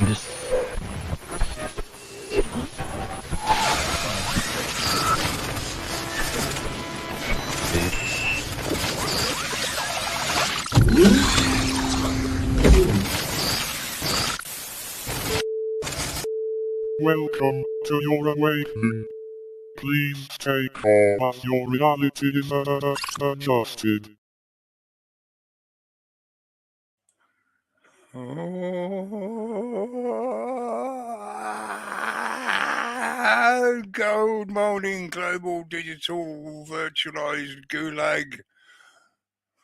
Welcome to your awakening. Please take off as your reality is adjusted. Good morning, global digital virtualized gulag.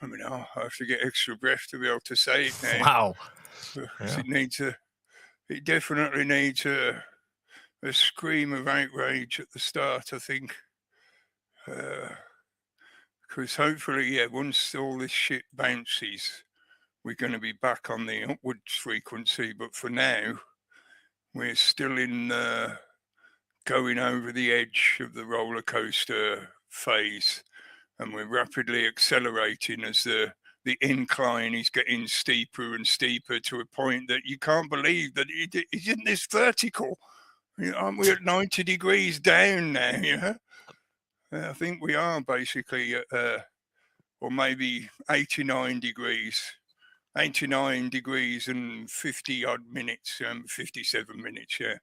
I mean, I have to get extra breath to be able to say it now. Wow. Yeah. It definitely needs a scream of outrage at the start, I think. Because hopefully, once all this shit bounces, we're going to be back on the upwards frequency. But for now, we're still in going over the edge of the roller coaster phase, and we're rapidly accelerating as the incline is getting steeper and steeper to a point that you can't believe that it isn't this vertical. Aren't we at 90 degrees down now? Yeah, I think we are basically at, or maybe 89 degrees. 89 degrees and 50 odd minutes, 57 minutes, yeah.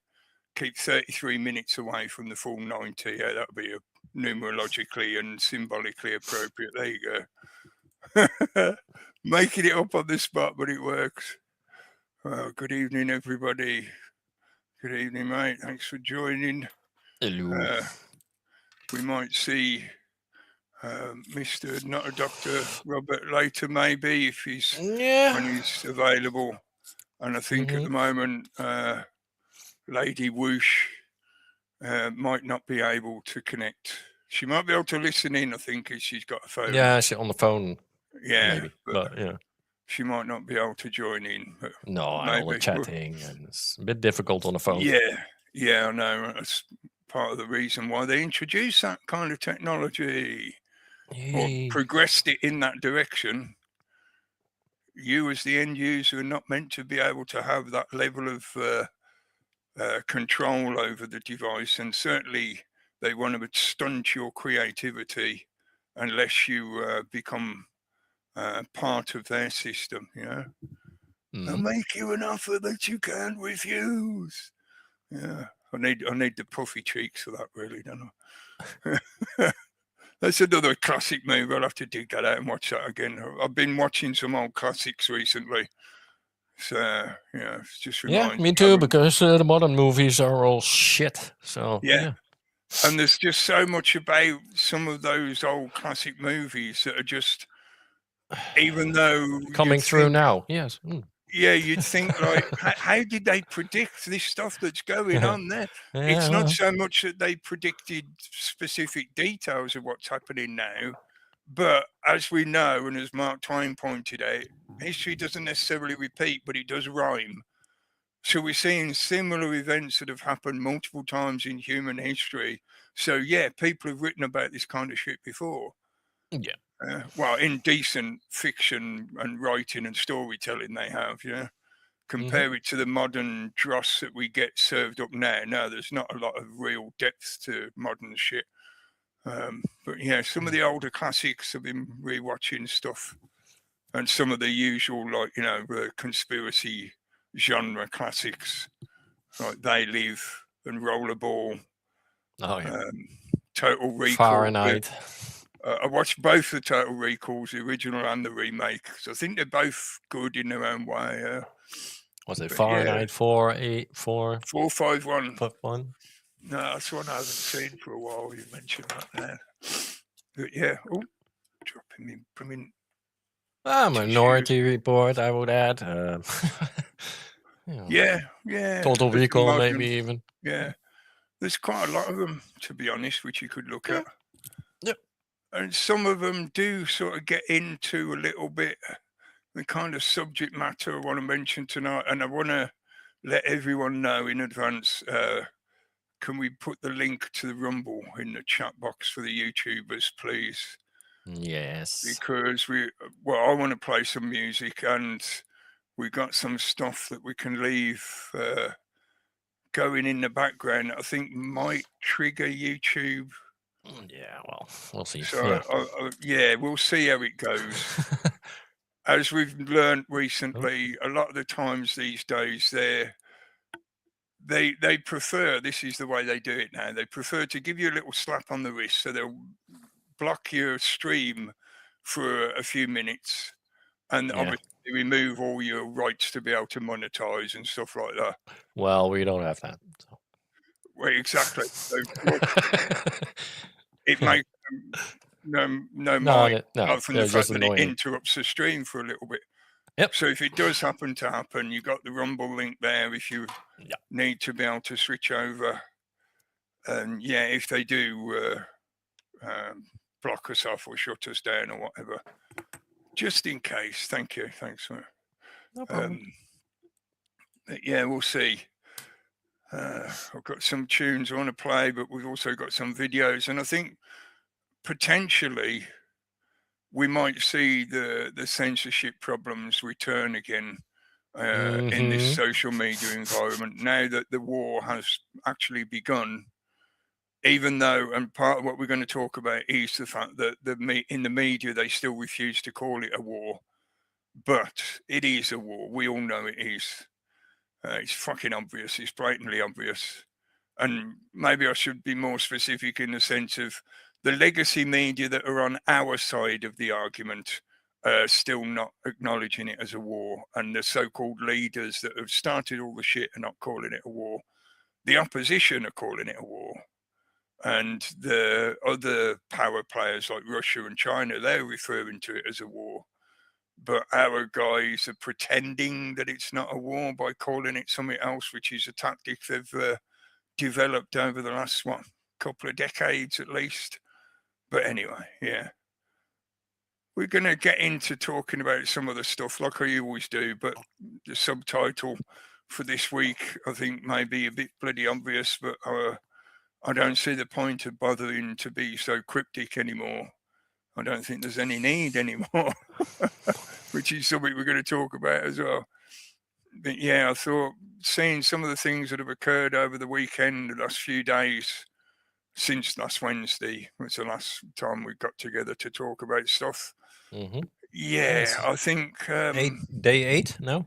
Keep 33 minutes away from the full 90. Yeah, that would be numerologically and symbolically appropriate. There you go. Making it up on the spot, but it works. Well, good evening, everybody. Good evening, mate. Thanks for joining. Hello. We might see Mr. Not a Doctor Robert later, maybe, if he's when he's available. And I think at the moment, Lady Whoosh might not be able to connect. She might be able to listen in, I think, if she's got a phone. Yeah, she's on the phone. Yeah, maybe, but yeah. She might not be able to join in. But no, all the chatting, and it's a bit difficult on the phone. Yeah, I know. That's part of the reason why they introduced that kind of technology or progressed it in that direction. You, as the end user, are not meant to be able to have that level of control over the device, and certainly they want to stunt your creativity unless you become part of their system. They'll make you an offer that you can't refuse. Yeah, I need the puffy cheeks for that, really, don't I? That's another classic movie. I'll have to dig that out and watch that again. I've been watching some old classics recently. So, it's just reminds me too, because the modern movies are all shit. So, yeah. And there's just so much about some of those old classic movies that are just, even though... coming through now, yes. Yeah, you'd think, like, how did they predict this stuff that's going on there? It's not so much that they predicted specific details of what's happening now, but as we know, and as Mark Twain pointed out, history doesn't necessarily repeat, but it does rhyme. So we're seeing similar events that have happened multiple times in human history. So, yeah, people have written about this kind of shit before. Yeah. Well, in decent fiction and writing and storytelling they have, Compare it to the modern dross that we get served up now. No, there's not a lot of real depth to modern shit. But, some of the older classics, I've been rewatching stuff. And some of the usual, like, conspiracy genre classics, like They Live and Rollerball. Oh, yeah. Total Recall. Fahrenheit. I watched both the Total Recalls, the original and the remake. So I think they're both good in their own way. Was it Fahrenheit 451? No, that's one I haven't seen for a while. You mentioned that now. But dropping me. Minority Report, I would add. Total Recall, maybe even. Yeah. There's quite a lot of them, to be honest, which you could look at. Yep. And some of them do sort of get into a little bit the kind of subject matter I want to mention tonight. And I want to let everyone know in advance, can we put the link to the Rumble in the chat box for the YouTubers, please? Yes. Because I want to play some music, and we got some stuff that we can leave going in the background. I think might trigger YouTube. Yeah, well, we'll see. So yeah, we'll see how it goes. As we've learned recently, a lot of the times these days they prefer, this is the way they do it now, they prefer to give you a little slap on the wrist, so they'll block your stream for a few minutes, and obviously remove all your rights to be able to monetize and stuff like that. Well, we don't have that. So. Well, exactly. So, it makes them no mind from the fact that it interrupts the stream for a little bit. Yep. So if it does happen to happen, you got the Rumble link there if you need to be able to switch over. And yeah, if they do block us off or shut us down or whatever, just in case. Thank you. Thanks, sir. No problem. Yeah, we'll see. I've got some tunes I want to play, but we've also got some videos, and I think potentially we might see the censorship problems return again in this social media environment now that the war has actually begun. Even though, and part of what we're going to talk about is the fact that in the media they still refuse to call it a war, but it is a war. We all know it is. It's fucking obvious. It's blatantly obvious. And maybe I should be more specific in the sense of the legacy media that are on our side of the argument are still not acknowledging it as a war. And the so-called leaders that have started all the shit are not calling it a war. The opposition are calling it a war. And the other power players like Russia and China, they're referring to it as a war. But our guys are pretending that it's not a war by calling it something else, which is a tactic they've developed over the last couple of decades at least. But anyway, yeah, we're going to get into talking about some of the stuff like I always do, but the subtitle for this week I think may be a bit bloody obvious, but I don't see the point of bothering to be so cryptic anymore. I don't think there's any need anymore, which is something we're going to talk about as well. But yeah, I thought seeing some of the things that have occurred over the weekend, the last few days, since last Wednesday, was the last time we got together to talk about stuff. Yeah, yes. I think... day 8, no?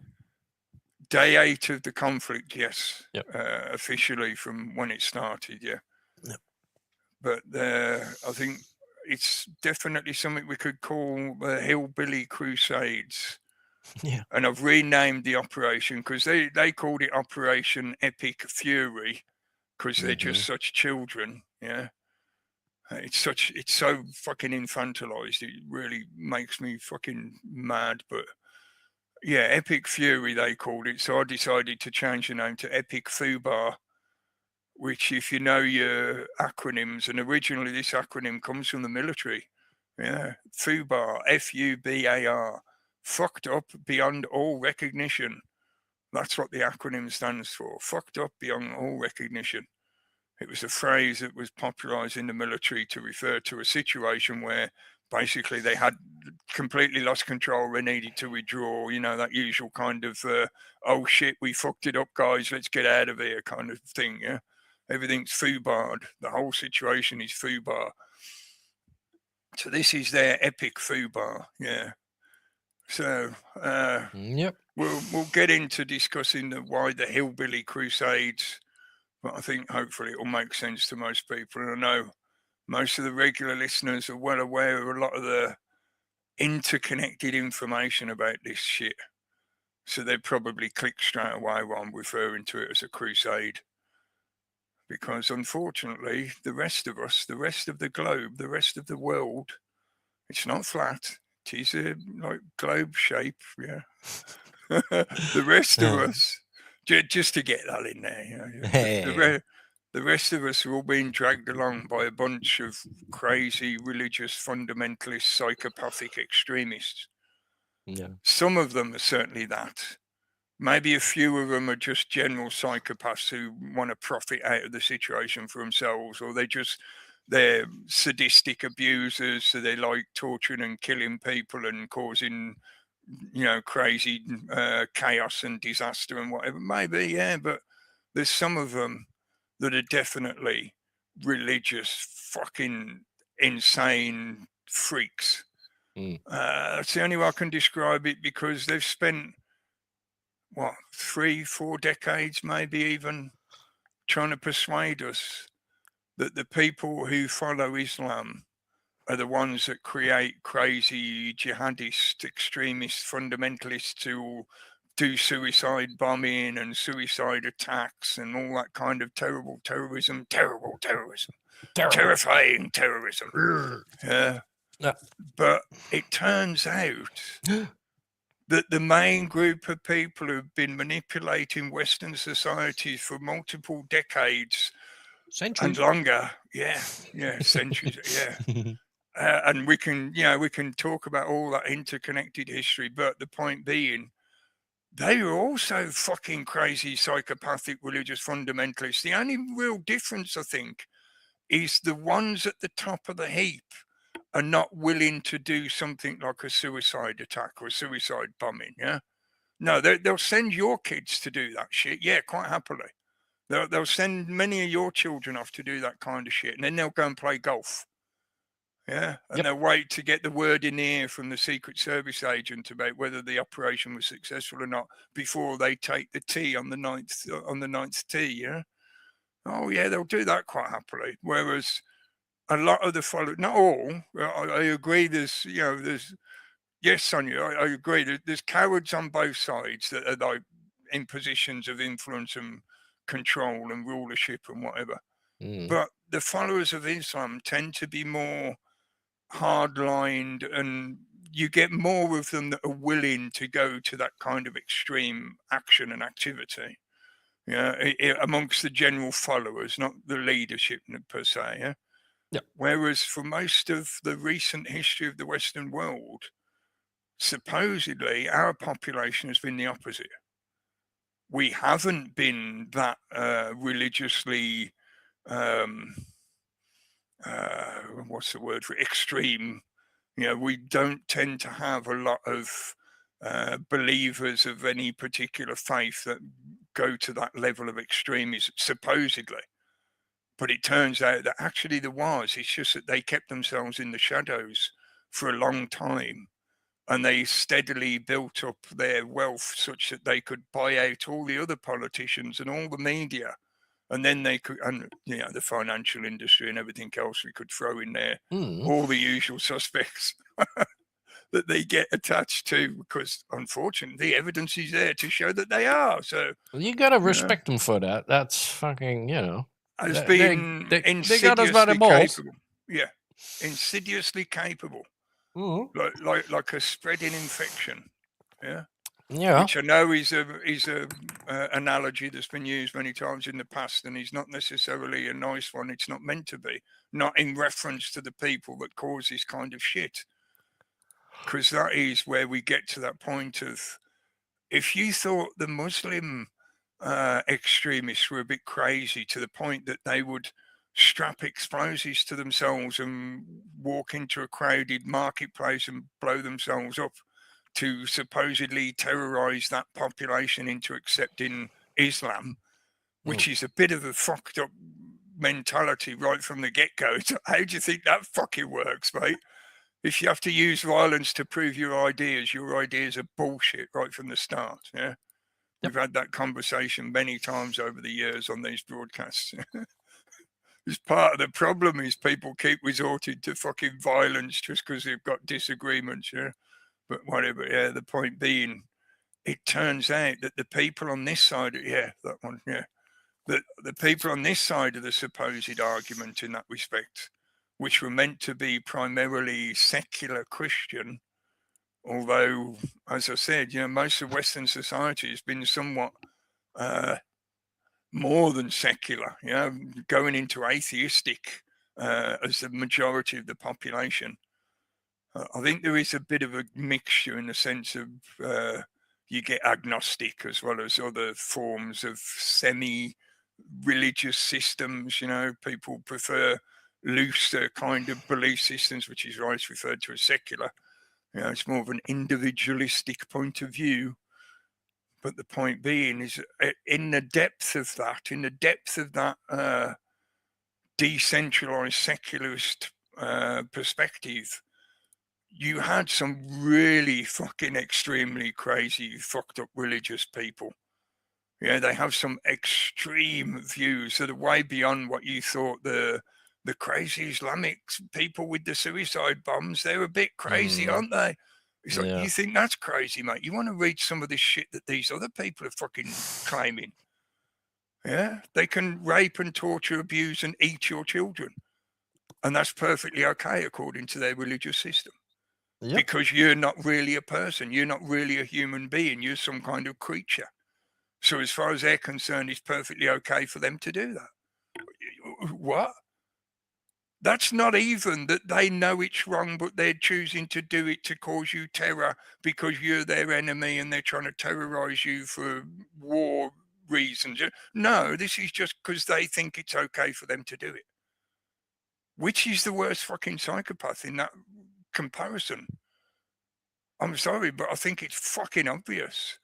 Day 8 of the conflict, yes. Yep. Officially from when it started, yeah. Yep. But I think it's definitely something we could call the Hillbilly Crusades. Yeah. And I've renamed the operation because they called it Operation Epic Fury because they're just such children, yeah. It's so fucking infantilized. It really makes me fucking mad. But yeah, Epic Fury they called it. So I decided to change the name to Epic Fubar, which, if you know your acronyms, and originally this acronym comes from the military. Yeah, Fubar, Fubar, fucked up beyond all recognition. That's what the acronym stands for. Fucked up beyond all recognition. It was a phrase that was popularized in the military to refer to a situation where basically they had completely lost control. They needed to withdraw, you know, that usual kind of, oh shit, we fucked it up, guys, let's get out of here kind of thing, yeah? Everything's Fubarred. The whole situation is Fubar. So this is their epic Fubar, yeah. So yep. We'll get into discussing why the Hillbilly Crusades, but I think hopefully it will make sense to most people. And I know most of the regular listeners are well aware of a lot of the interconnected information about this shit. So they'd probably click straight away while I'm referring to it as a crusade. Because unfortunately, the rest of us, the rest of the globe, the rest of the world, it's not flat. It is a like globe shape, yeah. The rest of us, just to get that in there, you know, the rest of us are all being dragged along by a bunch of crazy religious fundamentalist psychopathic extremists. Yeah. Some of them are certainly that. Maybe a few of them are just general psychopaths who want to profit out of the situation for themselves, or they're sadistic abusers, so they like torturing and killing people and causing crazy chaos and disaster and whatever. Maybe, yeah, but there's some of them that are definitely religious, fucking insane freaks. That's the only way I can describe it, because they've spent, 3-4 decades, maybe even, trying to persuade us that the people who follow Islam are the ones that create crazy jihadist, extremist, fundamentalists who do suicide bombing and suicide attacks and all that kind of terrible terrorism, terrifying terrorism. Yeah. But it turns out that the main group of people who've been manipulating Western societies for multiple decades Centuries. and longer, centuries, and we can talk about all that interconnected history, but the point being, they were also fucking crazy, psychopathic, religious fundamentalists. The only real difference, I think, is the ones at the top of the heap are not willing to do something like a suicide attack or a suicide bombing, yeah? No, they'll send your kids to do that shit, yeah, quite happily. They'll send many of your children off to do that kind of shit, and then they'll go and play golf. Yeah, and they'll wait to get the word in the ear from the Secret Service agent about whether the operation was successful or not before they take the tee on the ninth tee. Yeah, oh yeah, they'll do that quite happily. Whereas a lot of the followers, not all, I agree. There's yes, Sonia, I agree. There's cowards on both sides that are like in positions of influence and control and rulership and whatever. But the followers of Islam tend to be more hard-lined, and you get more of them that are willing to go to that kind of extreme action and activity. Amongst the general followers, not the leadership per se. Yeah. Whereas for most of the recent history of the Western world, supposedly our population has been the opposite. We haven't been that religiously what's the word for extreme? We don't tend to have a lot of believers of any particular faith that go to that level of extremism, supposedly. But it turns out that actually there was. It's just that they kept themselves in the shadows for a long time, and they steadily built up their wealth such that they could buy out all the other politicians and all the media. And then they could, and the financial industry and everything else we could throw in there, all the usual suspects that they get attached to, because unfortunately the evidence is there to show that they are. So you gotta respect them for that. That's fucking, as being insidiously capable. Yeah, insidiously capable, like a spreading infection. Yeah. Yeah, which I know is a analogy that's been used many times in the past, and is not necessarily a nice one. It's not meant to be, not in reference to the people that cause this kind of shit, because that is where we get to that point of, if you thought the Muslim extremists were a bit crazy to the point that they would strap explosives to themselves and walk into a crowded marketplace and blow themselves up to supposedly terrorize that population into accepting Islam, which is a bit of a fucked up mentality right from the get-go. So how do you think that fucking works, mate? If you have to use violence to prove your ideas are bullshit right from the start. Yeah. We've had that conversation many times over the years on these broadcasts. It's part of the problem is people keep resorting to fucking violence just because they've got disagreements. Yeah. But whatever, the point being, it turns out that the people on this side, the people on this side of the supposed argument in that respect, which were meant to be primarily secular Christian, although, as I said, most of Western society has been somewhat more than secular, going into atheistic as the majority of the population. I think there is a bit of a mixture in the sense of you get agnostic as well as other forms of semi-religious systems. People prefer looser kind of belief systems, which is right referred to as secular. It's more of an individualistic point of view. But the point being is, in the depth of that decentralized secularist perspective, you had some really fucking extremely crazy, fucked up religious people. They have some extreme views that are way beyond what you thought the crazy Islamic people with the suicide bombs. They're a bit crazy, aren't they? It's like, you think that's crazy, mate. You want to read some of this shit that these other people are fucking claiming. Yeah, they can rape and torture, abuse and eat your children. And that's perfectly okay according to their religious system. Yep. Because you're not really a person. You're not really a human being. You're some kind of creature. So as far as they're concerned, it's perfectly okay for them to do that. What? That's not even that they know it's wrong, but they're choosing to do it to cause you terror because you're their enemy and they're trying to terrorize you for war reasons. No, this is just because they think it's okay for them to do it. Which is the worst fucking psychopath in that comparison? I'm sorry, but I think it's fucking obvious.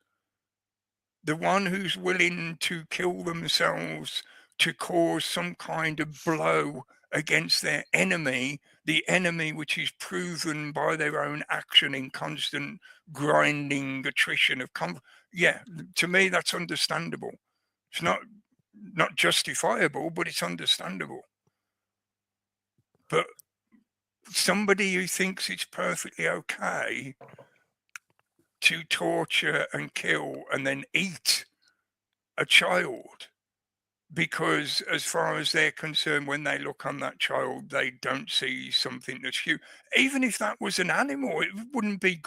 The one who's willing to kill themselves to cause some kind of blow against their enemy, the enemy which is proven by their own action in constant grinding attrition of to me that's understandable. It's not justifiable, but it's understandable. But somebody who thinks it's perfectly okay to torture and kill and then eat a child, because as far as they're concerned, when they look on that child, they don't see something that's human. Even if that was an animal, it wouldn't be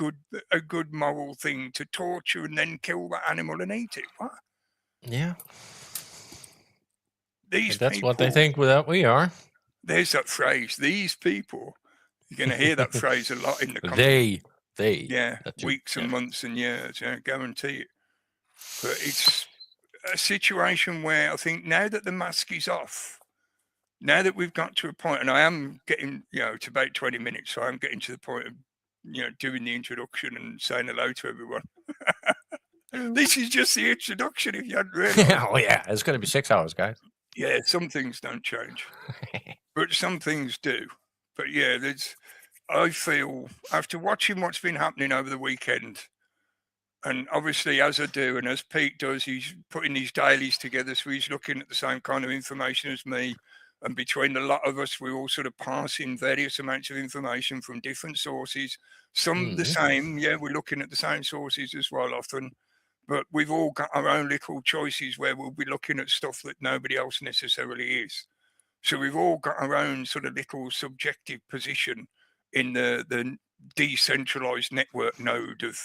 a good moral thing to torture and then kill that animal and eat it. What? Yeah. These That's people, what they think that we are. There's that phrase, these people. You're going to hear that phrase a lot in the comments. They. Yeah, weeks and months and years, guarantee it. But it's a situation where I think now that the mask is off, now that we've got to a point, and I am getting, it's about 20 minutes, so I'm getting to the point of, doing the introduction and saying hello to everyone. This is just the introduction, if you hadn't realized. Oh, yeah. It's going to be 6 hours, guys. Yeah, some things don't change, but some things do. But yeah, I feel, after watching what's been happening over the weekend, and obviously, as I do, and as Pete does, he's putting these dailies together, so he's looking at the same kind of information as me. And between a lot of us, we're all sort of passing various amounts of information from different sources. Some the same, we're looking at the same sources as well often. But we've all got our own little choices where we'll be looking at stuff that nobody else necessarily is. So we've all got our own sort of little subjective position in the decentralized network node of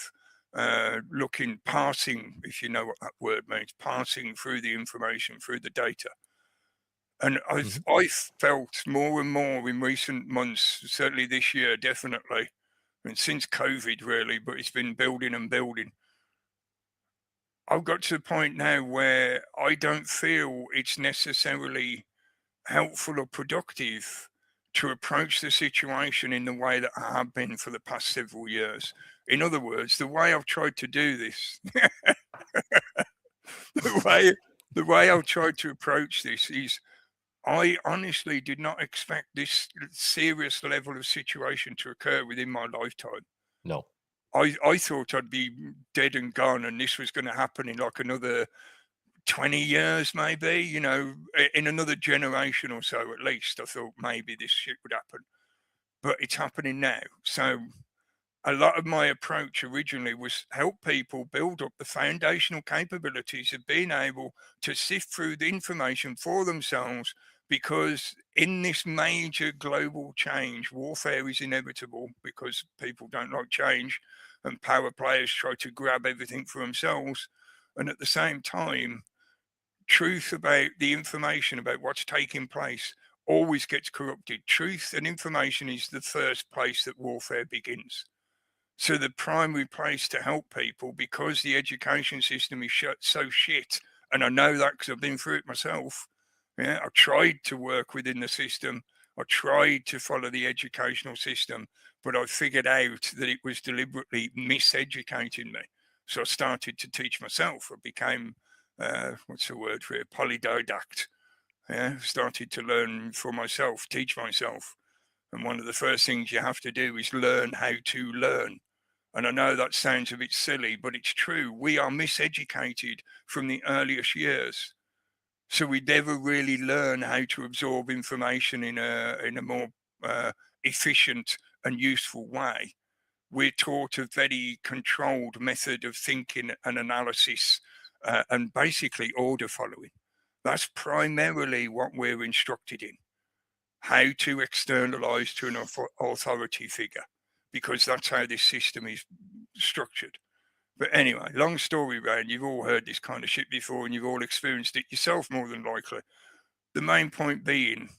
passing, if you know what that word means, passing through the information, through the data. And I've felt more and more in recent months, certainly this year, definitely, and since COVID really, but it's been building and building. I've got to the point now where I don't feel it's necessarily helpful or productive to approach the situation in the way that I have been for the past several years. In other words, the way I've tried to do this, the way I've tried to approach this is, I honestly did not expect this serious level of situation to occur within my lifetime. No. I thought I'd be dead and gone, and this was going to happen in like another 20 years, maybe, in another generation or so at least. I thought maybe this shit would happen, but it's happening now. So a lot of my approach originally was help people build up the foundational capabilities of being able to sift through the information for themselves, because in this major global change, warfare is inevitable because people don't like change and power players try to grab everything for themselves. And at the same time, truth about the information about what's taking place always gets corrupted. Truth and information is the first place that warfare begins. So the primary place to help people, because the education system is so shit, and I know that because I've been through it myself. I tried to work within the system. I tried to follow the educational system, but I figured out that it was deliberately miseducating me. So I started to teach myself. I became, what's the word for it, polydidact. Yeah, started to learn for myself, teach myself. And one of the first things you have to do is learn how to learn. And I know that sounds a bit silly, but it's true. We are miseducated from the earliest years. So we never really learn how to absorb information in a more efficient and useful way. We're taught a very controlled method of thinking and analysis and basically order following. That's primarily what we're instructed in. How to externalize to an authority figure, because that's how this system is structured. But anyway, long story round, you've all heard this kind of shit before and you've all experienced it yourself more than likely. The main point being,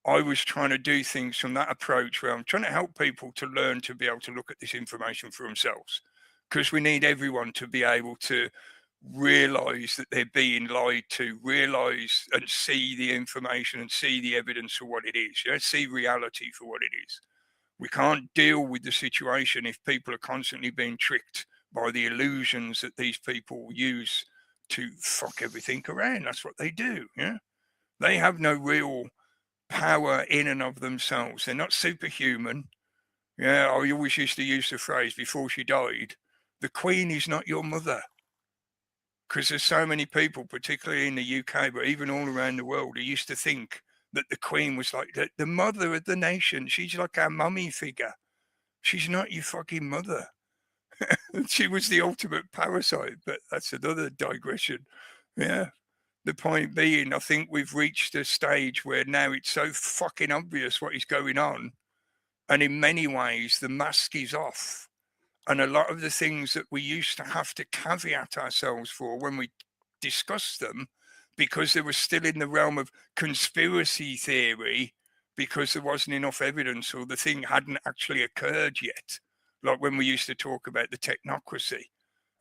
I was trying to do things from that approach where I'm trying to help people to learn to be able to look at this information for themselves, because we need everyone to be able to realize that they're being lied to, realize and see the information and see the evidence for what it is. You know, see reality for what it is. We can't deal with the situation if people are constantly being tricked by the illusions that these people use to fuck everything around. That's what they do. Yeah, they have no real power in and of themselves. They're not superhuman. Yeah, I always used to use the phrase before she died, the Queen is not your mother. Because there's so many people, particularly in the UK, but even all around the world, who used to think that the Queen was like the mother of the nation. She's like our mummy figure. She's not your fucking mother. She was the ultimate parasite, but that's another digression. Yeah. The point being, I think we've reached a stage where now it's so fucking obvious what is going on. And in many ways, the mask is off. And a lot of the things that we used to have to caveat ourselves for when we discussed them, because they were still in the realm of conspiracy theory, because there wasn't enough evidence or the thing hadn't actually occurred yet. Like when we used to talk about the technocracy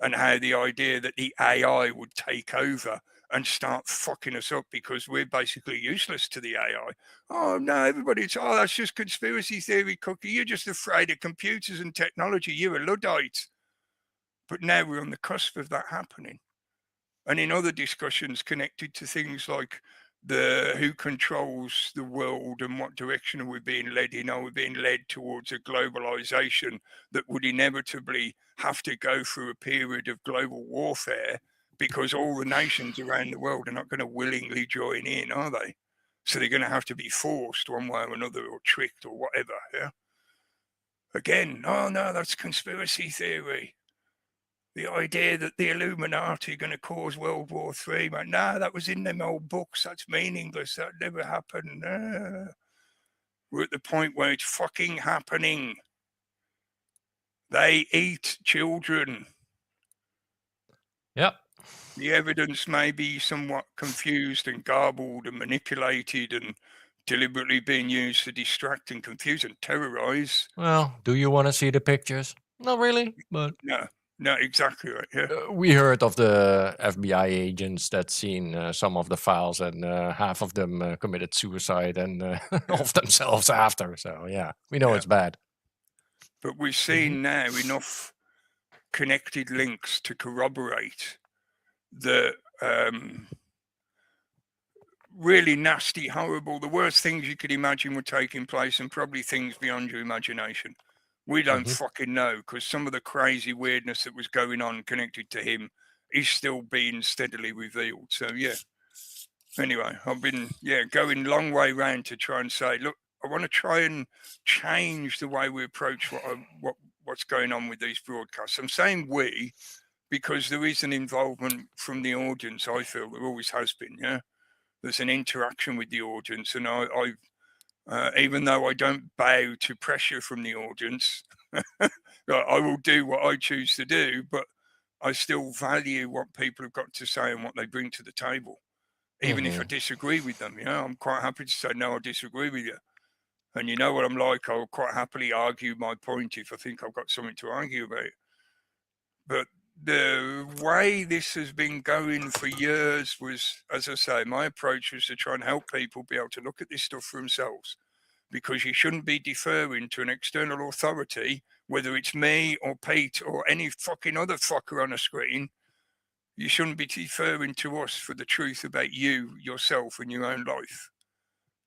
and how the idea that the AI would take over and start fucking us up because we're basically useless to the AI. Oh no, everybody's, oh, that's just conspiracy theory, Cookie. You're just afraid of computers and technology. You're a Luddite. But now we're on the cusp of that happening. And in other discussions connected to things like who controls the world and what direction are we being led in? Are we being led towards a globalization that would inevitably have to go through a period of global warfare, because all the nations around the world are not going to willingly join in, are they? So they're going to have to be forced one way or another, or tricked or whatever. Yeah. Again, oh no, that's conspiracy theory. The idea that the Illuminati are going to cause World War III, but no, that was in them old books. That's meaningless. That never happened. We're at the point where it's fucking happening. They eat children. Yep. The evidence may be somewhat confused and garbled and manipulated and deliberately being used to distract and confuse and terrorize. Well, do you want to see the pictures? Not really, but No, exactly right. Yeah. we heard of the FBI agents that seen some of the files, and half of them committed suicide and off themselves after. So yeah, we know it's bad. But we've seen now enough connected links to corroborate the really nasty, horrible, the worst things you could imagine were taking place, and probably things beyond your imagination. We don't fucking know, because some of the crazy weirdness that was going on connected to him is still being steadily revealed. So yeah. Anyway, I've been going long way round to try and say, look, I want to try and change the way we approach what's going on with these broadcasts. I'm saying we, because there is an involvement from the audience. I feel there always has been. Yeah, there's an interaction with the audience, and I even though I don't bow to pressure from the audience, I will do what I choose to do, but I still value what people have got to say and what they bring to the table. Even if I disagree with them, I'm quite happy to say, no, I disagree with you. And you know what I'm like, I'll quite happily argue my point if I think I've got something to argue about. But the way this has been going for years was, as I say, my approach was to try and help people be able to look at this stuff for themselves. because you shouldn't be deferring to an external authority, whether it's me or Pete or any fucking other fucker on a screen. You shouldn't be deferring to us for the truth about you, yourself, and your own life.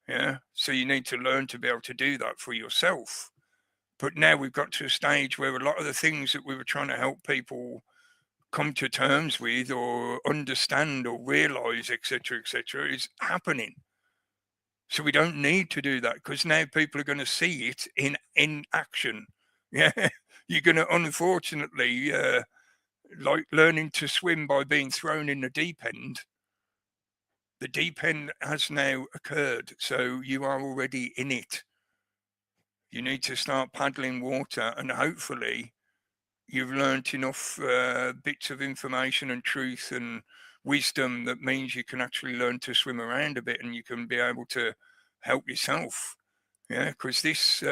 Yeah. So you need to learn to be able to do that for yourself. But now we've got to a stage where a lot of the things that we were trying to help people come to terms with or understand or realize, etc., is happening. So we don't need to do that, because now people are going to see it in action. Yeah, you're going to, unfortunately, like learning to swim by being thrown in the deep end. The deep end has now occurred, so you are already in it. You need to start paddling water, and hopefully you've learnt enough bits of information and truth and wisdom that means you can actually learn to swim around a bit, and you can be able to help yourself. Yeah, because this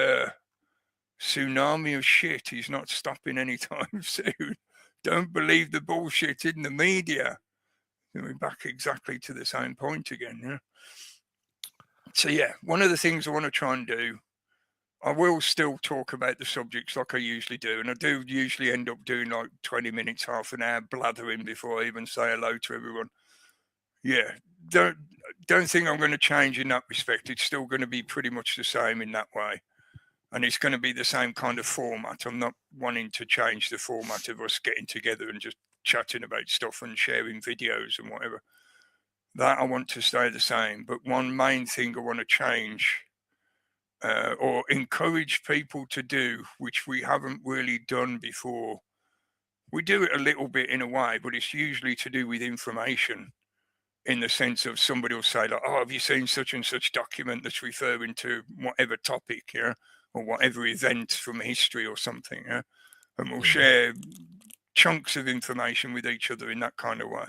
tsunami of shit is not stopping anytime soon. Don't believe the bullshit in the media. We're back exactly to the same point again. Yeah. So yeah, one of the things I want to try and do, I will still talk about the subjects like I usually do, and I do usually end up doing like 20 minutes, half an hour blathering before I even say hello to everyone. Yeah, don't think I'm going to change in that respect. It's still going to be pretty much the same in that way, and it's going to be the same kind of format. I'm not wanting to change the format of us getting together and just chatting about stuff and sharing videos and whatever. That I want to stay the same, but one main thing I want to change or encourage people to do, which we haven't really done before. We do it a little bit in a way, but it's usually to do with information, in the sense of somebody will say, like, oh, have you seen such and such document that's referring to whatever topic, yeah, or whatever event from history or something, yeah? And we'll share chunks of information with each other in that kind of way.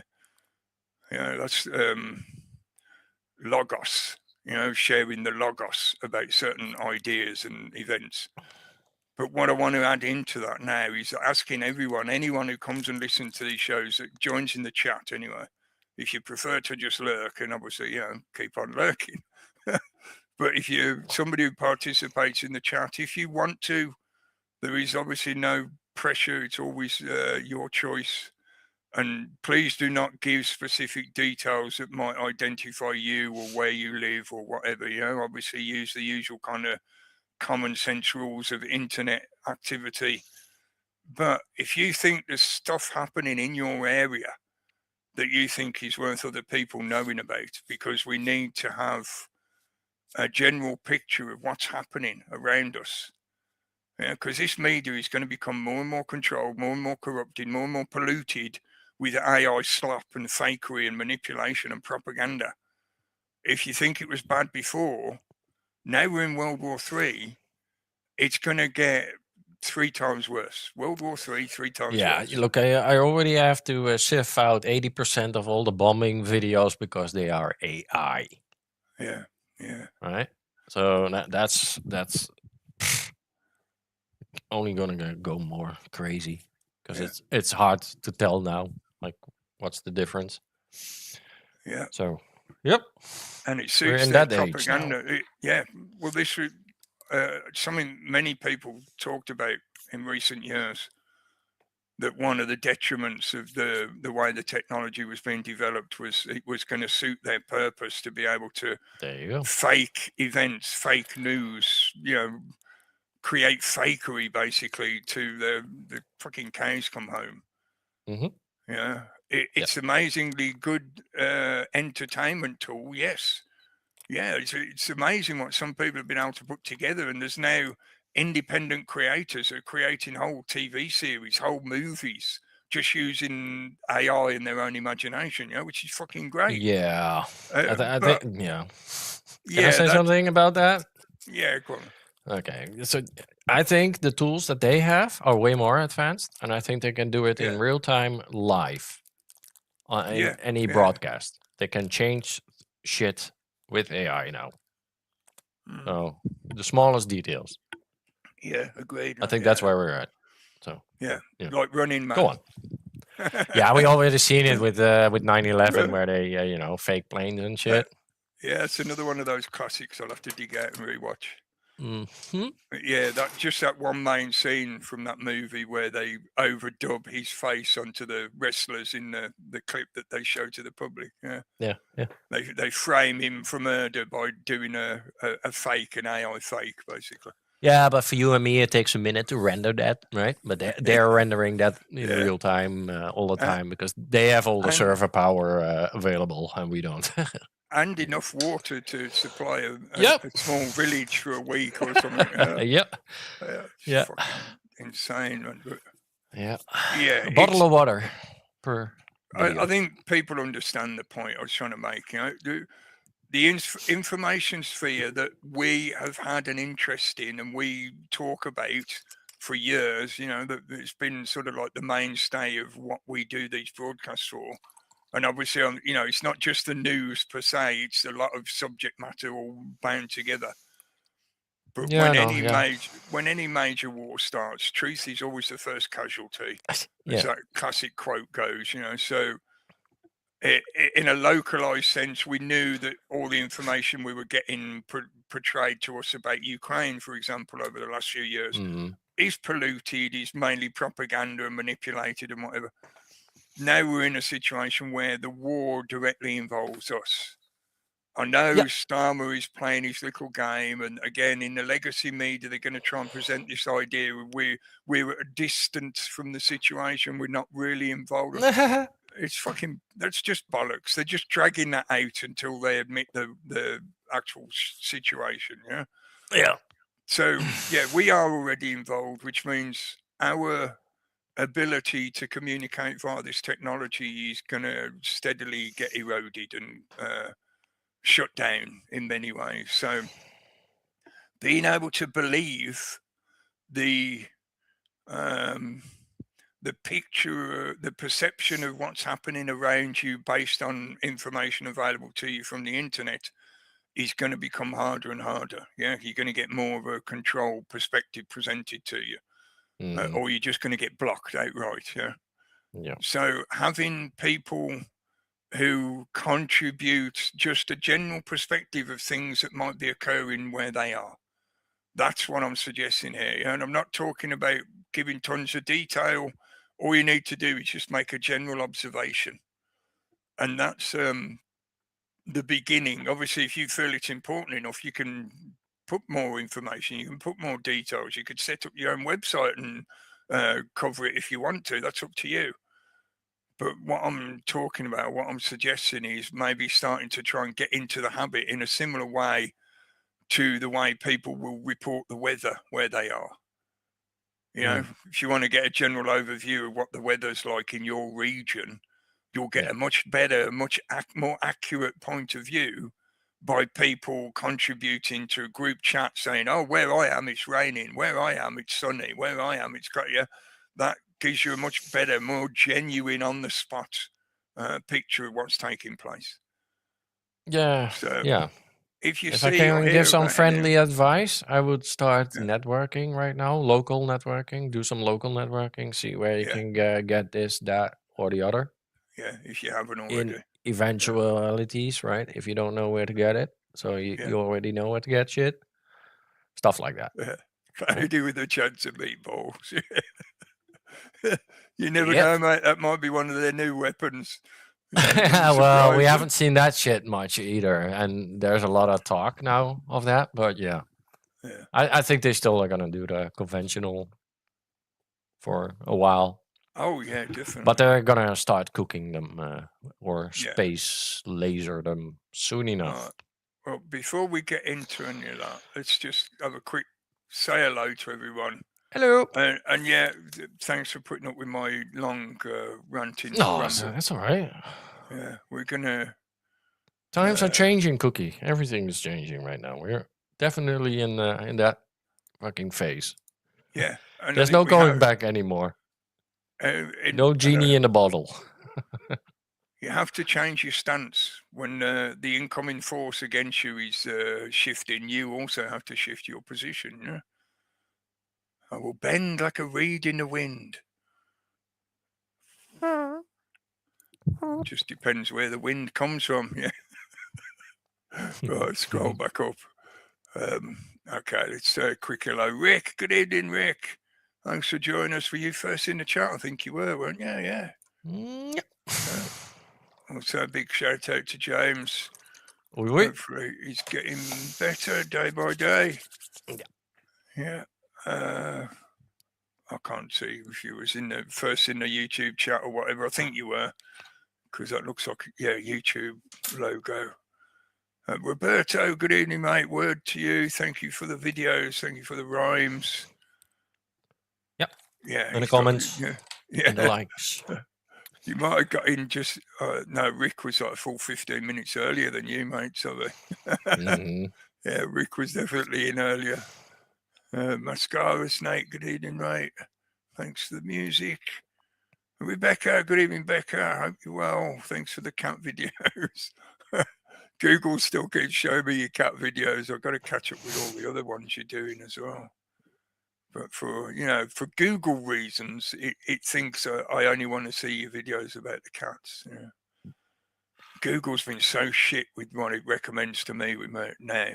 Yeah, that's logos. Sharing the logos about certain ideas and events. But what I want to add into that now is asking anyone who comes and listens to these shows, that joins in the chat anyway. If you prefer to just lurk, and obviously, keep on lurking. But if you're somebody who participates in the chat, if you want to, there is obviously no pressure. It's always your choice. And please do not give specific details that might identify you or where you live or whatever. Obviously use the usual kind of common sense rules of internet activity. But if you think there's stuff happening in your area that you think is worth other people knowing about, because we need to have a general picture of what's happening around us. Because this media is going to become more and more controlled, more and more corrupted, more and more polluted with AI slop and fakery and manipulation and propaganda. If you think it was bad before, now we're in World War III, it's going to get 3 times worse. World War III, 3 times worse. Yeah, look, I already have to sift out 80% of all the bombing videos because they are AI. Yeah. Right? So that's only gonna go more crazy, because it's hard to tell now, like, what's the difference. Yeah. So, yep. And it We're suits in their that age now. propaganda. Well, this is something many people talked about in recent years, that one of the detriments of the way the technology was being developed was it was going to suit their purpose to be able to fake events, fake news, create fakery basically to the fucking cows come home. Mm-hmm. Yeah, it's amazingly good entertainment tool. Yes, yeah, it's amazing what some people have been able to put together, and there's now independent creators are creating whole TV series, whole movies, just using AI in their own imagination, which is fucking great. Yeah, I think, yeah. Can I say something about that? Yeah, go on. Okay, so I think the tools that they have are way more advanced, and I think they can do it in real time, live, in any broadcast. They can change shit with AI now. So the smallest details. Yeah, agreed. I think that's where we're at. So like Running Man. Go on. Yeah, we already seen it with 9/11, where they fake planes and shit. Yeah, it's another one of those classics I'll have to dig out and rewatch. Yeah, that one main scene from that movie where they overdub his face onto the wrestlers in the clip that they show to the public. Yeah. They frame him for murder by doing an AI fake, basically. Yeah, but for you and me, it takes a minute to render that, right? But they're rendering that in real time all the time because they have all the server power available and we don't. And enough water to supply a small village for a week or something. Yeah. Fucking insane. But yeah. A bottle of water per video. I think people understand the point I was trying to make. The information sphere that we have had an interest in and we talk about for years, that it's been sort of like the mainstay of what we do these broadcasts for. And obviously, it's not just the news per se; it's a lot of subject matter all bound together. But when any major war starts, truth is always the first casualty. As that classic quote goes, So, in a localized sense, we knew that all the information we were getting portrayed to us about Ukraine, for example, over the last few years, is polluted, is mainly propaganda and manipulated and whatever. Now we're in a situation where the war directly involves us. I know Starmer is playing his little game, and again, in the legacy media, they're going to try and present this idea of we're at a distance from the situation, we're not really involved. That's just bollocks. They're just dragging that out until they admit the actual situation. Yeah. So we are already involved, which means our ability to communicate via this technology is going to steadily get eroded and shut down in many ways. So being able to believe the picture, the perception of what's happening around you based on information available to you from the internet is going to become harder and harder. You're going to get more of a controlled perspective presented to you. Or you're just going to get blocked outright. So having people who contribute just a general perspective of things that might be occurring where they are, that's what I'm suggesting here. And I'm not talking about giving tons of detail. All you need to do is just make a general observation. And that's the beginning. Obviously, if you feel it's important enough, you can put more information, you can put more details, you could set up your own website and cover it if you want to. That's up to you. But what I'm talking about, what I'm suggesting is maybe starting to try and get into the habit in a similar way to the way people will report the weather where they are. If you want to get a general overview of what the weather's like in your region, you'll get a much better, more accurate point of view by people contributing to a group chat saying, oh, where I am, it's raining. Where I am, it's sunny. Where I am, it's got That gives you a much better, more genuine, on-the-spot picture of what's taking place. So, if I can give some friendly advice, I would start networking right now, local networking, do some local networking, see where you can get this, that, or the other. Yeah, if you haven't already. In eventualities, right? If you don't know where to get it, so you already know where to get shit. Stuff like that. What do you do with the chance of meatballs? You never know, mate. That might be one of their new weapons. Well, we haven't seen that shit much either, and there's a lot of talk now of that. But I think they still are gonna do the conventional for a while. Oh yeah, definitely. But they're gonna start cooking them or space laser them soon enough. Well, before we get into any of that, let's just have a quick say hello to everyone. Hello. And thanks for putting up with my long ranting. No, that's all right. Yeah, we're gonna. Times are changing, Cookie. Everything is changing right now. We're definitely in that fucking phase. Yeah, there's no going back anymore. No genie in the bottle. You have to change your stance when the incoming force against you is shifting. You also have to shift your position. Yeah? I will bend like a reed in the wind. Just depends where the wind comes from. Yeah. Right, scroll back up. Okay, let's say a quick hello. Rick, good evening, Rick. Thanks for joining us. Were you first in the chat? I think you were, weren't you? Yeah. Also, a big shout out to James. Hopefully he's getting better day by day. Yeah. I can't see if you was first in the YouTube chat or whatever. I think you were, because that looks like, YouTube logo. Roberto, good evening, mate. Word to you. Thank you for the videos. Thank you for the rhymes. Yep. Yeah. And the comments. And the likes. You might have got in just... no, Rick was like a full 15 minutes earlier than you, mate. So, yeah, Rick was definitely in earlier. Mascara Snake, good evening, mate. Thanks for the music. Rebecca, good evening, Becca. Hope you're well. Thanks for the cat videos. Google still keeps showing me your cat videos. I've got to catch up with all the other ones you're doing as well. But for Google reasons, it thinks I only want to see your videos about the cats. Yeah. Google's been so shit with what it recommends to me now.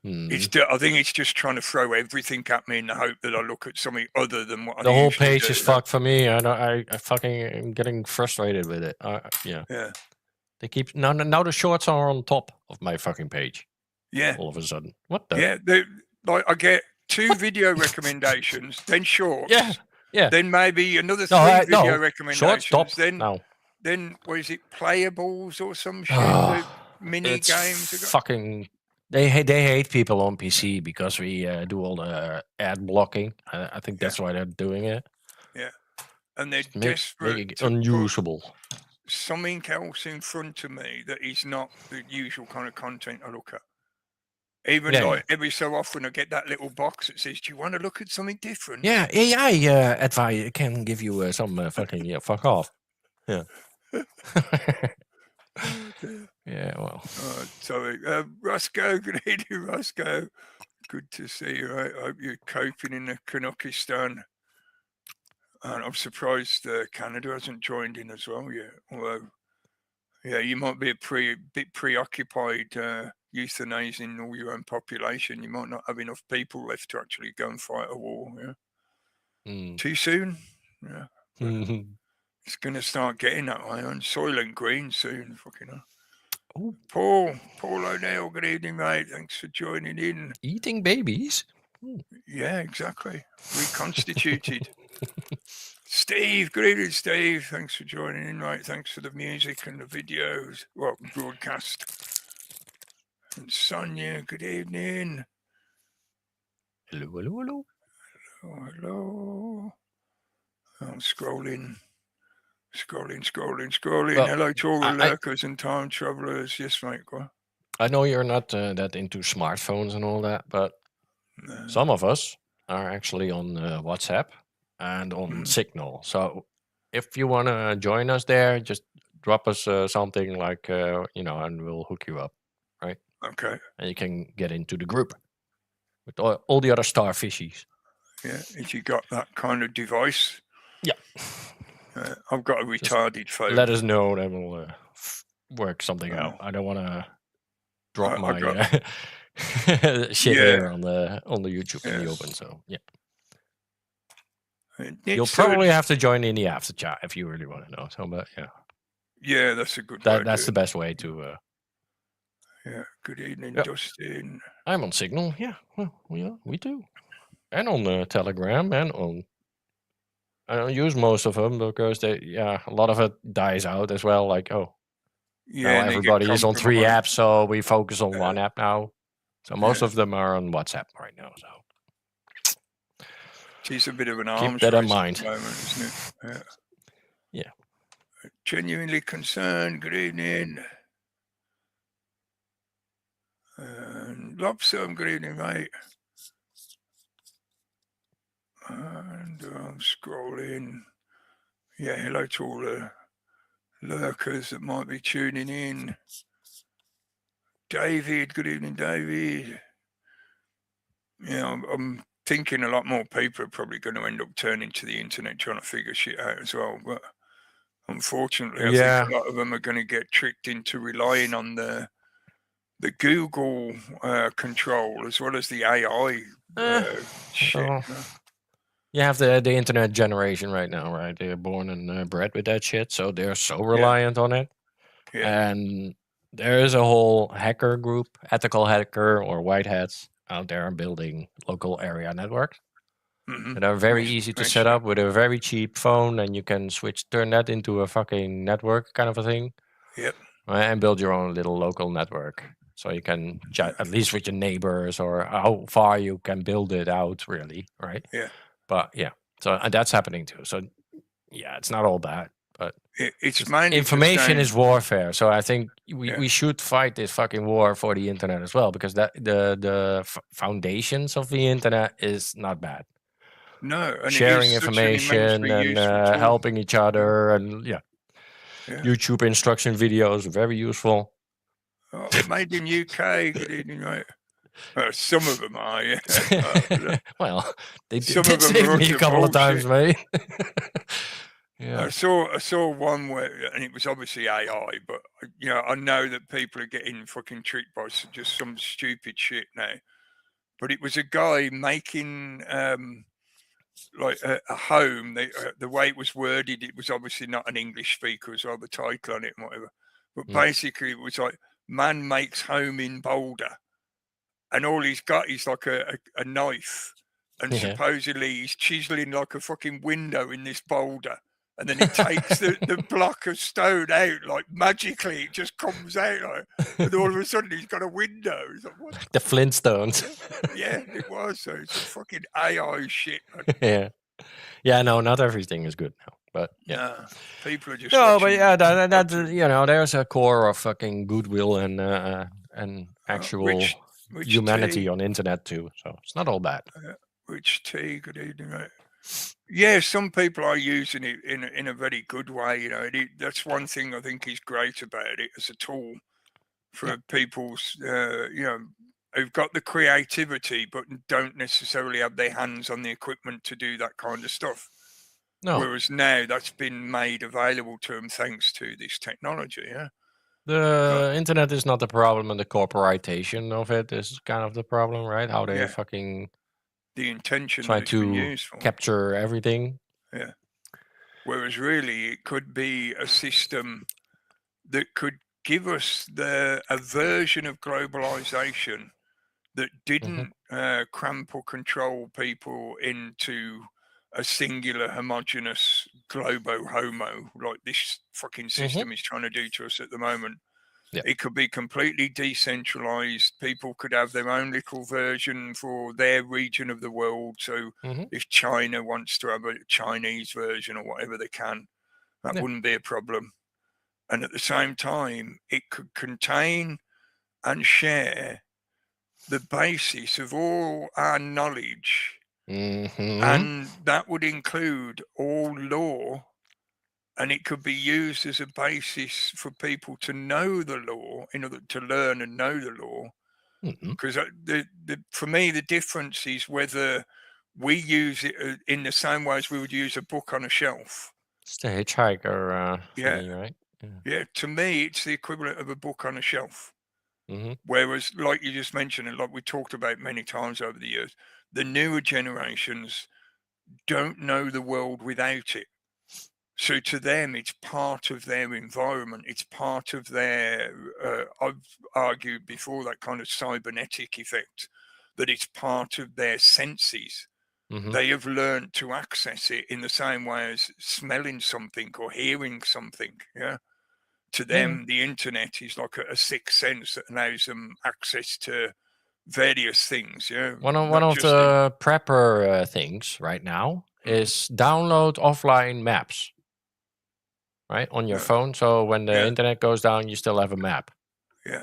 I think it's just trying to throw everything at me in the hope that I look at something other than what I the whole usually page do. is fucked for me. I fucking am getting frustrated with it. Yeah. They keep now the shorts are on top of my fucking page. Yeah. All of a sudden, what the? Yeah. I get 2 video recommendations, then shorts. Yeah. Then maybe another 3 video recommendations. Shorts, stop. Then what is it? Playables or some shit? Mini games. Fucking. They hate people on PC because we do all the ad blocking. I think that's why they're doing it. Yeah, and they're desperate make it to unusable. Put something else in front of me that is not the usual kind of content I look at. Even every so often I get that little box that says, "Do you want to look at something different?" Yeah, AI advice can give you some fucking fuck off. Yeah. Yeah, well. Sorry. Roscoe, good evening, Roscoe. Good to see you. I hope you're coping in the Kanokistan. And I'm surprised Canada hasn't joined in as well yet. Although, you might be a bit preoccupied euthanizing all your own population. You might not have enough people left to actually go and fight a war. Yeah. Too soon? Yeah. It's going to start getting that way on Soylent Green soon. Fucking hell. Oh. Paul O'Neill, good evening, mate. Thanks for joining in. Eating babies? Yeah, exactly. Reconstituted. Steve, good evening, Steve. Thanks for joining in, mate. Thanks for the music and the videos. Well, broadcast. And Sonia, good evening. Hello. Hello. I'm scrolling. Well, hello to all the lurkers and time travelers. Yes, mate. Go on. I know you're not that into smartphones and all that, but some of us are actually on WhatsApp and on Signal. So if you want to join us there, just drop us something like, and we'll hook you up, right? Okay. And you can get into the group with all the other starfishies. Yeah, if you got that kind of device. Yeah. I've got a retarded phone. Let us know, then we'll work something out. I don't want to drop my shit here on the YouTube in the open. So yeah, you'll probably have to join in the after chat if you really want to know. So, but yeah, that's a good. That's the best way to. Yeah. Good evening, Dustin. I'm on Signal. Yeah, well, we do, and on Telegram and on. I don't use most of them because a lot of it dies out as well. Like, now everybody is on 3 apps, so we focus on 1 app now. So most of them are on WhatsApp right now. So she's a bit of an keep that in mind, at the moment, isn't it? Yeah. Genuinely concerned. Good evening. And Lobsam, good evening, mate. And I'm scrolling. Yeah, hello to all the lurkers that might be tuning in. David, good evening, David. Yeah, I'm thinking a lot more people are probably going to end up turning to the internet trying to figure shit out as well. But unfortunately, I think a lot of them are going to get tricked into relying on the Google control as well as the AI shit. You have the internet generation right now, right? They're born and bred with that shit, so they're so reliant on it. Yeah. And there is a whole hacker group, ethical hacker or white hats out there building local area networks that are very easy to set up with a very cheap phone, and you can turn that into a fucking network kind of a thing. Yep. Right? And build your own little local network. So you can chat at least with your neighbors, or how far you can build it out, really, right? Yeah. But yeah, so and that's happening too. So yeah, it's not all bad, but it's mainly information is warfare. So I think we should fight this fucking war for the internet as well, because that the foundations of the internet is not bad. No, and sharing information and helping each other, and YouTube instruction videos, very useful. Made in UK, good evening, right? Some of them are, yeah. Well, they did save me a couple of times, mate. I saw one where, and it was obviously AI, but I know that people are getting fucking tricked by just some stupid shit now. But it was a guy making like a home. The way it was worded, it was obviously not an English speaker as well, the title on it and whatever. But basically, it was like, man makes home in Boulder, and all he's got is like a knife, and supposedly he's chiseling like a fucking window in this boulder, and then he takes the block of stone out, like magically it just comes out, like, and all of a sudden he's got a window. He's like, what? The Flintstones. Yeah, it was. So it's a fucking AI shit. Yeah, no, not everything is good now, but people are just that there's a core of fucking goodwill and actual humanity on internet too, so it's not all bad. Rich T, good evening, right? Yeah, some people are using it in a very good way. That's one thing I think is great about it as a tool for people's who've got the creativity but don't necessarily have their hands on the equipment to do that kind of stuff. No. Whereas now that's been made available to them thanks to this technology. Yeah. The internet is not the problem, and the corporatization of it is kind of the problem, right? How they fucking the intention try to capture everything. Yeah. Whereas really it could be a system that could give us a version of globalization that didn't cramp or control people into a singular homogenous globo homo like this fucking system is trying to do to us at the moment. It could be completely decentralized. People could have their own little version for their region of the world. So if China wants to have a Chinese version or whatever they can, that wouldn't be a problem. And at the same time, it could contain and share the basis of all our knowledge. And that would include all law, and it could be used as a basis for people to know the law, in order to learn and know the law. Because for me, the difference is whether we use it in the same way as we would use a book on a shelf. It's the hitchhiker thingy, right? Yeah, to me, it's the equivalent of a book on a shelf. Whereas, like you just mentioned, and like we talked about many times over the years, the newer generations don't know the world without it. So to them, it's part of their environment. It's part of their, I've argued before, that kind of cybernetic effect, that it's part of their senses. They have learned to access it in the same way as smelling something or hearing something. Yeah. To them, the internet is like a sixth sense that allows them access to various things. Yeah. One of the prepper things right now is download offline maps. Right, on your phone, so when the internet goes down, you still have a map. Yeah,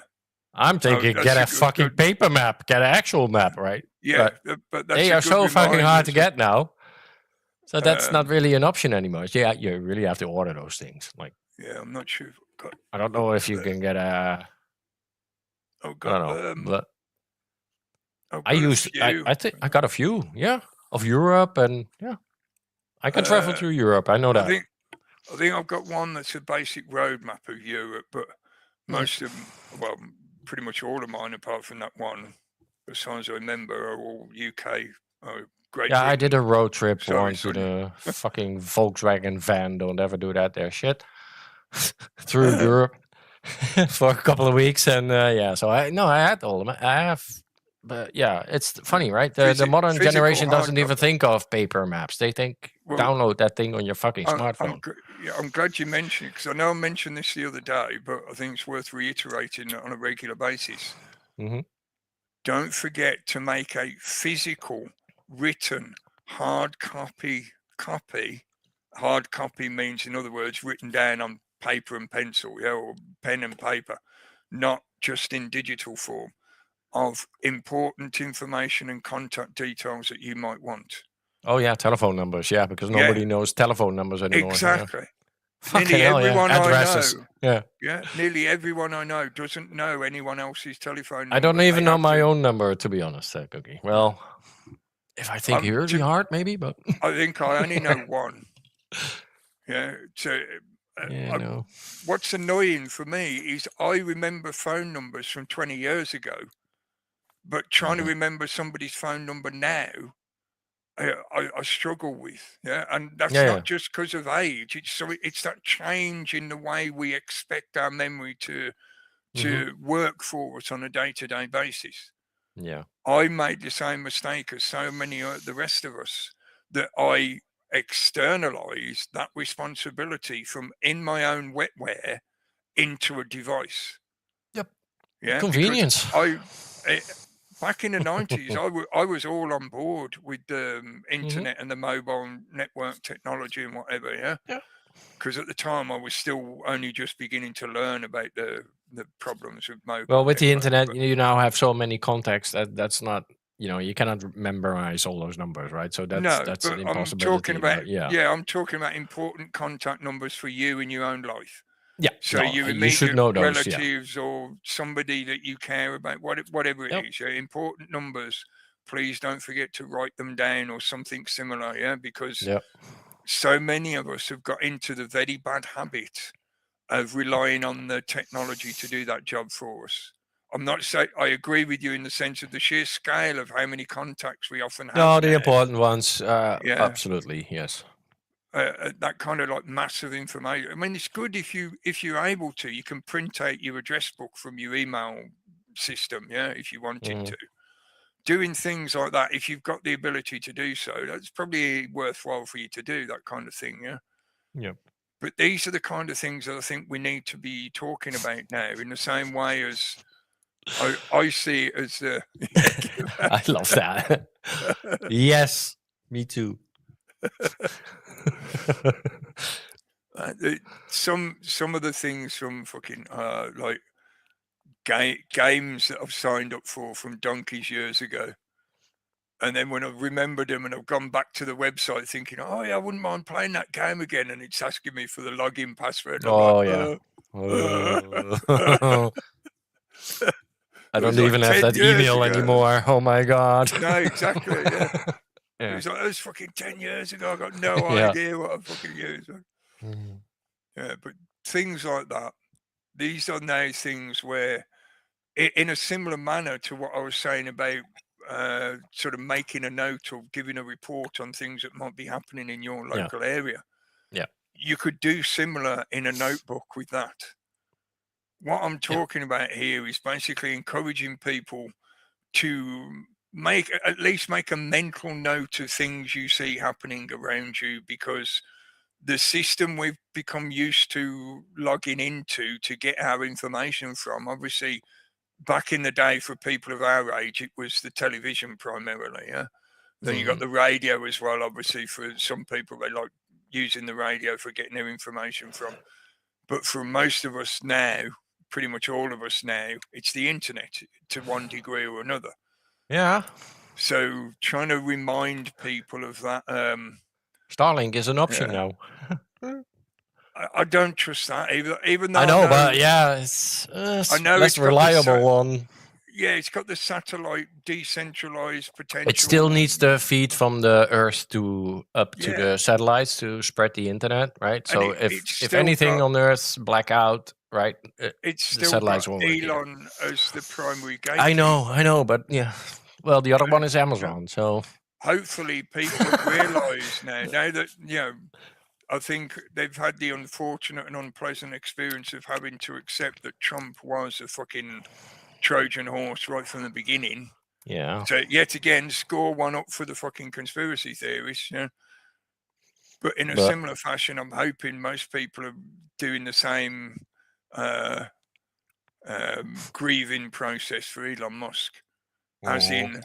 I'm thinking, get a fucking paper map, get an actual map, right? Yeah, but they are so fucking hard to get now. So that's not really an option anymore. Yeah, you really have to order those things. Like, I'm not sure. I don't know if you can get a. I don't know, but I think I got a few. Yeah, of Europe, and I can travel through Europe. I know that. I think I've got one that's a basic roadmap of Europe, but most of them, well, pretty much all of mine, apart from that one, as far as I remember, are all UK. Great Yeah, I Britain. did a road trip Sorry, once with Sonia. a fucking Volkswagen van. Don't ever do that there, shit. Through Europe for a couple of weeks, and so I had all of them. I have, but yeah, it's funny, right? The modern generation doesn't even think of paper maps. They think download that thing on your fucking smartphone. I'm glad you mentioned it, because I know I mentioned this the other day, but I think it's worth reiterating on a regular basis. Mm-hmm. Don't forget to make a physical, written, hard copy. Hard copy means, in other words, written down on paper and pencil, or pen and paper, not just in digital form, of important information and contact details that you might want. Oh yeah, telephone numbers. Yeah, because nobody knows telephone numbers anymore. Exactly. Yeah. Nearly everyone addresses. I know. Nearly everyone I know doesn't know anyone else's telephone number. I don't even know my own number, to be honest, Cookie. Well, if I think really hard, maybe, but I think I only know one. Yeah. So no. What's annoying for me is I remember phone numbers from 20 years ago, but trying to remember somebody's phone number now, I struggle with. Yeah. And that's not just because of age. It's that change in the way we expect our memory to work for us on a day-to-day basis. Yeah. I made the same mistake as so many of the rest of us, that I externalized that responsibility from in my own wetware into a device. Yep. Yeah. Convenience. Back in the 90s, I was all on board with the internet and the mobile network technology and whatever. Yeah. Because at the time I was still only just beginning to learn about the problems with mobile. Well, with the internet, you now have so many contacts that's not, you cannot memorize all those numbers, right? So that's an impossibility. I'm talking about important contact numbers for you in your own life. Yeah. So you should know those, relatives or somebody that you care about, whatever it is. Important numbers. Please don't forget to write them down or something similar. Yeah, because so many of us have got into the very bad habit of relying on the technology to do that job for us. I'm not saying I agree with you in the sense of the sheer scale of how many contacts we often have. No, the important ones. Absolutely, yes. That kind of like massive information. I mean, it's good if you're able to. You can print out your address book from your email system, if you wanted to. Doing things like that, if you've got the ability to do so, that's probably worthwhile for you to do that kind of thing. Yeah. But these are the kind of things that I think we need to be talking about now, in the same way as I see it as the. I love that. Yes, me too. Some of the things from fucking like games that I've signed up for from donkeys years ago, and then when I've remembered them and I've gone back to the website thinking, oh yeah, I wouldn't mind playing that game again, and it's asking me for the login password. I don't even have that email anymore. Oh my god. No, exactly. Yeah. It was like, it was fucking 10 years ago. I got no idea what I fucking used. Yeah, but things like that. These are now things where, in a similar manner to what I was saying about sort of making a note or giving a report on things that might be happening in your local area. Yeah. You could do similar in a notebook with that. What I'm talking about here is basically encouraging people to at least make a mental note of things you see happening around you, because the system we've become used to logging into to get our information from, obviously back in the day for people of our age, it was the television primarily. Then you got the radio as well. Obviously for some people, they like using the radio for getting their information from. But for most of us now, pretty much all of us now, it's the internet to one degree or another. Yeah. So trying to remind people of that. Starlink is an option now. I don't trust that even though I know, but it's less reliable one. Yeah, it's got the satellite decentralized potential. It still needs the feed from the Earth to the satellites to spread the internet, right? So if anything on Earth black out, right? It's The still got satellites won't work either. Elon as the primary gatekeeper. I know, but yeah. Well, the other one is Amazon, so hopefully people have realised now that I think they've had the unfortunate and unpleasant experience of having to accept that Trump was a fucking Trojan horse right from the beginning. Yeah. So yet again, score one up for the fucking conspiracy theorists. But in a similar fashion, I'm hoping most people are doing the same grieving process for Elon Musk. As in,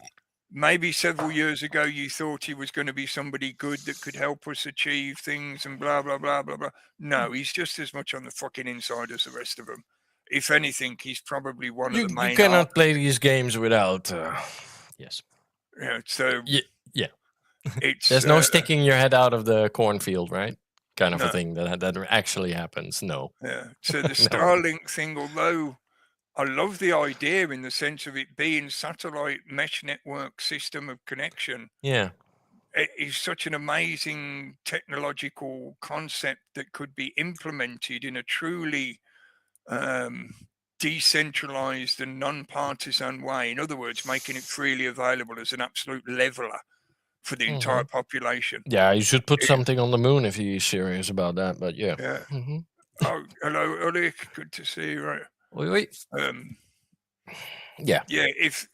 maybe several years ago you thought he was going to be somebody good that could help us achieve things and blah, blah, blah, blah, blah. No, he's just as much on the fucking inside as the rest of them. If anything, he's probably one of the main... You cannot play these games without... yes. Yeah, so... Yeah. It's, there's no sticking your head out of the cornfield, right? Kind of a thing that actually happens. No. Yeah. So the Starlink thing, although I love the idea in the sense of it being satellite mesh network system of connection. Yeah. It is such an amazing technological concept that could be implemented in a truly decentralized and non-partisan way. In other words, making it freely available as an absolute leveler for the entire population. Yeah, you should put something on the moon if you're serious about that, but yeah. Oh, hello, Ulrich. Good to see you. Right. Wait. Yeah. Yeah, if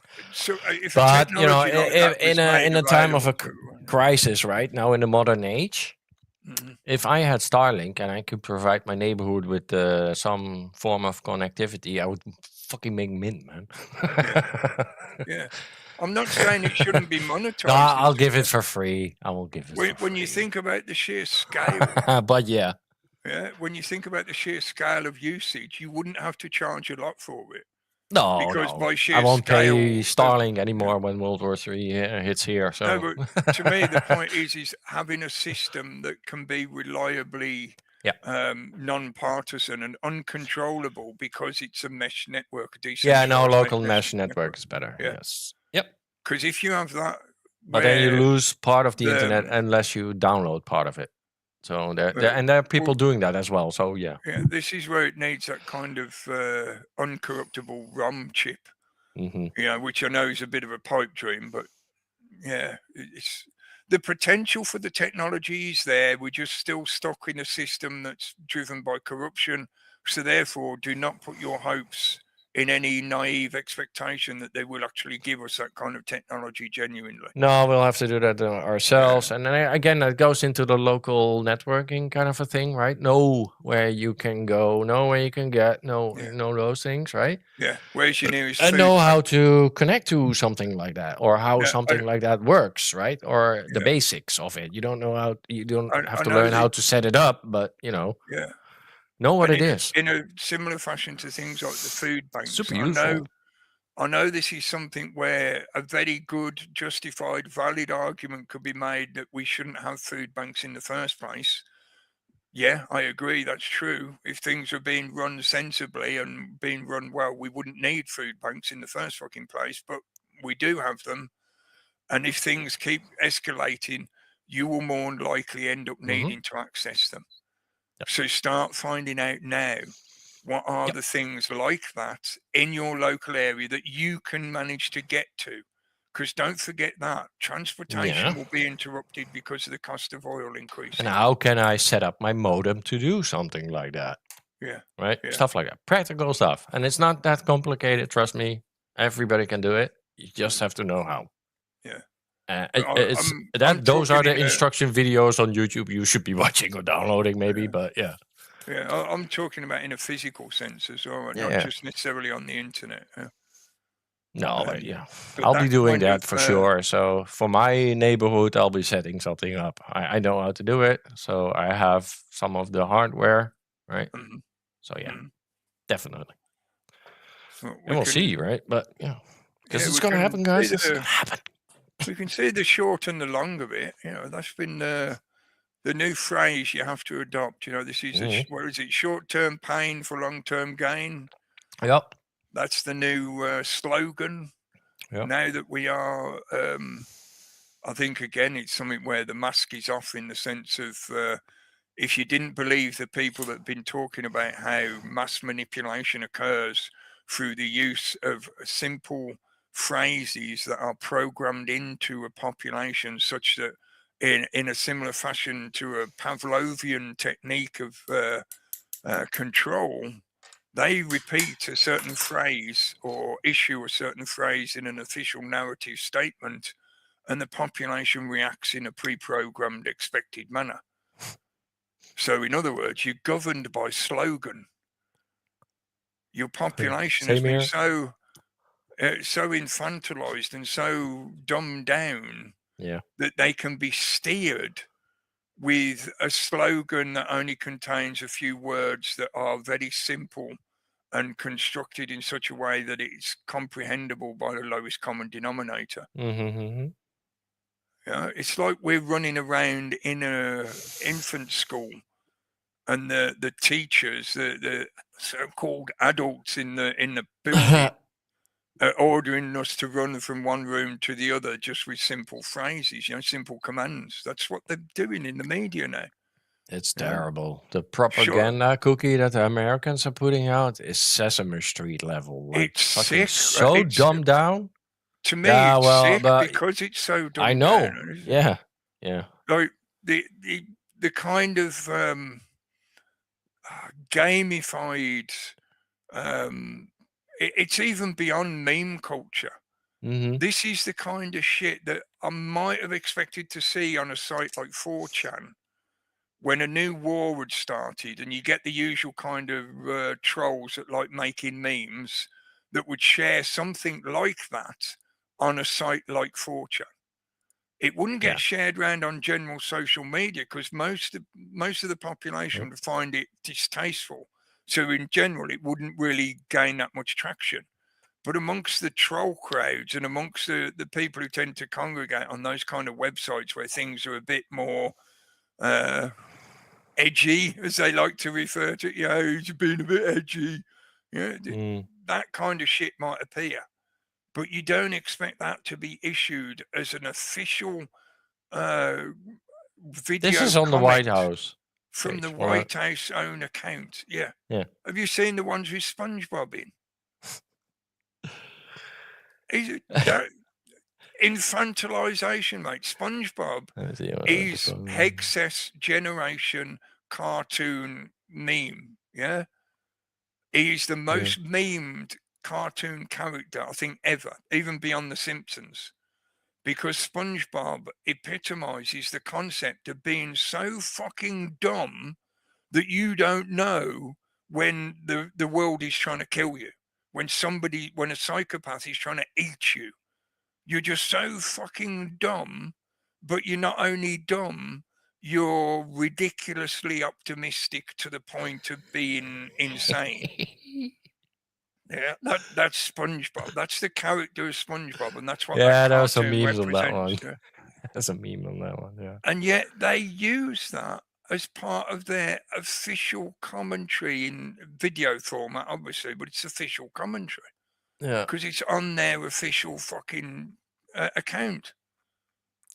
but in a time of a crisis, right now in the modern age, if I had Starlink and I could provide my neighborhood with some form of connectivity, I would fucking make mint, man. Yeah. I'm not saying it shouldn't be monetized. No, I'll give it for free. I will give it for free. When you think about the sheer scale. But yeah. Yeah, when you think about the sheer scale of usage, you wouldn't have to charge a lot for it. No, because by sheer I won't scale, pay Starlink anymore when World War III hits here. So. No, but to me, the point is having a system that can be reliably non-partisan and uncontrollable because it's a mesh network. Local mesh network is better. Yeah. Yes. Yep. Because if you have that, but then you lose part of the internet unless you download part of it. So there are people doing that as well. So yeah. Yeah, this is where it needs that kind of uncorruptible ROM chip. Which I know is a bit of a pipe dream, but yeah, it's the potential for the technology is there. We're just still stuck in a system that's driven by corruption. So therefore, do not put your hopes in any naive expectation that they will actually give us that kind of technology genuinely. No, we'll have to do that ourselves. And then again, that goes into the local networking kind of a thing, right? Know where you can go, know where you can get, know those things, right? Yeah, where's your nearest and know how to connect to something like that, or how something like that works, right? Or the basics of it. You don't know how, you don't have to learn how to set it up, but know what it is. In a similar fashion to things like the food banks. Super useful. I know this is something where a very good, justified, valid argument could be made that we shouldn't have food banks in the first place. Yeah, I agree. That's true. If things are being run sensibly and being run well, we wouldn't need food banks in the first fucking place, but we do have them. And if things keep escalating, you will more than likely end up needing to access them. So start finding out now what are the things like that in your local area that you can manage to get to. Because don't forget that transportation will be interrupted because of the cost of oil increasing. And how can I set up my modem to do something like that? Yeah. Right? Yeah. Stuff like that. Practical stuff. And it's not that complicated, trust me. Everybody can do it. You just have to know how. Yeah. Those are the instruction videos on YouTube you should be watching or downloading maybe, but yeah. Yeah, I'm talking about in a physical sense as well, not just necessarily on the internet. No, I'll be doing that for sure. So for my neighborhood, I'll be setting something up. I know how to do it, so I have some of the hardware, right? So yeah, definitely. And we'll see, right? But because it's going to happen, guys. It's going to happen. We can see the short and the long of it. That's been the new phrase you have to adopt. This is what is it? Short-term pain for long-term gain. Yep. That's the new slogan. Yep. Now that we are, I think again, it's something where the mask is off in the sense of if you didn't believe the people that have been talking about how mass manipulation occurs through the use of simple phrases that are programmed into a population, such that in a similar fashion to a Pavlovian technique of control, they repeat a certain phrase or issue a certain phrase in an official narrative statement, and the population reacts in a pre-programmed expected manner. So in other words, you're governed by slogan. Your population has been so infantilized and so dumbed down that they can be steered with a slogan that only contains a few words that are very simple and constructed in such a way that it's comprehensible by the lowest common denominator. It's like we're running around in a infant school, and the teachers, the so-called adults in the building, are ordering us to run from one room to the other just with simple phrases, simple commands. That's what they're doing in the media now. It's terrible. The propaganda cookie that the Americans are putting out is Sesame Street level. Like, it's sick. So dumbed down. To me, it's sick because it's so dumbed down. I know. Yeah. Like the kind of gamified. It's even beyond meme culture. This is the kind of shit that I might have expected to see on a site like 4chan when a new war had started, and you get the usual kind of trolls that like making memes that would share something like that on a site like 4chan. It wouldn't get shared around on general social media because most of the population would find it distasteful. So in general, it wouldn't really gain that much traction. But amongst the troll crowds and amongst the people who tend to congregate on those kind of websites where things are a bit more edgy, as they like to refer to it, it's been a bit edgy. That kind of shit might appear. But you don't expect that to be issued as an official video. This is on the White House. From the White House own account. Yeah. Have you seen the ones with SpongeBob in? Infantilization, mate. SpongeBob is Hexes generation cartoon meme. Yeah. He's the most memed cartoon character, I think, ever, even beyond The Simpsons. Because SpongeBob epitomizes the concept of being so fucking dumb that you don't know when the world is trying to kill you. When a psychopath is trying to eat you. You're just so fucking dumb, but you're not only dumb, you're ridiculously optimistic to the point of being insane. Yeah, that's SpongeBob. That's the character of SpongeBob, and that's what. Yeah, there was some memes on that one. There's a meme on that one. Yeah, and yet they use that as part of their official commentary in video format, obviously, but it's official commentary. Yeah, because it's on their official fucking account.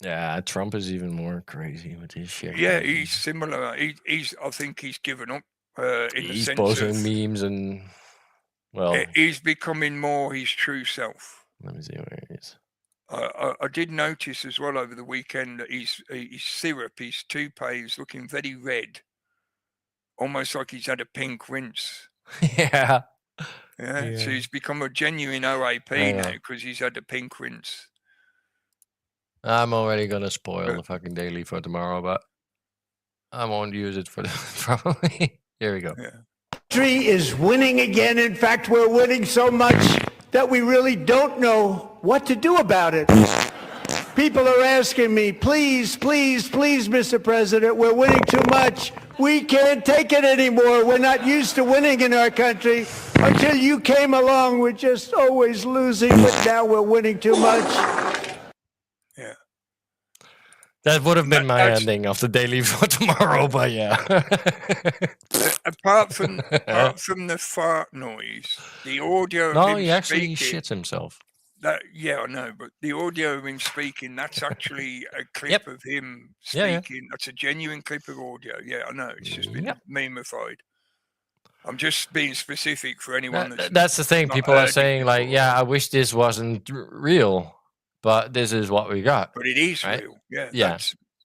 Yeah, Trump is even more crazy with his shit. Yeah, he's similar. I think he's given up. He's posting memes and. Well, he's becoming more his true self. Let me see where he is. I did notice as well over the weekend that his syrup, his toupee is looking very red. Almost like he's had a pink rinse. Yeah. So he's become a genuine OAP now because he's had a pink rinse. I'm already going to spoil the fucking daily for tomorrow, but I won't use it for probably. Here we go. Yeah. Country is winning again. In fact, we're winning so much that we really don't know what to do about it. People are asking me, please, please, please, Mr. President, we're winning too much. We can't take it anymore. We're not used to winning in our country. Until you came along, we're just always losing, but now we're winning too much. Yeah. That would have been my ending of the daily for tomorrow, but yeah. apart from the fart noise, the audio. No, he actually shits himself. Yeah, I know, but the audio of him speaking, that's actually a clip of him speaking. That's a genuine clip of audio. Yeah, I know. It's just been memeified. I'm just being specific for anyone that's the thing. People are saying like, I wish this wasn't real, but this is what we got. But it is right? real. Yeah. Yeah.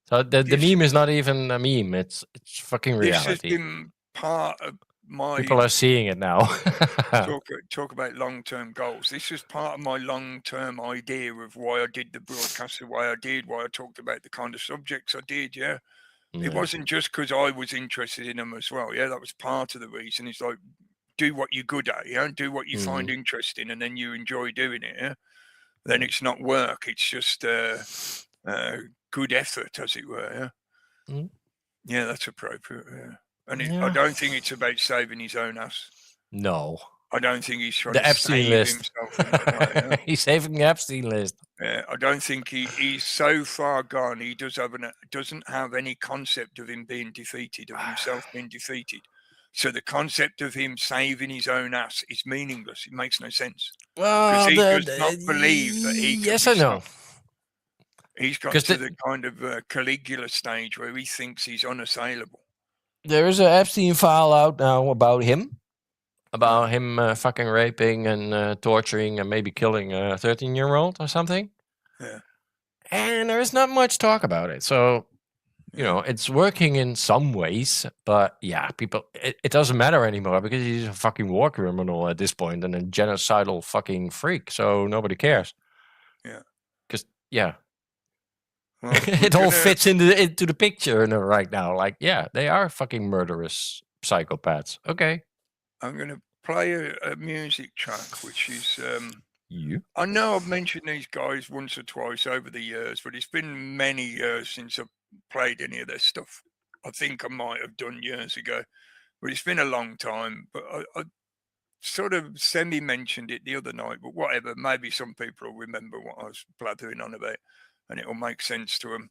So the meme is not even a meme. It's fucking reality. This has been part of my... People are seeing it now. talk about long-term goals. This is part of my long-term idea of why I did the broadcast the way I did, why I talked about the kind of subjects I did, It wasn't just because I was interested in them as well, that was part of the reason. It's like, do what you're good at, do what you find interesting, and then you enjoy doing it, Then it's not work, it's just good effort, as it were, Yeah, that's appropriate, And I don't think it's about saving his own ass. No. I don't think he's trying the to Epstein save list. himself in that way. He's saving the Epstein list. Yeah, I don't think he's so far gone. He doesn't have any concept of him being defeated, of himself being defeated. So the concept of him saving his own ass is meaningless. It makes no sense. Well, he does not believe that he can yes and no. He's got to the kind of Caligula stage where he thinks he's unassailable. There is an Epstein file out now about him. About him fucking raping and torturing and maybe killing a 13-year-old or something. Yeah. And there is not much talk about it. So, you know, it's working in some ways. But people, it doesn't matter anymore because he's a fucking war criminal at this point and a genocidal fucking freak. So nobody cares. Yeah. Because, well, it all fits into the picture right now. Like, they are fucking murderous psychopaths. Okay. I'm going to play a music track, which is... you? I know I've mentioned these guys once or twice over the years, but it's been many years since I've played any of their stuff. I think I might have done years ago, but it's been a long time. But I sort of semi-mentioned it the other night, but whatever. Maybe some people will remember what I was blathering on about, and it'll make sense to them.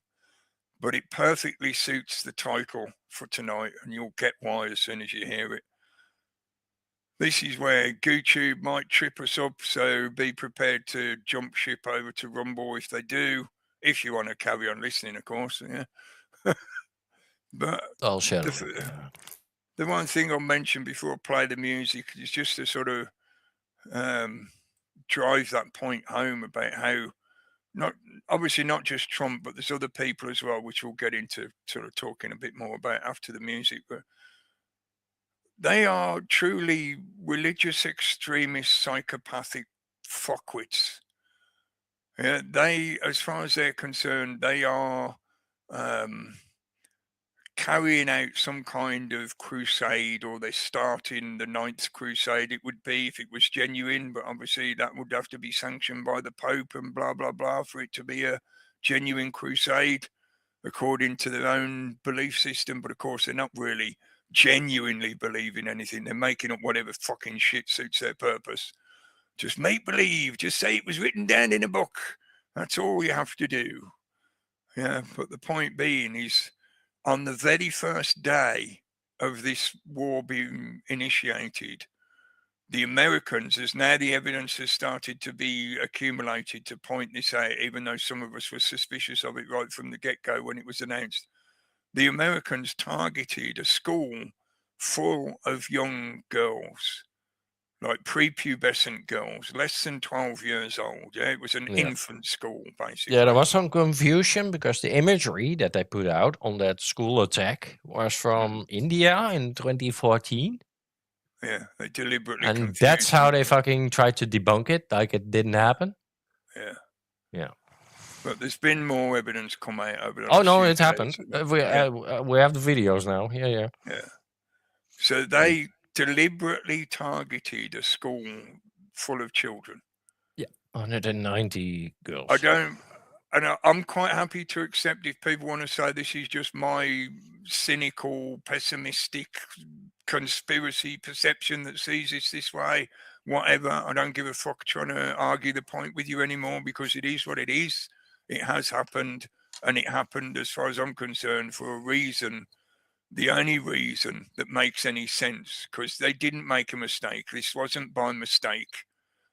But it perfectly suits the title for tonight, and you'll get why as soon as you hear it. This is where YouTube might trip us up, so be prepared to jump ship over to Rumble if they do, if you want to carry on listening, of course. But I'll share the one thing I'll mention before I play the music is just to sort of drive that point home about how, obviously not just Trump, but there's other people as well, which we'll get into sort of talking a bit more about after the music, but they are truly religious, extremist, psychopathic fuckwits. Yeah, they, as far as they're concerned, they are carrying out some kind of crusade, or they're starting the 9th crusade, it would be, if it was genuine, but obviously that would have to be sanctioned by the Pope and blah, blah, blah, for it to be a genuine crusade, according to their own belief system. But of course, they're not really genuinely believing anything. They're making up whatever fucking shit suits their purpose. Just make believe, just say it was written down in a book. That's all you have to do. Yeah, but the point being is, on the very first day of this war being initiated, the Americans, as now the evidence has started to be accumulated to point this out, even though some of us were suspicious of it right from the get-go when it was announced, the Americans targeted a school full of young girls, like prepubescent girls, less than 12 years old. Yeah, it was an infant school, basically. Yeah, there was some confusion because the imagery that they put out on that school attack was from India in 2014. Yeah, they deliberately and confused that's how people. they fucking tried to debunk it, like it didn't happen. Yeah. Yeah. But there's been more evidence come out over the Oh last no, few it happened. days. We have the videos now. Yeah. So they deliberately targeted a school full of children. Yeah, 190 girls. I'm quite happy to accept if people want to say this is just my cynical, pessimistic conspiracy perception that sees this way, whatever. I don't give a fuck trying to argue the point with you anymore, because it is what it is. It has happened, and it happened, as far as I'm concerned, for a reason. The only reason that makes any sense, because they didn't make a mistake. This wasn't by mistake.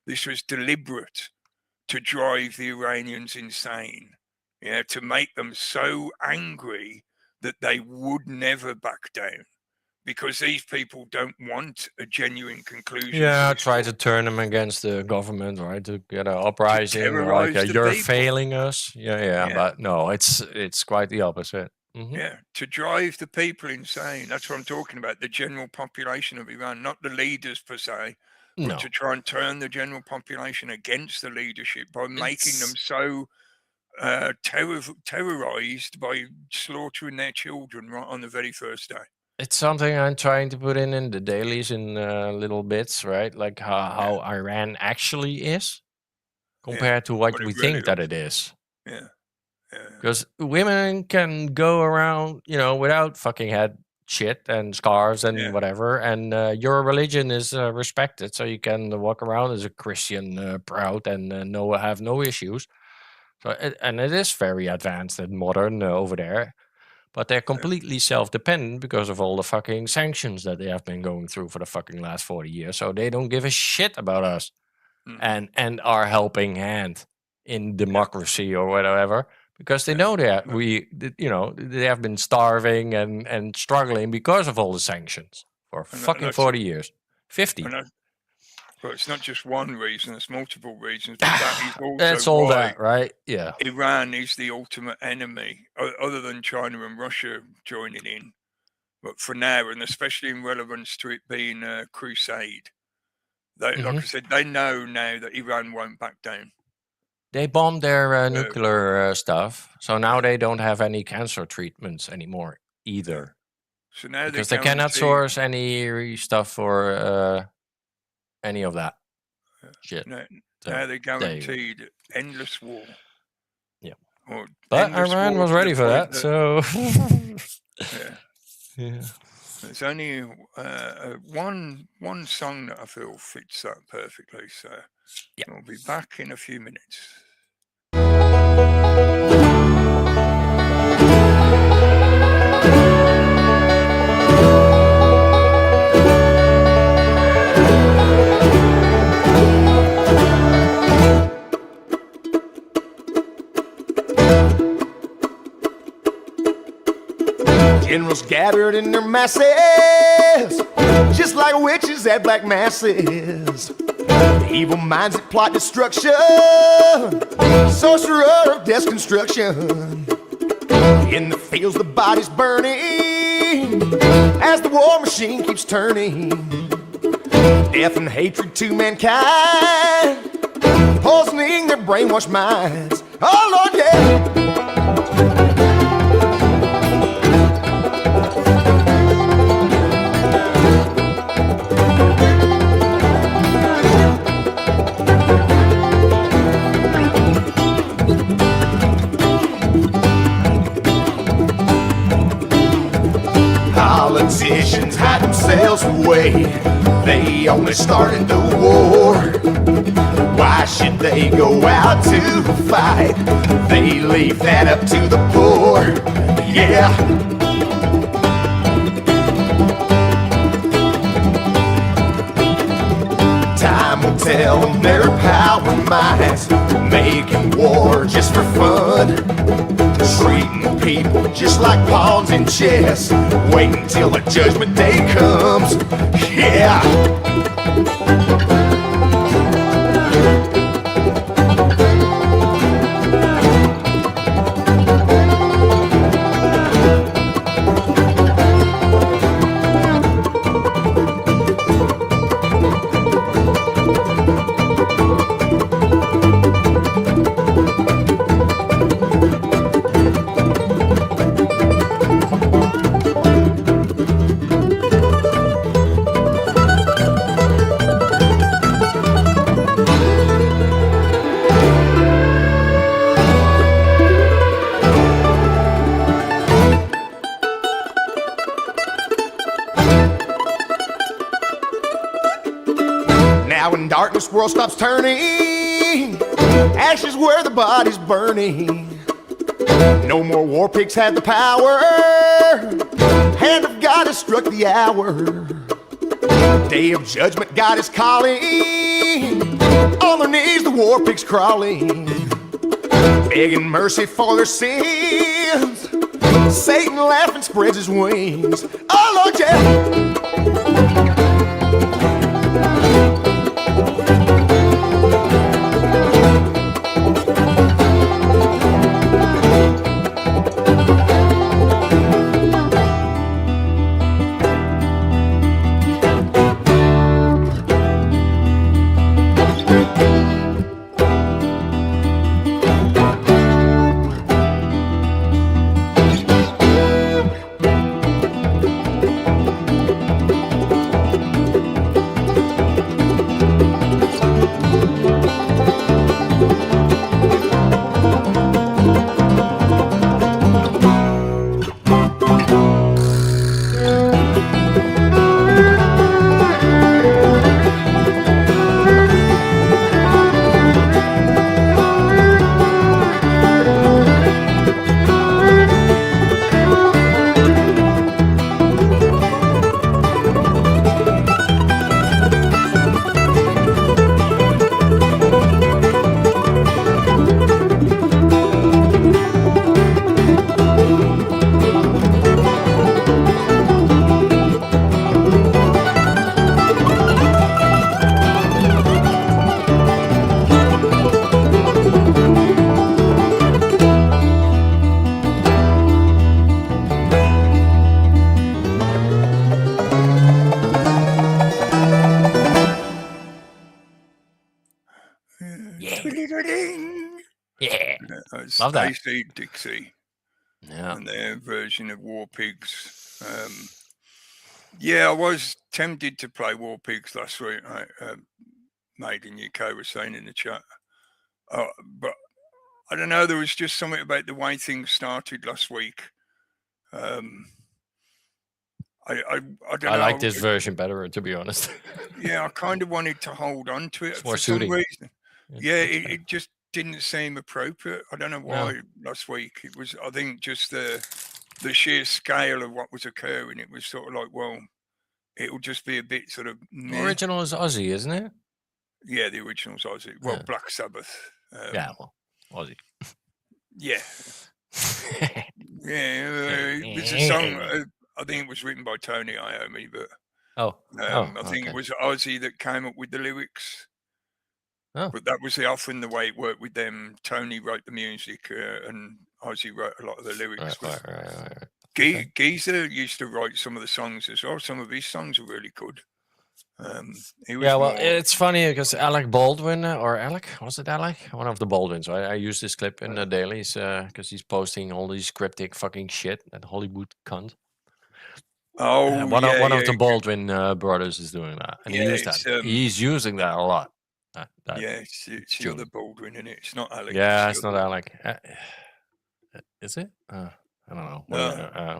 This was deliberate. to drive the Iranians insane. Yeah, to make them so angry that they would never back down. Because these people don't want a genuine conclusion. Yeah, try to turn them against the government, right? To get an uprising, like you're failing us. Yeah, but no, it's quite the opposite. Yeah, to drive the people insane. That's what I'm talking about. The general population of Iran, not the leaders per se, but to try and turn the general population against the leadership by making them so terrorized by slaughtering their children right on the very first day. It's something I'm trying to put in the dailies in little bits, right? Like how Iran actually is compared to what we think that it is. Yeah. Because women can go around, without fucking head shit and scarves and whatever, and your religion is respected, so you can walk around as a Christian, proud and have no issues. So and it is very advanced and modern over there. But they're completely self-dependent because of all the fucking sanctions that they have been going through for the fucking last 40 years. So they don't give a shit about us and our helping hand in democracy or whatever, because they know that they have been starving and struggling because of all the sanctions for fucking 40 years. 50. But it's not just one reason, it's multiple reasons. But that is also that's all that, right? Yeah. Iran is the ultimate enemy, other than China and Russia joining in. But for now, and especially in relevance to it being a crusade, like I said, they know now that Iran won't back down. They bombed their nuclear stuff, so now they don't have any cancer treatments anymore either. So now because they cannot source any stuff for... any of that shit. Now they're guaranteed endless war. Yeah. But Iran was ready for that, so... yeah. There's only one song that I feel fits that perfectly, so we'll be back in a few minutes. Generals gathered in their masses, just like witches at black masses. The evil minds that plot destruction, sorcerer of death's construction. In the fields the body's burning, as the war machine keeps turning. Death and hatred to mankind, poisoning their brainwashed minds. Oh Lord, yeah. Politicians hide themselves away, they only started the war. Why should they go out to fight? They leave that up to the poor. Yeah. Time will tell them their power minds, making war just for fun, treating people just like pawns in chess, waiting till the judgment day comes. Yeah. Darkness world stops turning, ashes where the body's burning. No more war pigs have the power, hand of God has struck the hour. Day of judgment God is calling, On their knees, the war pigs crawling, begging mercy for their sins. Satan laughing spreads his wings. Oh, Lord, yeah. Yeah. Love that. AC Dixie. Yeah. And their version of War Pigs. Yeah, I was tempted to play War Pigs last week. Made in UK was saying in the chat. But I don't know, there was just something about the way things started last week. I don't know. I like this version better, to be honest. Yeah, I kind of wanted to hold on to it It's for more some soothing. reason. Yeah, it just didn't seem appropriate. I don't know why last week. It was, I think, just the sheer scale of what was occurring. It was sort of like, well, it'll just be a bit sort of... The original is Ozzy, isn't it? Yeah, the original's Ozzy. Well, Black Sabbath. Yeah, well, Ozzy. Yeah. Yeah, it's a song... I think it was written by Tony Iommi, but I think it was Ozzy that came up with the lyrics. Oh. But that was often the way it worked with them. Tony wrote the music and Ozzy wrote a lot of the lyrics. Right. Geezer used to write some of the songs as well. Some of his songs were really good. It's funny because Alec Baldwin, was it Alec? One of the Baldwins. I use this clip in the dailies because he's posting all these cryptic fucking shit, that Hollywood cunt. One of the Baldwin brothers is doing that, and he's using that a lot. It's the other Baldwin, isn't it? It's not Alec. Yeah, it's not Alec. Is it? I don't know.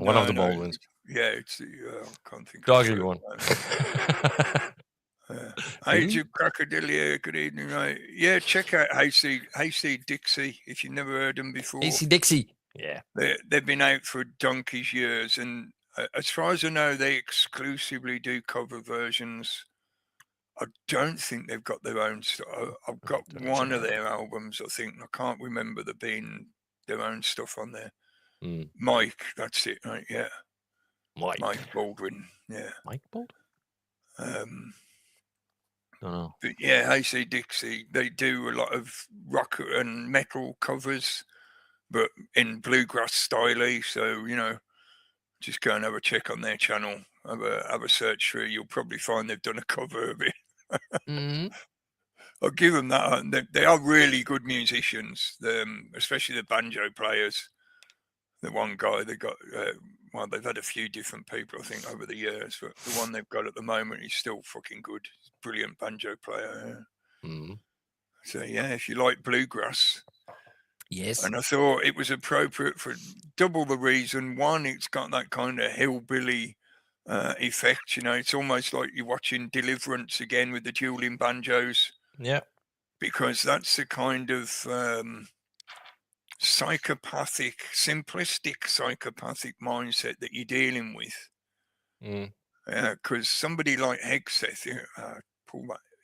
One of the Baldwins. Yeah, it's I can't think. Doggy one. Hey, Jim Crocodilia, good evening, right? Yeah, check out Hayseed Dixie if you've never heard them before. Hayseed Dixie. Yeah. They've been out for donkey's years, and as far as I know, they exclusively do cover versions. I don't think they've got their own stuff. I've got one of their albums, I think. I can't remember there being their own stuff on there. Mike, that's it, right? Yeah. Mike Baldwin. Yeah. Mike Baldwin? Don't know. But yeah, AC Dixie, they do a lot of rock and metal covers, but in bluegrass style. So, just go and have a check on their channel. Have a search through. You'll probably find they've done a cover of it. I'll give them that. They are really good musicians, especially the banjo players. The one guy they got, they've had a few different people, I think, over the years, but the one they've got at the moment is still fucking good. Brilliant banjo player. So, yeah, if you like bluegrass. Yes. And I thought it was appropriate for double the reason. One, it's got that kind of hillbilly effect. It's almost like you're watching Deliverance again with the dueling banjos. Yeah. Because that's the kind of simplistic psychopathic mindset that you're dealing with. Because somebody like Hegseth,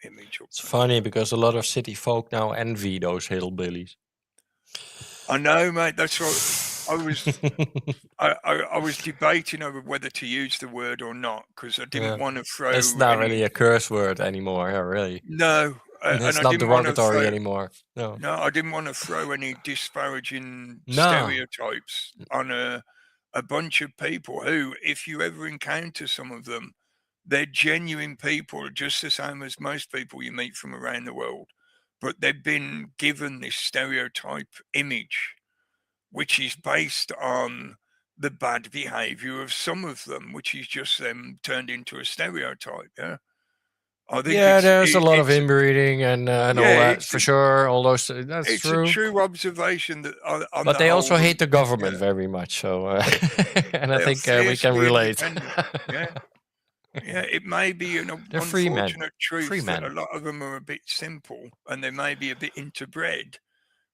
image up. It's funny because a lot of city folk now envy those hillbillies. I know, mate. That's what I was. I was debating over whether to use the word or not because I didn't want to throw. It's not really a curse word anymore. Yeah, really. No, It's and not I didn't want to derogatory throw, anymore. No. No, I didn't want to throw any disparaging No. stereotypes on a bunch of people who, if you ever encounter some of them, they're genuine people, just the same as most people you meet from around the world. But they've been given this stereotype image, which is based on the bad behavior of some of them, which is just them turned into a stereotype. Yeah. I think there's a lot of inbreeding and all that for sure. All those, that's it's true. a true observation that on but the they whole, also hate the government very much. So, and I think we can relate. Yeah, it may be an unfortunate truth that a lot of them are a bit simple and they may be a bit interbred,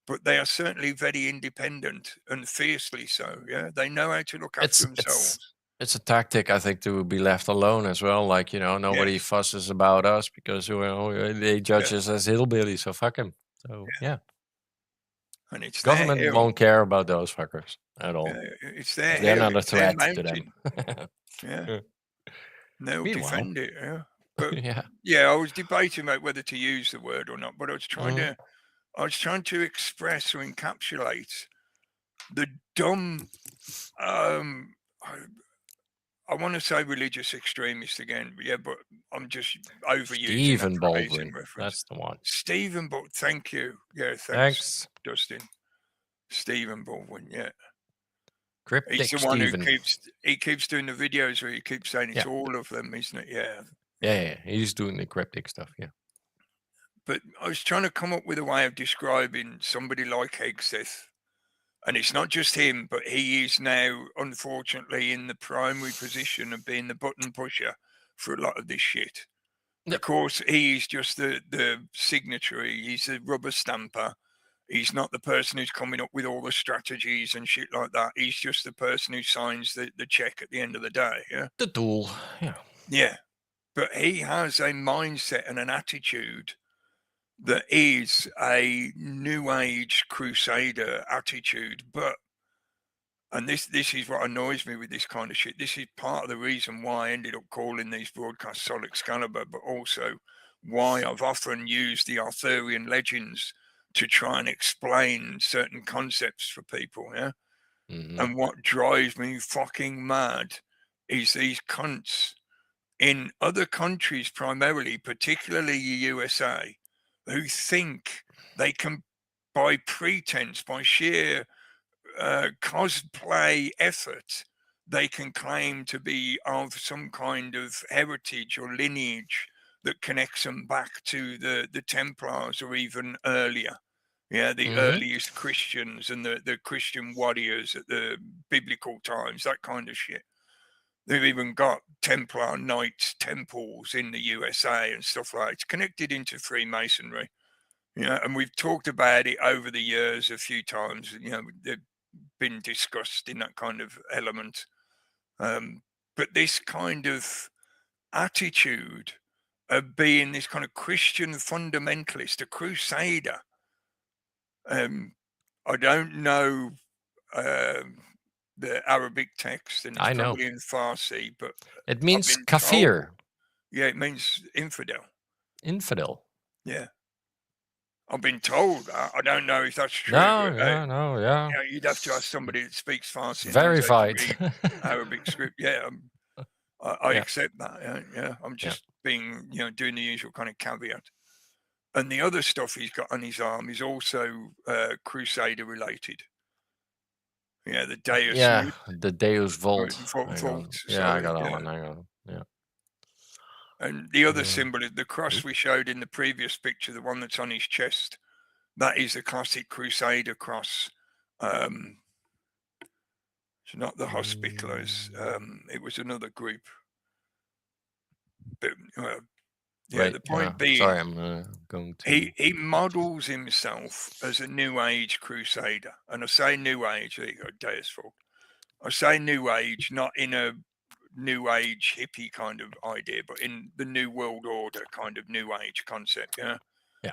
but they are certainly very independent and fiercely so. Yeah, they know how to look after themselves. It's a tactic, I think, to be left alone as well. Like, nobody fusses about us because they judge us as hillbillies, so fuck them. So yeah. And it's government won't care about those fuckers at all. It's their They're not a threat to them. They'll defend it. Yeah, but yeah, I was debating about whether to use the word or not. But I was trying to express or encapsulate the dumb. I want to say religious extremist again, but I'm just overusing Stephen Baldwin. That's the one. Stephen Baldwin. Thank you. Yeah, thanks, Dustin. Stephen Baldwin. Yeah. Cryptic He's the one Stephen. who keeps doing the videos where he keeps saying it's all of them, isn't it? Yeah. Yeah. He's doing the cryptic stuff. Yeah. But I was trying to come up with a way of describing somebody like Hegseth. And it's not just him, but he is now, unfortunately, in the primary position of being the button pusher for a lot of this shit. Yep. Of course, he's just the signatory. He's a rubber stamper. He's not the person who's coming up with all the strategies and shit like that. He's just the person who signs the check at the end of the day. Yeah. The tool. Yeah. Yeah. But he has a mindset and an attitude that is a new age crusader attitude, and this is what annoys me with this kind of shit. This is part of the reason why I ended up calling these broadcasts Sol Excalibre, but also why I've often used the Arthurian legends to try and explain certain concepts for people. Yeah. Mm-hmm. And what drives me fucking mad is these cunts in other countries, primarily, particularly the USA, who think they can, by pretense, by sheer cosplay effort, they can claim to be of some kind of heritage or lineage that connects them back to the Templars or even earlier. Yeah, the earliest Christians and the Christian warriors at the biblical times, that kind of shit. They've even got Templar Knights temples in the USA and stuff like that. It's connected into Freemasonry. And we've talked about it over the years a few times. They've been discussed in that kind of element. But this kind of attitude of being this kind of Christian fundamentalist, a crusader, I don't know the Arabic text, and it's probably in Farsi, but it means kafir. Yeah, it means infidel. Infidel. Yeah. I've been told. I don't know if that's true. No. You'd have to ask somebody that speaks Farsi. Verified. Arabic script. Yeah, I accept that. Yeah, I'm just being, doing the usual kind of caveat. And the other stuff he's got on his arm is also Crusader related. Yeah, the Deus. Yeah, the Deus Volt. Volt. I got that one. Hang on. Yeah. And the other symbol is the cross we showed in the previous picture, the one that's on his chest. That is the classic Crusader cross. It's not the Hospitallers. It was another group. But, the point being, sorry, I'm going to. He models himself as a New Age Crusader, and I say New Age. There you go, Deus Volt. I say New Age, not in a new age hippie kind of idea, but in the New World Order kind of new age concept. Yeah.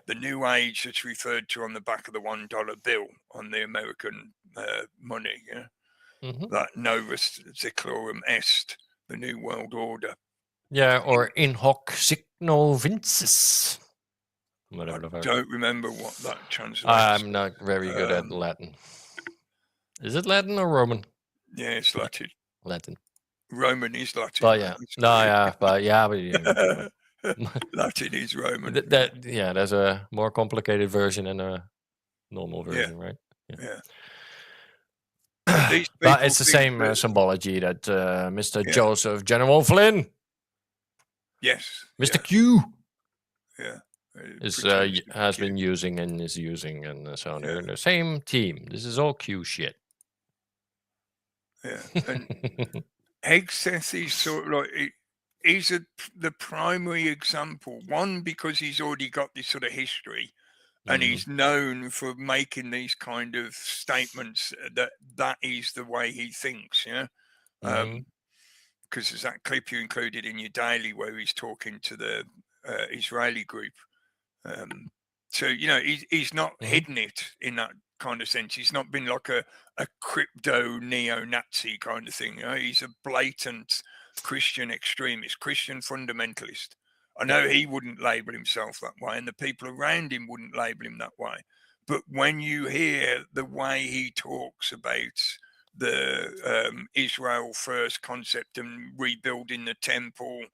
The new age that's referred to on the back of the $1 bill on the American money. Yeah. That Novus Seclorum Est, the New World Order. Yeah, or in hoc signo vinces. Whatever I don't remember what that translates. I'm not very good at Latin. Is it Latin or Roman? Yeah, it's Latin. Latin. Roman is Latin. But yeah, but Latin is Roman. There's a more complicated version and a normal version, right? Yeah. But it's the same symbology that Mr. Joseph General Flynn. Yes. Mr. Q. Yeah. Has been using and is using, and so they're the same team. This is all Q shit. Yeah. And Excess is sort of like he's the primary example. One, because he's already got this sort of history, and he's known for making these kind of statements that is the way he thinks. Yeah. Because there's that clip you included in your daily where he's talking to the Israeli group. So, he's not hidden it in that kind of sense. He's not been like a crypto neo-Nazi kind of thing. He's a blatant Christian extremist, Christian fundamentalist. I know he wouldn't label himself that way, and the people around him wouldn't label him that way. But when you hear the way he talks about the Israel first concept and rebuilding the temple,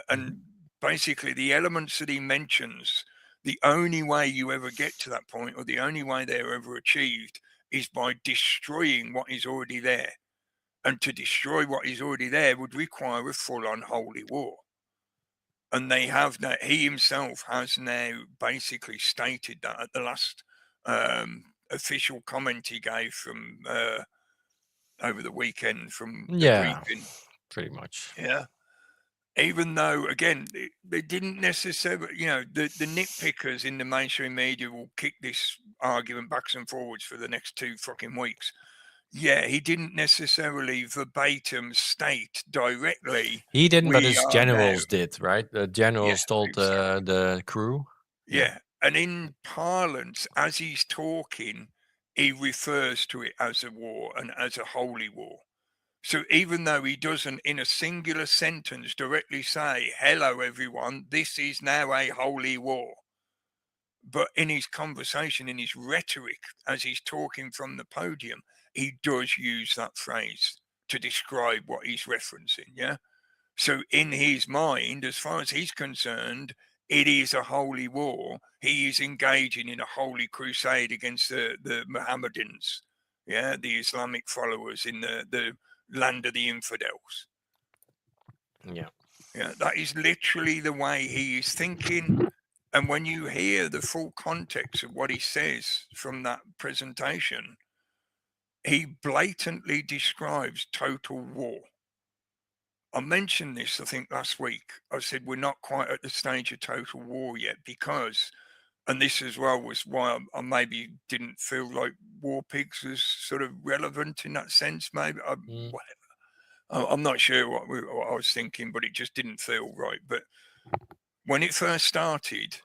and basically the elements that he mentions, the only way you ever get to that point, or the only way they're ever achieved, is by destroying what is already there. And to destroy what is already there would require a full-on holy war. And they have that. He himself has now basically stated that at the last official comment he gave from over the weekend from the briefing. Pretty much. Yeah. Even though, again, they didn't necessarily, the nitpickers in the mainstream media will kick this argument backs and forwards for the next 2 fucking weeks. Yeah, he didn't necessarily verbatim state directly. He didn't, but his generals did, right? The generals told the crew. Yeah. And in parlance, as he's talking, he refers to it as a war and as a holy war. So even though he doesn't in a singular sentence directly say, hello, everyone, this is now a holy war. But in his conversation, in his rhetoric, as he's talking from the podium, he does use that phrase to describe what he's referencing. Yeah. So in his mind, as far as he's concerned, it is a holy war. He is engaging in a holy crusade against the Mohammedans. Yeah. The Islamic followers in the land of the infidels. Yeah. That is literally the way he is thinking. And when you hear the full context of what he says from that presentation, he blatantly describes total war. I mentioned this, I think, last week. I said we're not quite at the stage of total war yet because, and this as well was why I maybe didn't feel like War Pigs was sort of relevant in that sense. Maybe whatever. I'm not sure what I was thinking, but it just didn't feel right. But when it first started,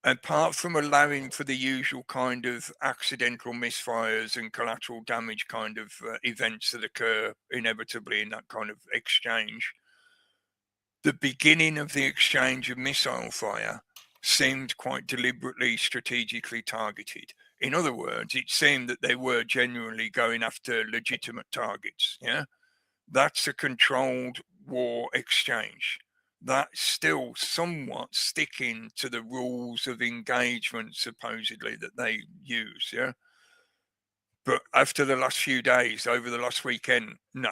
apart from allowing for the usual kind of accidental misfires and collateral damage kind of events that occur inevitably in that kind of exchange, the beginning of the exchange of missile fire seemed quite deliberately strategically targeted. In other words, it seemed that they were genuinely going after legitimate targets. Yeah, that's a controlled war exchange. That's still somewhat sticking to the rules of engagement, supposedly, that they use. Yeah. But after the last few days, over the last weekend, no,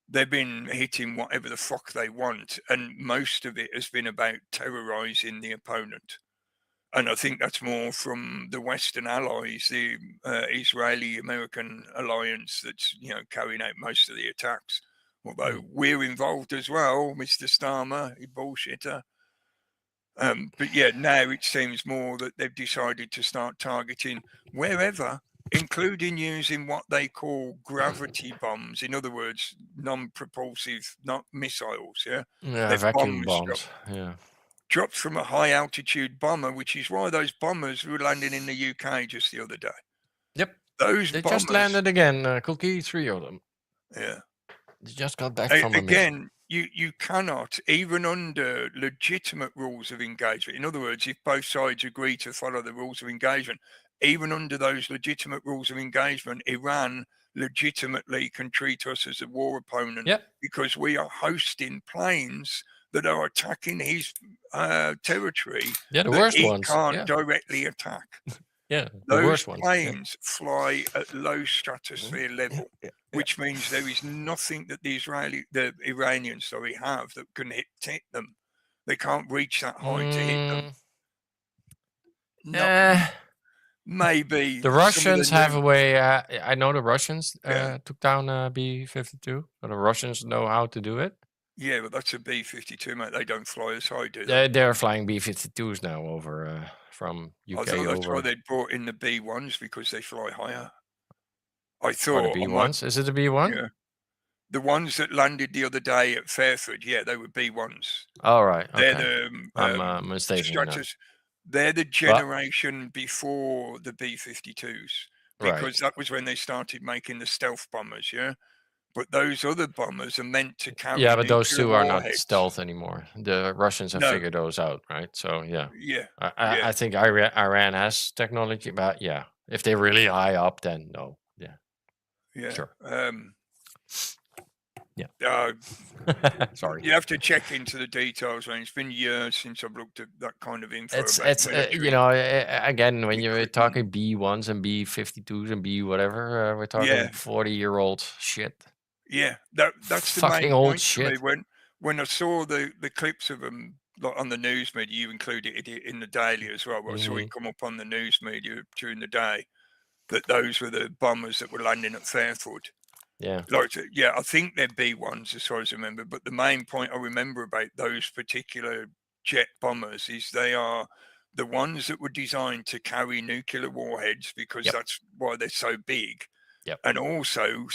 they've been hitting whatever the fuck they want. And most of it has been about terrorizing the opponent. And I think that's more from the Western allies, the Israeli-American alliance that's, carrying out most of the attacks. Although we're involved as well, Mr. Starmer, you bullshitter. But yeah, now it seems more that they've decided to start targeting wherever including using what they call gravity bombs. In other words, non-propulsive, not missiles. Yeah, they're vacuum bombs bombs. dropped from a high-altitude bomber, which is why those bombers were landing in the UK just the other day. Yep. Those They bombers just landed again. Cookie, 3 of them. Yeah. They just got back from a mission. Again, you cannot, even under legitimate rules of engagement. In other words, if both sides agree to follow the rules of engagement, even under those legitimate rules of engagement, Iran legitimately can treat us as a war opponent because we are hosting planes that are attacking his territory the that worst he ones. can't directly attack. The Those worst ones. planes fly at low stratosphere level, which means there is nothing that the Iranians have that can hit them. They can't reach that high to hit them. Maybe the Russians have a way. I know the Russians took down B-52. So the Russians know how to do it. Yeah, but that's a B-52, mate. They don't fly as high, do they? They're flying B-52s now over from UK. I thought that's over. why they brought in the B-1s, because they fly higher. I thought the B-1s. Is it the B-1? Yeah. The ones that landed the other day at Fairford, they were B-1s. All right. Okay. They're the I'm mistaken. They're the generation before the B-52s, because that was when they started making the stealth bombers. Yeah. But those other bombers are meant to carry. Yeah, but those two are not stealth anymore. The Russians have figured those out, right? So Yeah. I think Iran has technology, but if they're really high up, then no. Yeah. Sure. Sorry. You have to check into the details, man. It's been years since I've looked at that kind of info. It's again, when you're talking B-1s and B-52s and B whatever, we're talking 40-year-old shit. Yeah, that's the fucking main old point shit. To me. When I saw the clips of them like on the news media, you included it in the daily as well. I saw it come up on the news media during the day that those were the bombers that were landing at Fairford. Yeah. I think they're B-1s as far as I remember. But the main point I remember about those particular jet bombers is they are the ones that were designed to carry nuclear warheads, because that's why they're so big. Yep. And also,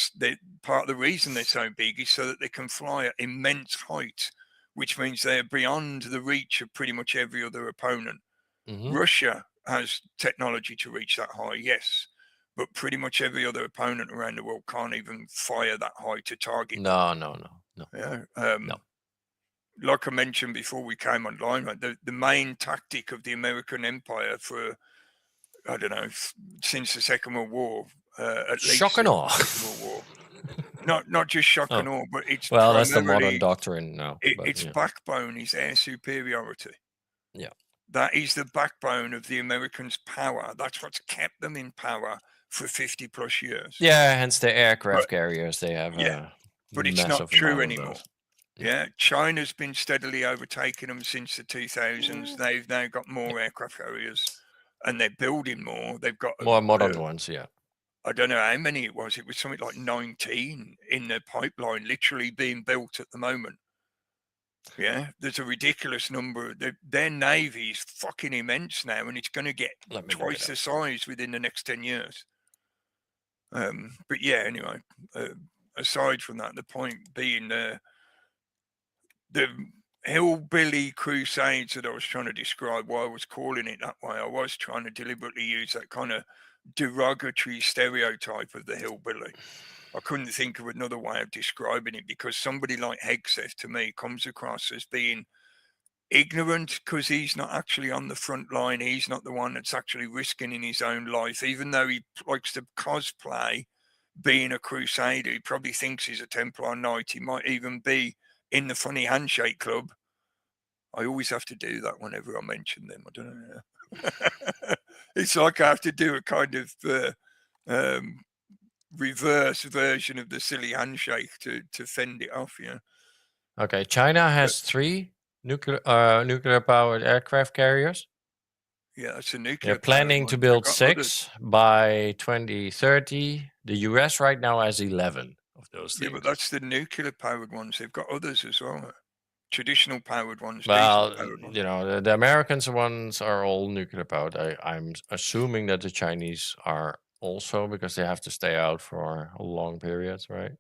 part of the reason they're so big is so that they can fly at immense height, which means they're beyond the reach of pretty much every other opponent. Russia has technology to reach that high, yes, but pretty much every other opponent around the world can't even fire that high to target. No. Yeah. No. Like I mentioned before we came online, right, the main tactic of the American empire for, I don't know, since the Second World War, at least shock and awe. Second World War. Not just shock and awe, but it's that's the modern doctrine now. Its backbone is air superiority. Yeah, that is the backbone of the Americans' power. That's what's kept them in power for 50 plus years. Yeah, hence the aircraft carriers they have. But it's not true anymore. Yeah, China's been steadily overtaking them since the 2000s. They've now got more aircraft carriers, and they're building more. They've got more modern ones. Yeah. I don't know how many it was. It was something like 19 in the pipeline, literally being built at the moment. Yeah, there's a ridiculous number. Their navy is fucking immense now, and it's going to get twice the size within the next 10 years. But yeah, anyway, aside from that, the point being the Hillbilly Crusades that I was trying to describe, why I was calling it that way, I was trying to deliberately use that kind of derogatory stereotype of the hillbilly. I couldn't think of another way of describing it, because somebody like Hegseth to me comes across as being ignorant, because he's not actually on the front line. He's not the one that's actually risking in his own life, even though he likes to cosplay being a crusader. He probably thinks he's a Templar Knight. He might even be in the funny handshake club. I always have to do that whenever I mention them. I don't know. It's like I have to do a kind of reverse version of the silly handshake to fend it off. Yeah. Okay. China has 3 nuclear powered aircraft carriers. Yeah, that's a nuclear. They're planning to build 6 by 2030. The US right now has 11 of those things. Yeah, but that's the nuclear powered ones. They've got others as well. Traditional powered ones. Well, you know, the Americans ones are all nuclear powered. I'm assuming that the Chinese are also because they have to stay out for long periods, right?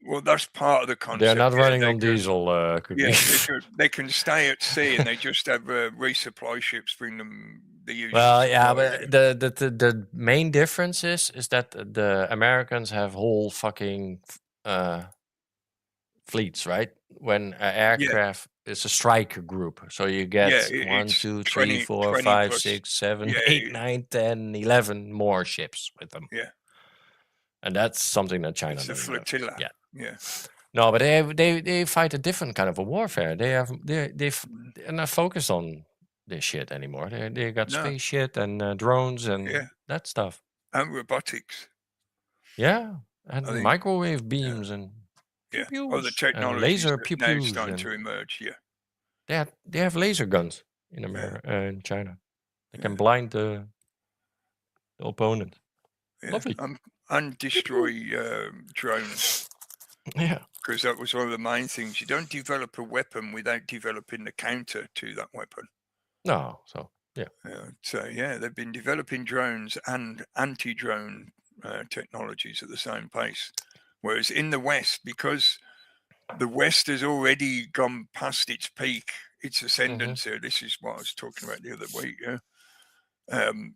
Well, that's part of the concept. They're not running they on diesel. Yeah, they can stay at sea and they just have resupply ships bring them the usual. Well, yeah, supplies. but the main difference is that the Americans have whole fucking fleets, right? When an aircraft is a strike group, so you get 1, 2, 3, 4, 5, 6, 7, 8, 9, 10, 11 more ships with them. Yeah, and that's something that China it's a doesn't have. flotilla. Yeah. No, but they fight a different kind of a warfare. They're not focused on this shit anymore. They got space shit and drones and that stuff. And robotics. Yeah, and microwave beams and pew-pews, the technology laser is now pew-pews starting to emerge. They have laser guns in America, in China. They can blind the opponent. Lovely. And destroy drones. Yeah. Because that was one of the main things. You don't develop a weapon without developing the counter to that weapon. No, so yeah. So they've been developing drones and anti-drone technologies at the same pace. Whereas in the West, because the West has already gone past its peak, its ascendancy. This is what I was talking about the other week.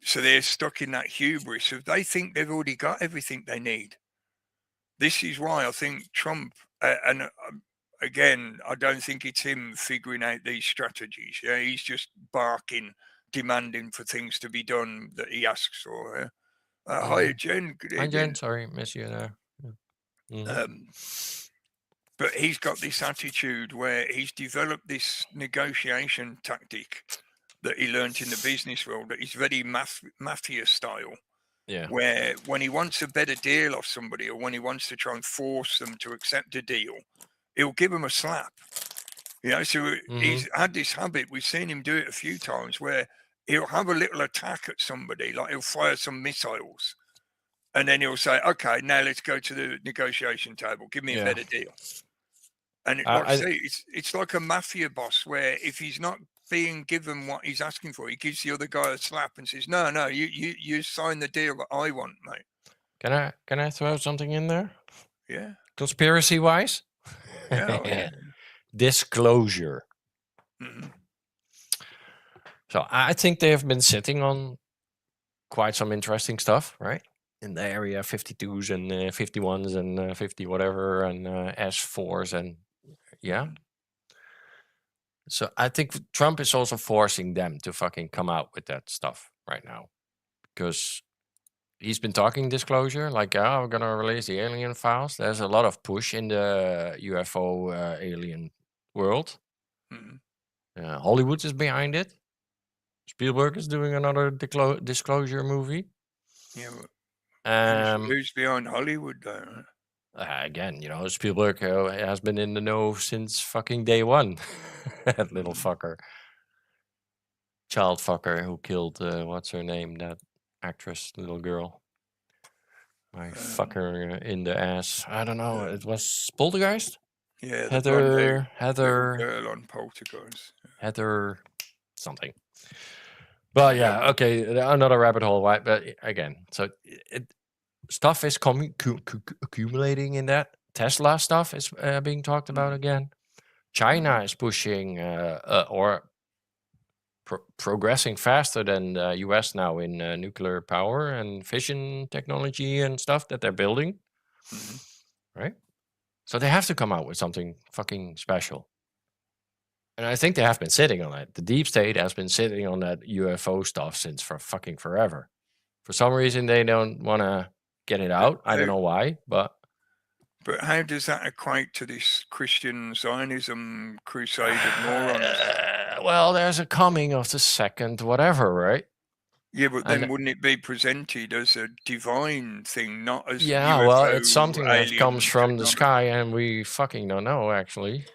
So they're stuck in that hubris of they think they've already got everything they need. This is why I think Trump, and again, I don't think it's him figuring out these strategies. He's just barking, demanding for things to be done that he asks for. Hi, Jen. Good evening. Hi, Jen. Sorry, miss you there. But he's got this attitude where he's developed this negotiation tactic that he learned in the business world that is very mafia style. Yeah. Where when he wants a better deal off somebody or when he wants to try and force them to accept a deal, he'll give them a slap. So he's had this habit. We've seen him do it a few times where he'll have a little attack at somebody, like he'll fire some missiles. And then he'll say, okay, now let's go to the negotiation table. Give me a better deal. And like I say, it's like a mafia boss where if he's not being given what he's asking for, he gives the other guy a slap and says, no, you sign the deal that I want, mate. Can I throw something in there? Yeah. Conspiracy wise? Yeah. Disclosure. So I think they have been sitting on quite some interesting stuff, right? In the area 52s and 51s and 50 whatever and S4s and So I think Trump is also forcing them to fucking come out with that stuff right now. Because he's been talking disclosure, like, we're going to release the alien files. There's a lot of push in the UFO alien world. Hollywood is behind it. Spielberg is doing another disclosure movie. Yeah, who's behind Hollywood though? Again, Spielberg has been in the know since fucking day one. That little fucker. Child fucker who killed, what's her name? That actress, little girl. My fucker in the ass. I don't know. It was Poltergeist? Yeah, Heather girl on Poltergeist. Heather something. But okay, another rabbit hole, right? But again, so stuff is accumulating in that. Tesla stuff is being talked about again. China is pushing or progressing faster than the US now in nuclear power and fission technology and stuff that they're building. Right? So they have to come out with something fucking special. And I think they have been sitting on it. The deep state has been sitting on that UFO stuff since for fucking forever. For some reason, they don't want to get it out. I don't know why, but how does that equate to this Christian Zionism crusade of morons? Well, there's a coming of the second whatever, right? Yeah, but then wouldn't it be presented as a divine thing, not as UFO, well, it's something that comes from the sky, and we fucking don't know, actually.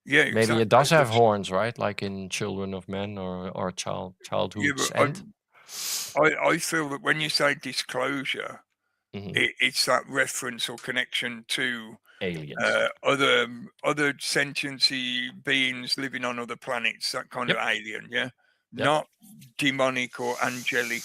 Yeah, exactly. Maybe it does have horns, right? Like in Children of Men or Childhood's End. I feel that when you say disclosure, it's that reference or connection to aliens, other sentiency beings living on other planets, that kind of alien, not demonic or angelic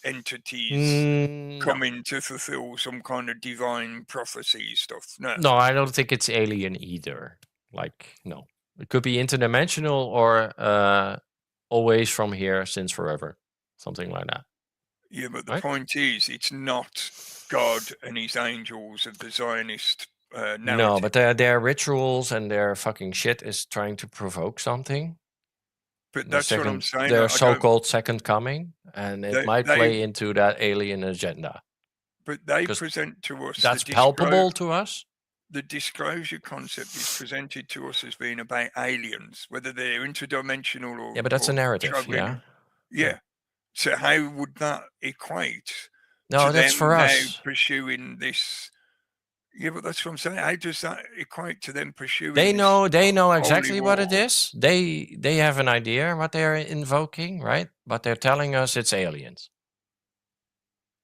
entities coming to fulfill some kind of divine prophecy stuff. No, I don't think it's alien either. Like, no. It could be interdimensional or always from here since forever. Something like that. Yeah, but the point is, it's not God and his angels of the Zionist narrative. No, but their rituals and their fucking shit is trying to provoke something. But that's what I'm saying. Their so-called second coming, and it might play into that alien agenda. But they present to us... That's palpable to us. The disclosure concept is presented to us as being about aliens, whether they're interdimensional or... Yeah, but that's a narrative, yeah. Yeah. So how would that equate to that's them for now us. Pursuing this? Yeah, but that's what I'm saying. How does that equate to them pursuing? They know exactly what it is. They have an idea what they're invoking, right? But they're telling us it's aliens.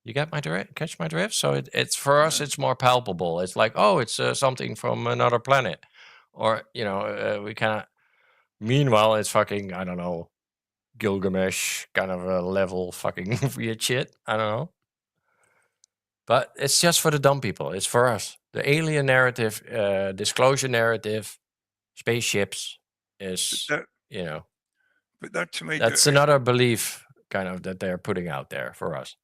You get my drift? Catch my drift? So it's for us, it's more palpable. It's like, oh, it's something from another planet, or we cannot. Meanwhile, it's fucking, I don't know, Gilgamesh kind of a level fucking weird shit. I don't know. But it's just for the dumb people. It's for us. The alien narrative, disclosure narrative, spaceships is, But that to me... That's another belief kind of that they're putting out there for us.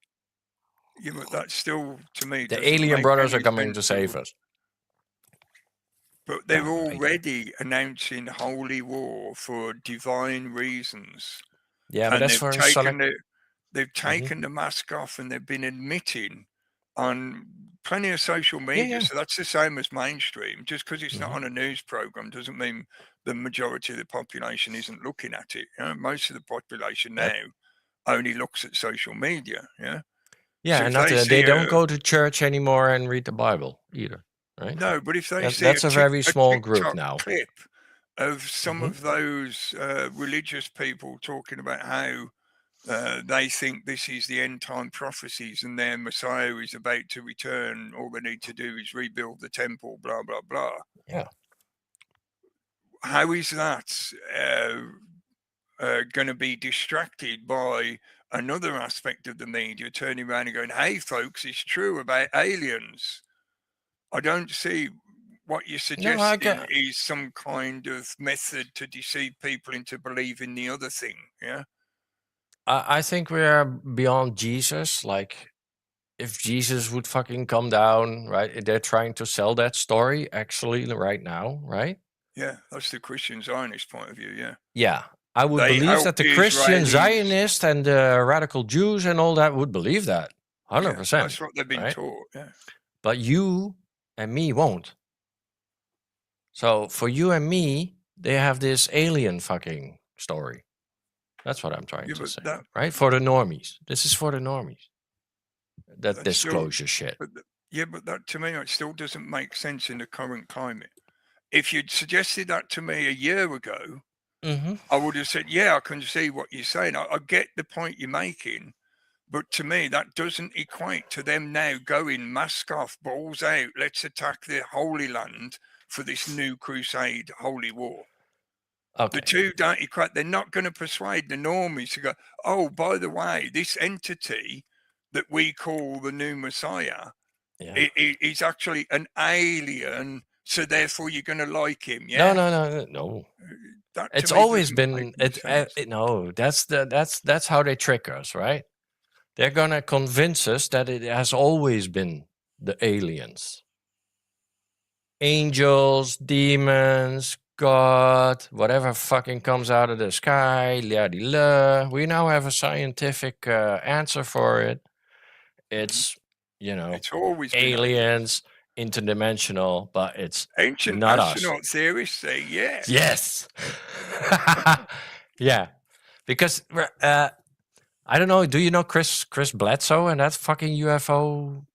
Yeah, but that's still, to me... The alien brothers are coming to save us. But they're already announcing holy war for divine reasons. Yeah, but that's for... They've taken the mask off and they've been admitting on plenty of social media. So that's the same as mainstream. Just because it's not on a news program doesn't mean the majority of the population isn't looking at it. Most of the population now only looks at social media. Yeah, so and they don't go to church anymore and read the Bible either, right? No, but if they see that's a very small group now. Clip of some of those religious people talking about how they think this is the end time prophecies and their Messiah is about to return. All they need to do is rebuild the temple, blah, blah, blah. Yeah. How is that going to be distracted by another aspect of the media turning around and going, hey, folks, it's true about aliens? I don't see what you're suggesting is some kind of method to deceive people into believing the other thing, yeah? I think we're beyond Jesus. Like, if Jesus would fucking come down, right? They're trying to sell that story actually right now, right? Yeah, that's the Christian Zionist point of view, yeah. Yeah, I would believe that the Christian Zionists and the radical Jews and all that would believe that, 100%. That's what they've been taught, yeah. But you and me won't. So for you and me, they have this alien fucking story. That's what I'm trying to say, right? For the normies. This is for the normies. That disclosure shit. But that to me, it still doesn't make sense in the current climate. If you'd suggested that to me a year ago, I would have said, yeah, I can see what you're saying. I get the point you're making. But to me, that doesn't equate to them now going mask off, balls out, let's attack the Holy Land for this new crusade, holy war. Okay. The two don't equate. They're not going to persuade the normies to go, oh, by the way, this entity that we call the new Messiah is actually an alien, so therefore you're going to like him. Yeah. No. It's always been no. That's how they trick us, right? They're gonna convince us that it has always been the aliens, angels, demons, God, whatever fucking comes out of the sky, we now have a scientific answer for it. It's, it's always aliens, interdimensional, but it's ancient not astronaut us. theorists say yes. Yes. Yeah. Because, I don't know, do you know Chris Bledsoe and that fucking UFO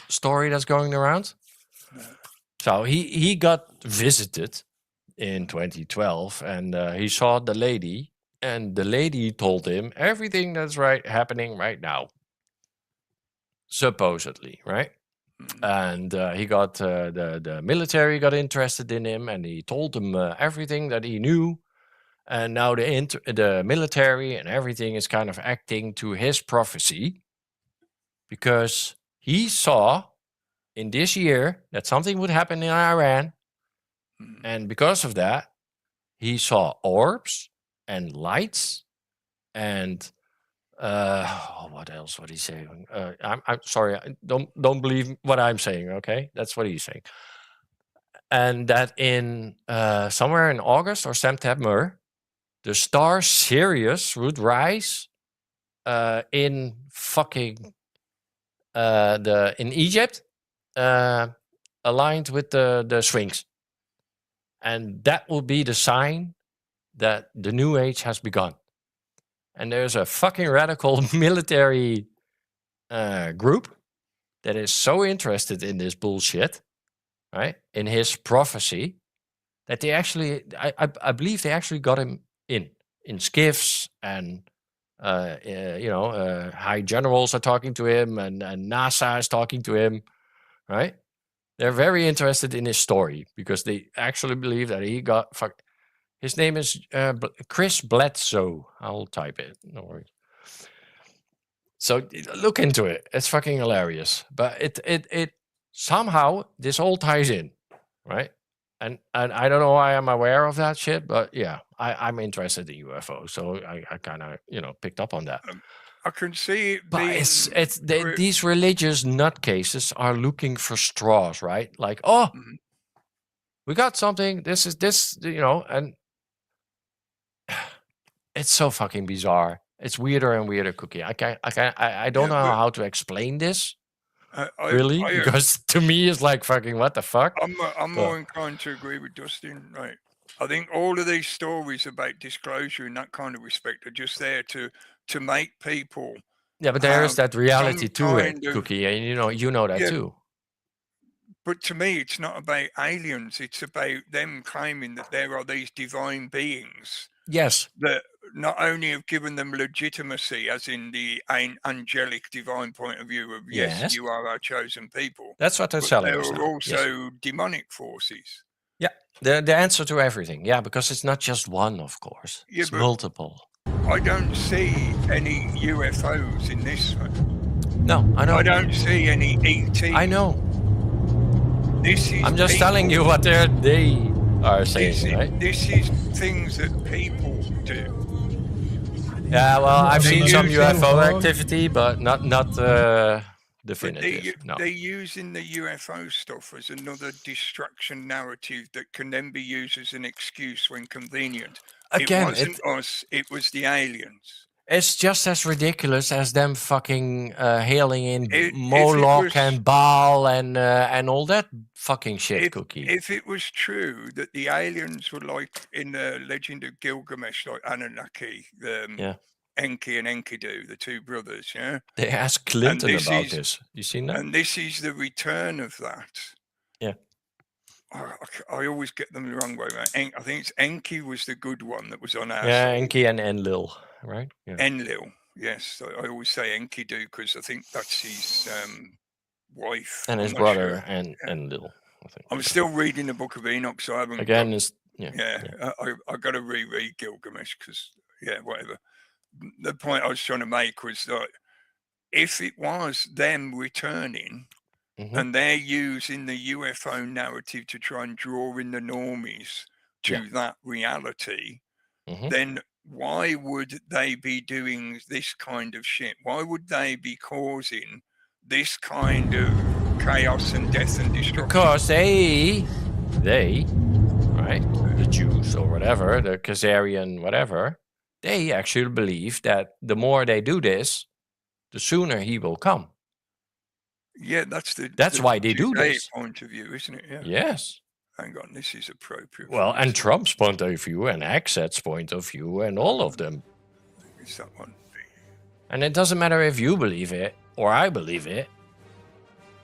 story that's going around? No. So he got visited in 2012 and he saw the lady, and the lady told him everything that's happening right now, supposedly, right? And he got the military got interested in him, and he told them everything that he knew, and now the military and everything is kind of acting to his prophecy, because he saw in this year that something would happen in Iran. And because of that, he saw orbs and lights and what else? What he's saying? I'm sorry. Don't believe what I'm saying. Okay, that's what he's saying. And that in somewhere in August or September, the star Sirius would rise in fucking in Egypt, aligned with the Sphinx, and that will be the sign that the new age has begun. And there's a fucking radical military group that is so interested in this bullshit, right? In his prophecy, that they actually, I believe they actually got him in skiffs, and high generals are talking to him, and NASA is talking to him, right? They're very interested in his story because they actually believe that he got his name is Chris Bledsoe. I'll type it. No worries. So look into it. It's fucking hilarious. But it somehow this all ties in, right? And I don't know why I'm aware of that shit, but yeah, I'm interested in UFOs, so I kind of picked up on that. I can see it. But these religious nutcases are looking for straws, right? Like, we got something. This is this, and it's so fucking bizarre. It's weirder and weirder, Cookie. I don't know how to explain this. Really? Because to me, it's like fucking what the fuck? I'm more inclined to agree with Dustin. Right. I think all of these stories about disclosure in that kind of respect are just there to make people. Yeah, but there is that reality to it, Cookie, and you know that too. But to me, it's not about aliens. It's about them claiming that there are these divine beings. Yes. That not only have given them legitimacy, as in the angelic divine point of view of, yes, you are our chosen people. That's what they're selling us. There are also demonic forces. Yeah, the answer to everything. Yeah, because it's not just one, of course. Yeah, it's multiple. I don't see any UFOs in this one. No, I know. I don't see any ET. I know. This is. I'm just telling you what they are saying, right? This is things that people do. Yeah, well, I've seen some UFO activity, but not definitive. They're using the UFO stuff as another distraction narrative that can then be used as an excuse when convenient. Again, it wasn't us; it was the aliens. It's just as ridiculous as them fucking hailing in Moloch and Baal and all that fucking shit, Cookie. If it was true that the aliens were like in the Legend of Gilgamesh, like Anunnaki, Enki and Enkidu, the two brothers, yeah? They asked Clinton about this. You seen that? And this is the return of that. Yeah. I always get them the wrong way, right? I think it's Enki was the good one that was on our side. Enki and Enlil. Right? Yeah. Enlil, yes. I always say Enkidu because I think that's his wife. And his brother, and Enlil, I think. I'm still reading the Book of Enoch, so I haven't. Again, I got to reread Gilgamesh because, whatever. The point I was trying to make was that if it was them returning and they're using the UFO narrative to try and draw in the normies to that reality, then why would they be doing this kind of shit? Why would they be causing this kind of chaos and death and destruction? Because they, right, the Jews or whatever, the Khazarian whatever, they actually believe that the more they do this, the sooner he will come. Yeah, that's why they do this. Point of view, isn't it? Yeah. Yes. Hang on, this is appropriate. Well, and Trump's point of view, and Accet's point of view, and all of them. Is that one? And it doesn't matter if you believe it or I believe it.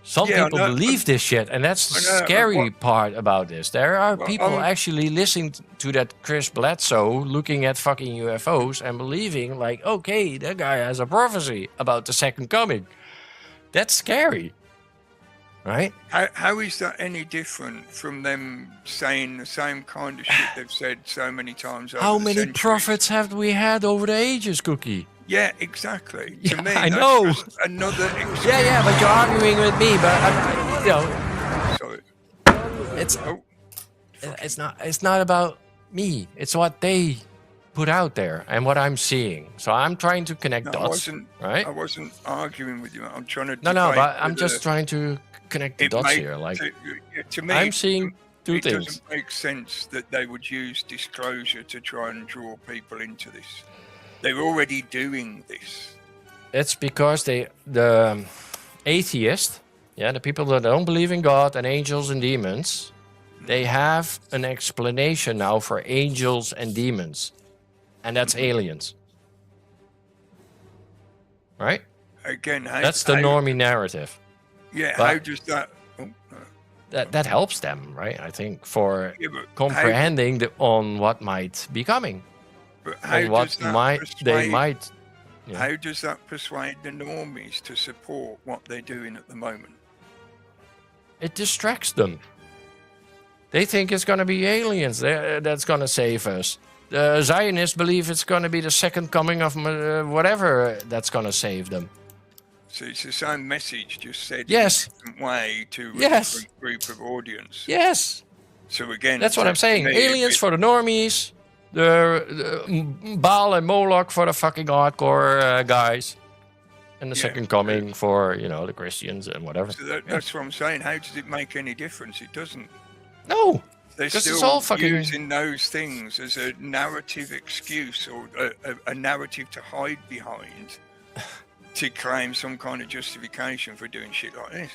Some people believe this shit, and that's the scary part about this. There are people actually listening to that Chris Bledsoe, looking at fucking UFOs and believing, like, okay, that guy has a prophecy about the second coming. That's scary. Right? How is that any different from them saying the same kind of shit they've said so many times over How many prophets have we had over the ages, Cookie? Yeah, exactly. Yeah, To me, I that's know. just another excuse. Yeah, but you're arguing with me. But I'm, Sorry. it's Oh, it's not about me. It's what they put out there and what I'm seeing. So I'm trying to connect no, dots, right? I wasn't arguing with you. I'm trying to. No, debate but I'm whether just trying to connect the it dots make- here. Like to me, I'm seeing two it things. doesn't make sense that they would use disclosure to try and draw people into this. They're already doing this. It's because the atheists, the people that don't believe in God and angels and demons, they have an explanation now for angels and demons, and that's aliens. Right? Again, That's the normie narrative. Yeah, But how does that? Oh, no. That helps them, right? I think for Yeah, but comprehending on what might be coming But how and what does that they might. Yeah. How does that persuade the normies to support what they're doing at the moment? It distracts them. They think it's going to be aliens that's going to save us. The Zionists believe it's going to be the second coming of whatever that's going to save them. So it's the same message, just said Yes. in a different way to a Yes. different group of audience. Yes, So again, that's what I'm saying. to me, Aliens for the normies, the Baal and Moloch for the fucking hardcore guys, and the Yeah. second coming for the Christians and whatever. So that's what I'm saying. How does it make any difference? It doesn't. No, They're 'cause it's still all fucking- using those things as a narrative excuse or a narrative to hide behind to claim some kind of justification for doing shit like this.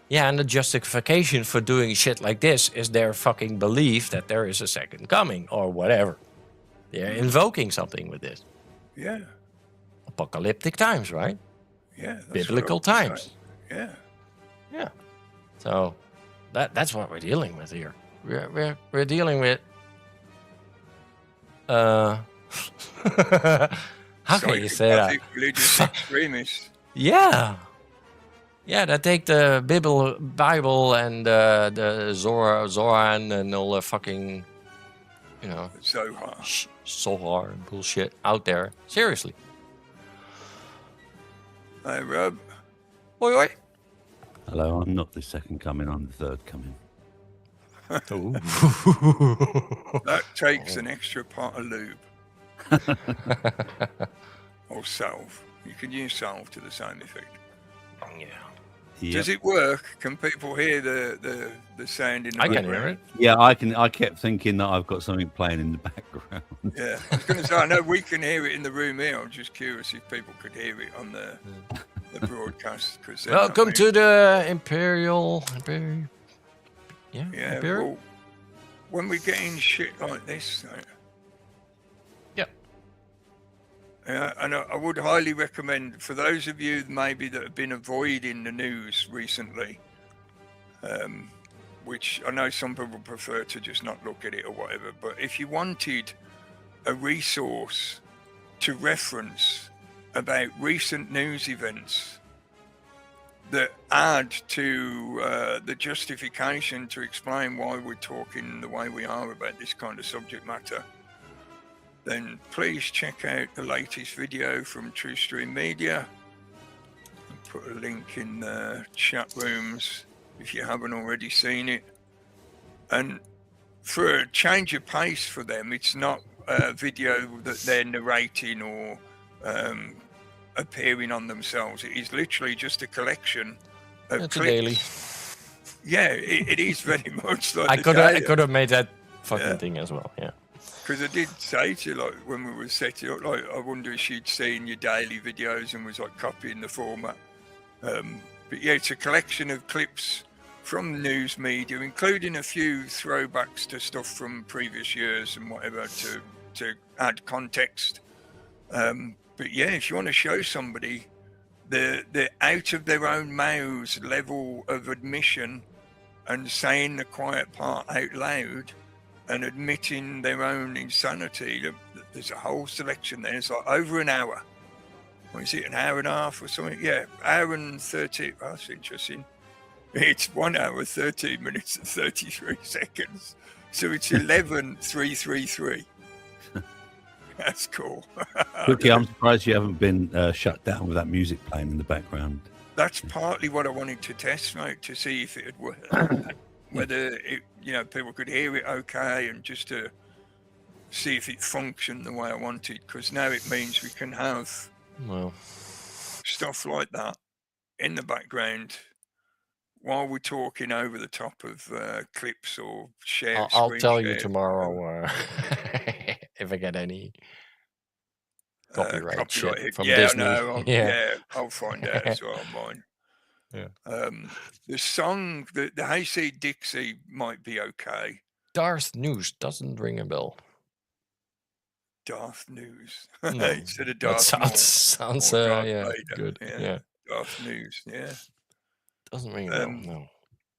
Yeah, and the justification for doing shit like this is their fucking belief that there is a second coming or whatever. They're invoking something with this. Yeah, Apocalyptic times, right? yeah. that's what Biblical I'm saying. times. Yeah. Yeah. So that's what we're dealing with here. We're dealing with how can you say that? Psychopathic religious extremists. Yeah. Yeah, they take the Bible and the Zoran and all the fucking, So hard. Zohar and bullshit out there. Seriously. Hey, Rob. Oi, oi. Hello, I'm not the second coming, I'm the third coming. That takes an extra pot of lube. Or salve. You can use salve to the same effect. Yeah. Yep. Does it work? Can people hear the sound in the I can background? hear it. Yeah, I kept thinking that I've got something playing in the background. Yeah, I was going to say, I know we can hear it in the room here. I'm just curious if people could hear it on the broadcast. Welcome to the Imperial. Yeah, Yeah, Imperial. well, when we're getting shit like this, and I would highly recommend for those of you maybe that have been avoiding the news recently, which I know some people prefer to just not look at it or whatever, but if you wanted a resource to reference about recent news events that add to the justification to explain why we're talking the way we are about this kind of subject matter, then please check out the latest video from True Stream Media. I'll put a link in the chat rooms if you haven't already seen it. And for a change of pace for them, it's not a video that they're narrating or appearing on themselves. It is literally just a collection of It's a clips. daily. Yeah, it is very much like I the could daily. have made that fucking Yeah. thing as well. Yeah. Because I did say to you, like, when we were setting up, like, I wonder if she'd seen your daily videos and was, like, copying the format. But, yeah, it's a collection of clips from the news media, including a few throwbacks to stuff from previous years and whatever to add context. But, yeah, if you want to show somebody the out of their own mouths level of admission and saying the quiet part out loud, and admitting their own insanity, there's a whole selection there. It's like over an hour. What is it, an hour and a half or something? Yeah, hour and 30. Oh, that's interesting. It's 1 hour, 13 minutes and 33 seconds. So it's 11,333. That's cool. Cookie, I'm surprised you haven't been shut down with that music playing in the background. That's partly what I wanted to test, mate, to see if it would work. Whether it, people could hear it okay, and just to see if it functioned the way I wanted. Because now it means we can have stuff like that in the background while we're talking over the top of clips or share. I'll tell you tomorrow if I get any copyright shit from Disney. Yeah, I'll find out as well on mine. Yeah. The song, the Hey See Dixie might be okay. Darth News doesn't ring a bell. Darth News. No, Instead of Darth Maul. Sounds good. Yeah. Darth News, yeah. Doesn't ring a bell, no.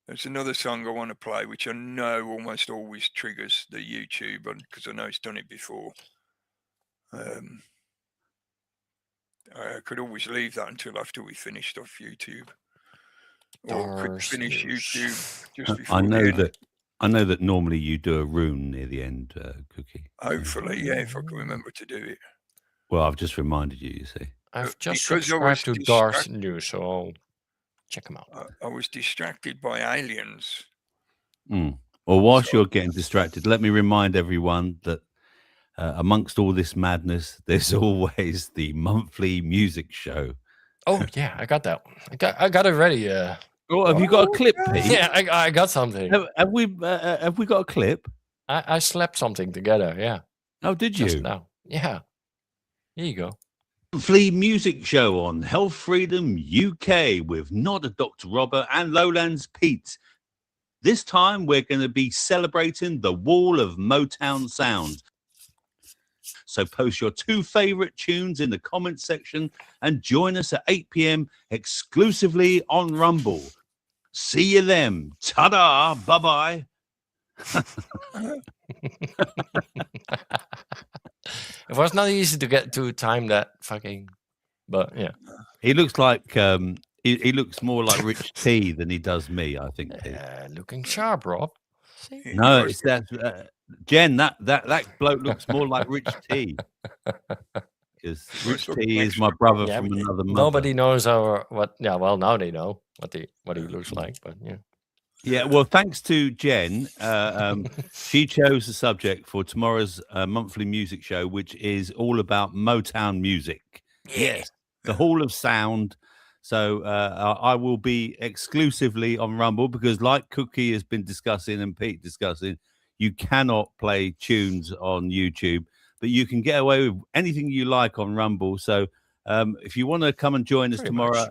There's another song I want to play, which I know almost always triggers the YouTube, because I know it's done it before. I could always leave that until after we finished off YouTube. Or could finish YouTube just before I know that normally you do a rune near the end, Cookie. Hopefully, yeah, if I can remember to do it. Well, I've just reminded you see. I've just subscribed to Darth News, so I'll check them out. I was distracted by aliens. Well, whilst you're getting distracted, let me remind everyone that amongst all this madness, there's always the monthly music show. Oh yeah, I got that. I got it ready. Oh, have you got a clip, Pete? Yeah, I got something. Have we got a clip? I slapped something together. Yeah. Oh, did you? Just now. Yeah. Here you go. Monthly music show on Health Freedom UK with Nodder Dr. Robert and Lowlands Pete. This time we're going to be celebrating the Wall of Motown Sound. So post your 2 favorite tunes in the comments section and join us at 8 p.m. exclusively on Rumble. See you then. Ta-da. Bye-bye. It was not easy to get to time that fucking, but yeah. He looks like he looks more like Rich T than he does me, I think. Looking sharp, Rob. See? No, it's that Jen. That bloke looks more like Rich T. Because Rich T is my brother from another mother. Nobody knows what. Yeah, well, now they know what he looks like, but yeah. Yeah, well, thanks to Jen, she chose the subject for tomorrow's monthly music show, which is all about Motown music. Yes, the Hall of Sound. So I will be exclusively on Rumble because, like Cookie has been discussing and Pete discussing, you cannot play tunes on YouTube, but you can get away with anything you like on Rumble. So if you want to come and join us tomorrow,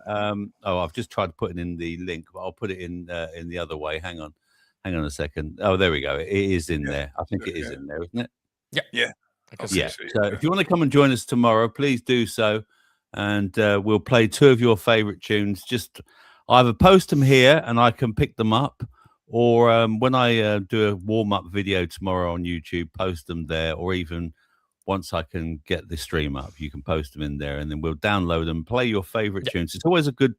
I've just tried to put it in the link, but I'll put it in the other way. Hang on a second. Oh, there we go. It is in there. I think it is in there, isn't it? Yeah. So if you want to come and join us tomorrow, please do so. And we'll play 2 of your favorite tunes. Just either post them here and I can pick them up, or when I do a warm-up video tomorrow on YouTube, post them there, or even once I can get the stream up, you can post them in there, and then we'll download them, play your favorite tunes. It's always a good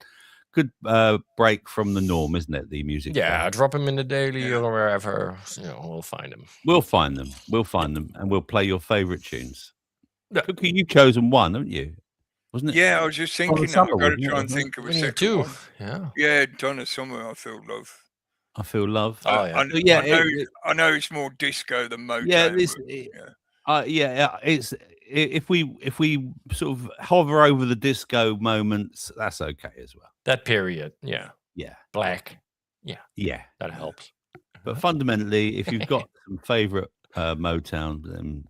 break from the norm, isn't it? The music. Yeah, drop them in the daily or wherever. We'll find them. We'll find them, and we'll play your favorite tunes. Cookie, you've chosen one, haven't you? Wasn't it? Yeah, I was just thinking. I've got to try and think of a second one. Yeah, Donna Summer. I Feel Love. I Feel Love. Oh yeah. I know it's more disco than Motown. It's if we sort of hover over the disco moments, that's okay as well. That period, yeah, Black, yeah, that helps. But fundamentally, if you've got some favorite Motown, then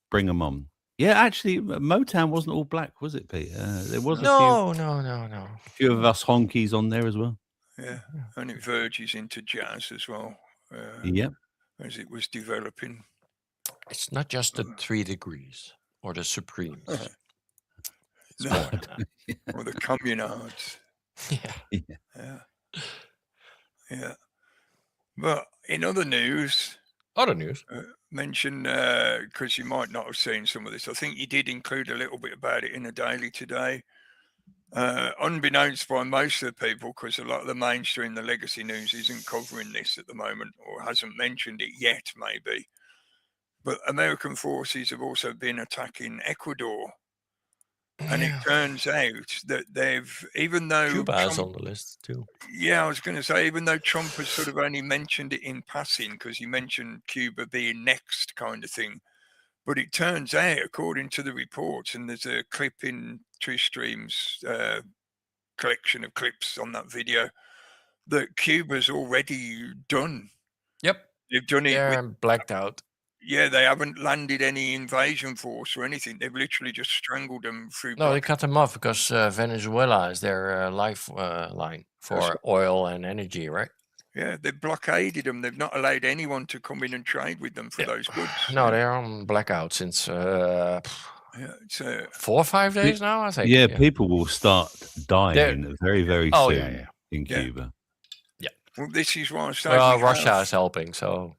bring them on. Yeah, actually, Motown wasn't all black, was it, Pete? There was no. A few of us honkies on there as well. Yeah, and it verges into jazz as well. As it was developing. It's not just the 3 Degrees or the Supremes. No, or the Communards. Yeah. But in other news, mention, because you might not have seen some of this, I think you did include a little bit about it in the Daily today. Unbeknownst by most of the people, because a lot of the mainstream, the legacy news isn't covering this at the moment, or hasn't mentioned it yet, maybe. But American forces have also been attacking Ecuador. And Yeah. it turns out that they've, even though Cuba is Trump, on the list too. yeah, I was going to say, even though Trump has sort of only mentioned it in passing, because he mentioned Cuba being next kind of thing. But it turns out, according to the reports, and there's a clip in Tristream's collection of clips on that video, that Cuba's already done. Yep. They've done it They're with, blacked out. yeah, they haven't landed any invasion force or anything. They've literally just strangled them through. No, they cut them off because Venezuela is their lifeline for oil and energy, right? Yeah, they've blockaded them. They've not allowed anyone to come in and trade with them for those goods. No, they're on blackout since yeah, it's 4 or 5 days now, I think. Yeah, people will start dying very, very soon in Cuba. Yeah. Well, this is why I say Russia is helping, so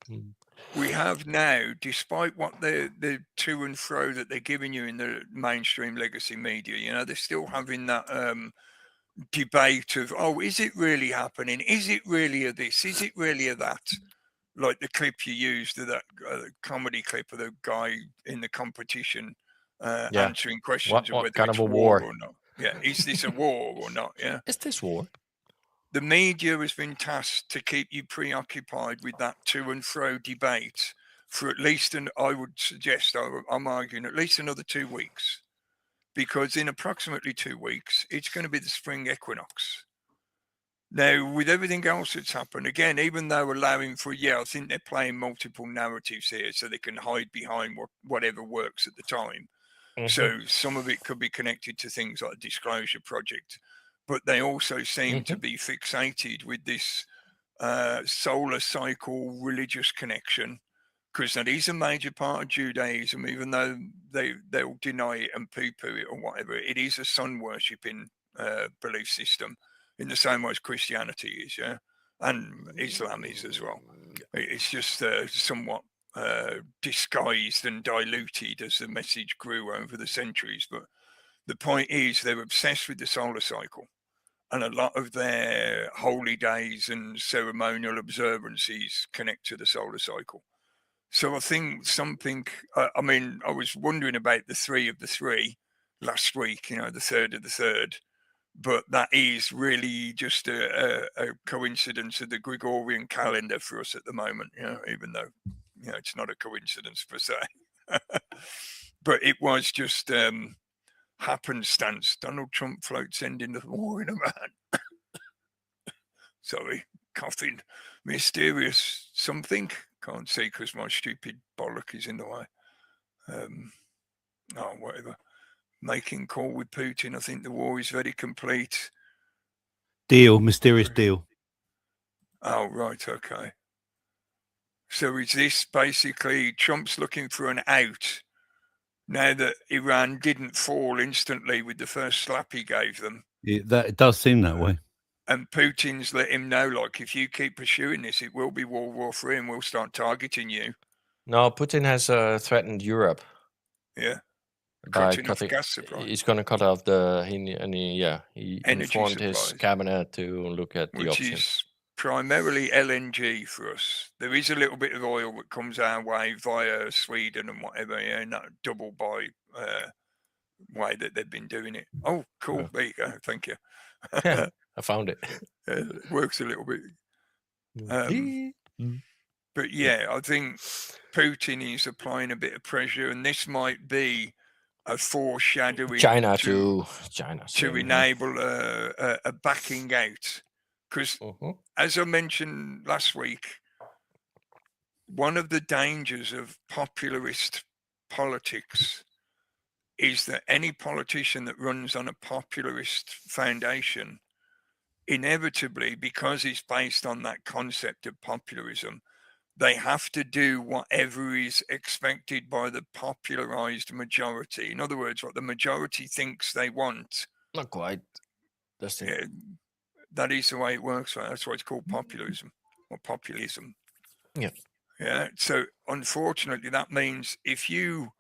we have now, despite what the to and fro that they're giving you in the mainstream legacy media, you know, they're still having that debate of, oh, is it really happening? Is it really a this? Is it really a that? Like the clip you used, that comedy clip of the guy in the competition answering questions of whether kind it's of a war or not. Yeah, is this a war or not? Yeah, is this war? The media has been tasked to keep you preoccupied with that to and fro debate for at least, I would suggest, I'm arguing, at least another 2 weeks. Because in approximately 2 weeks, it's going to be the spring equinox. Now, with everything else that's happened, again, even though allowing for, I think they're playing multiple narratives here so they can hide behind whatever works at the time. Mm-hmm. So some of it could be connected to things like Disclosure Project, but they also seem to be fixated with this solar cycle religious connection, because that is a major part of Judaism, even though they'll deny it and poo-poo it or whatever. It is a sun-worshipping belief system in the same way as Christianity is, and Islam is as well. It's just somewhat disguised and diluted as the message grew over the centuries. But the point is, they're obsessed with the solar cycle, and a lot of their holy days and ceremonial observances connect to the solar cycle. So I think something, I was wondering about the 3 of the 3 last week, the 3rd of the 3rd, but that is really just a coincidence of the Gregorian calendar for us at the moment, even though, it's not a coincidence per se. But it was just happenstance. Donald Trump floats ending the war in a van. Sorry, coughing. Mysterious something. Can't see because my stupid bollock is in the way. Whatever. Making call with Putin. I think the war is very complete. Mysterious deal. Oh, right. Okay. So is this basically Trump's looking for an out now that Iran didn't fall instantly with the first slap he gave them? It does seem that way. And Putin's let him know, like, if you keep pursuing this, it will be World War III and we'll start targeting you. No, Putin has threatened Europe. Yeah. By cutting gas supply. He's going to cut off he informed his cabinet to look at the options. Which is primarily LNG for us. There is a little bit of oil that comes our way via Sweden and whatever, and that double by way that they've been doing it. Oh, cool. There you go. Thank you. I found it. It works a little bit. But I think Putin is applying a bit of pressure, and this might be a foreshadowing China to enable a backing out. Because as I mentioned last week, one of the dangers of popularist politics is that any politician that runs on a popularist foundation, inevitably, because it's based on that concept of popularism, they have to do whatever is expected by the popularized majority. In other words, what the majority thinks they want. Not quite. That is the way it works. Right? That's why it's called populism or populism. Yeah. Yeah. So unfortunately, that means if you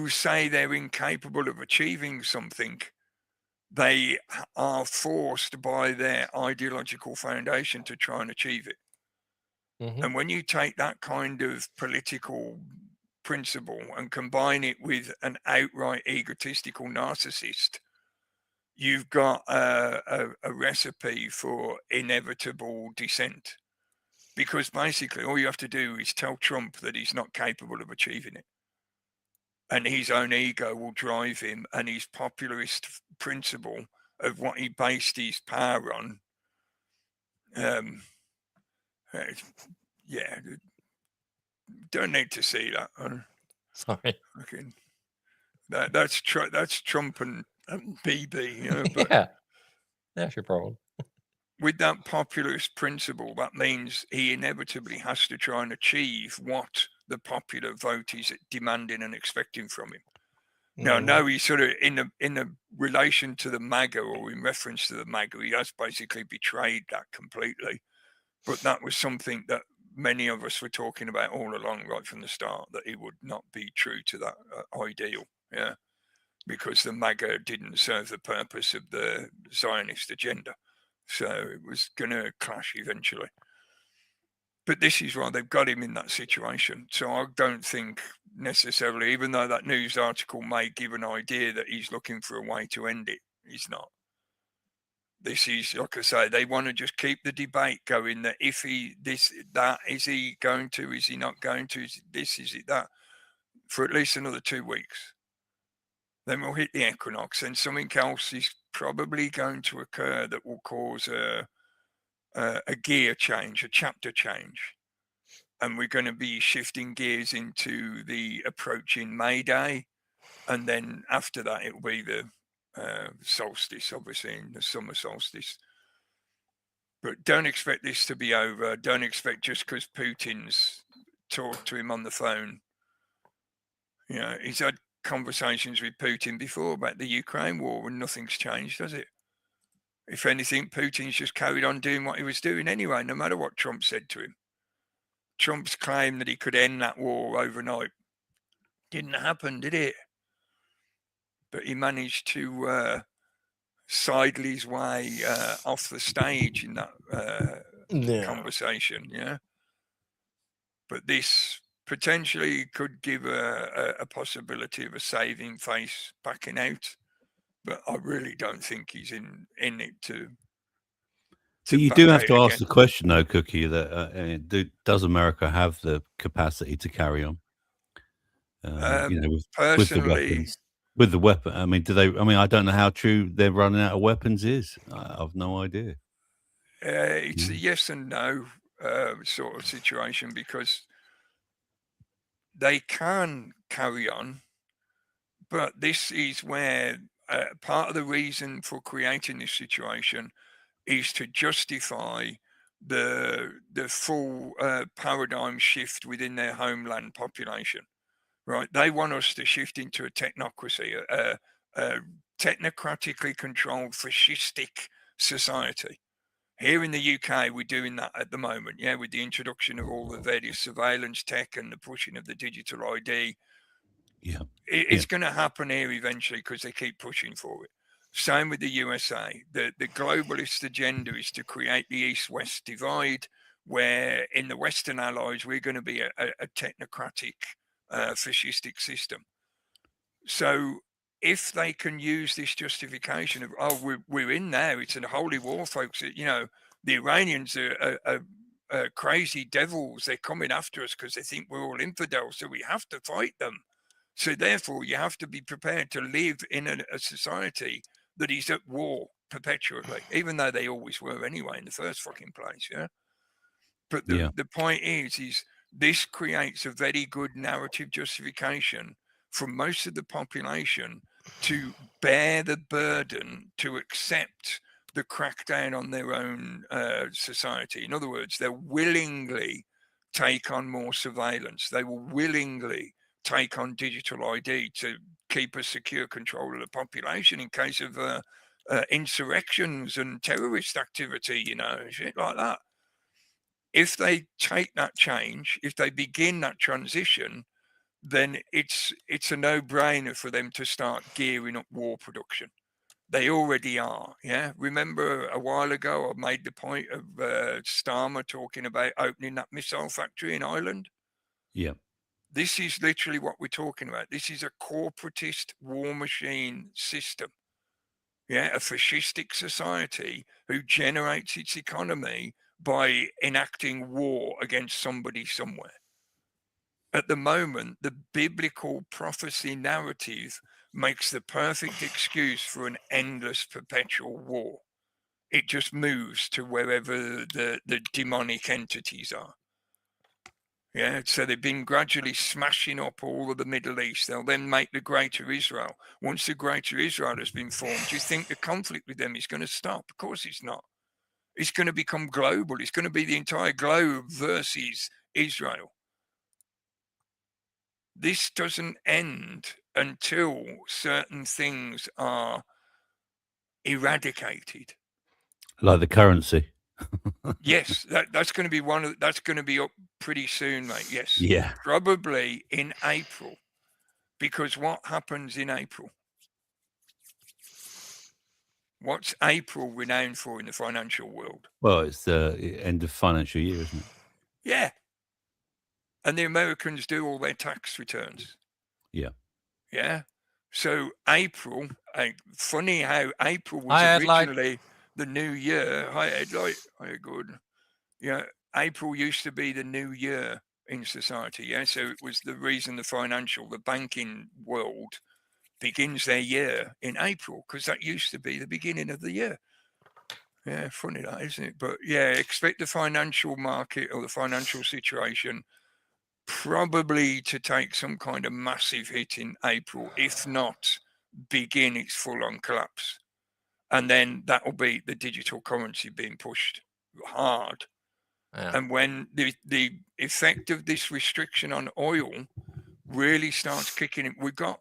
say they're incapable of achieving something, they are forced by their ideological foundation to try and achieve it. And when you take that kind of political principle and combine it with an outright egotistical narcissist, you've got a recipe for inevitable dissent. Because basically all you have to do is tell Trump that he's not capable of achieving it. And his own ego will drive him, and his popularist principle of what he based his power on. Yeah, don't need to see that. Sorry. Okay. That's Trump and BB, you know, but Yeah, that's your problem. with that populist principle, that means he inevitably has to try and achieve what the popular vote is demanding and expecting from him. Now, no, he's sort of in the relation to the MAGA, or in reference to the MAGA, he has basically betrayed that completely. But that was something that many of us were talking about all along, right from the start, that he would not be true to that ideal. Yeah, because the MAGA didn't serve the purpose of the Zionist agenda. So it was going to clash eventually. But this is why they've got him in that situation. So I don't think necessarily, even though that news article may give an idea that he's looking for a way to end it, he's not. This is, like I say, they want to just keep the debate going, that if he, this, that, is he going to, is he not going to, is it this, is it that, for at least another 2 weeks. Then we'll hit the equinox, and something else is probably going to occur that will cause a gear change, a chapter change. And we're going to be shifting gears into the approaching May Day. And then after that, it will be the solstice, obviously, in the summer solstice. But don't expect this to be over. Don't expect just because Putin's talked to him on the phone. You know, he's had conversations with Putin before about the Ukraine war, and nothing's changed, has it? If anything, Putin's just carried on doing what he was doing anyway, no matter what Trump said to him. Trump's claim that he could end that war overnight didn't happen, did it? But he managed to sidle his way off the stage in that conversation, yeah? But this potentially could give a possibility of a saving face backing out. But I really don't think he's in it to. So you do have to ask the question, though, Cookie, that does America have the capacity to carry on? You know, with the weapons. With the weapon, I mean, do they? I mean, I don't know how true they're running out of weapons is. I've no idea. It's a yes and no sort of situation, because they can carry on, but this is where part of the reason for creating this situation is to justify the full paradigm shift within their homeland population. Right, they want us to shift into a technocracy, a technocratically controlled fascistic society. Here in the UK, we're doing that at the moment, yeah, with the introduction of all the various surveillance tech and the pushing of the digital ID. Yeah, it's going to happen here eventually, because they keep pushing for it. Same with the USA. The globalist agenda is to create the East-West divide, where in the Western Allies, we're going to be a technocratic fascistic system. So if they can use this justification of, oh, we're in there, it's a holy war, folks, you know, the Iranians are crazy devils, they're coming after us because they think we're all infidels, so we have to fight them. So therefore you have to be prepared to live in a society that is at war perpetually, even though they always were anyway in the first fucking place, yeah? But the point is this creates a very good narrative justification for most of the population to bear the burden to accept the crackdown on their own society. In other words, they'll willingly take on more surveillance. They will willingly take on digital ID to keep a secure control of the population in case of insurrections and terrorist activity, you know, shit like that. If they take that change, if they begin that transition, then it's a no-brainer for them to start gearing up war production. They already are. Yeah. Remember a while ago, I made the point of Starmer talking about opening that missile factory in Ireland. Yeah. This is literally what we're talking about. This is a corporatist war machine system. Yeah, a fascistic society who generates its economy by enacting war against somebody somewhere. At the moment, the biblical prophecy narrative makes the perfect excuse for an endless perpetual war. It just moves to wherever the demonic entities are. Yeah, so they've been gradually smashing up all of the Middle East. They'll then make the Greater Israel. Once the Greater Israel has been formed, do you think the conflict with them is going to stop? Of course it's not. It's going to become global. It's going to be the entire globe versus Israel. This doesn't end until certain things are eradicated. Like the currency. Yes, that's going to be that's going to be up pretty soon, mate. Yes. Yeah. Probably in April. Because what happens in April? What's April renowned for in the financial world? Well, it's the end of financial year, isn't it? Yeah. And the Americans do all their tax returns. Yeah. Yeah. So April, funny how April was originally the new year. Hi, Headlight. Hi, good. Yeah. April used to be the new year in society. Yeah. So it was the reason the banking world begins their year in April, because that used to be the beginning of the year. Yeah, funny that, isn't it? But yeah, expect the financial market or the financial situation probably to take some kind of massive hit in April, if not begin its full-on collapse. And then that will be the digital currency being pushed hard. Yeah. And when the effect of this restriction on oil really starts kicking in, we've got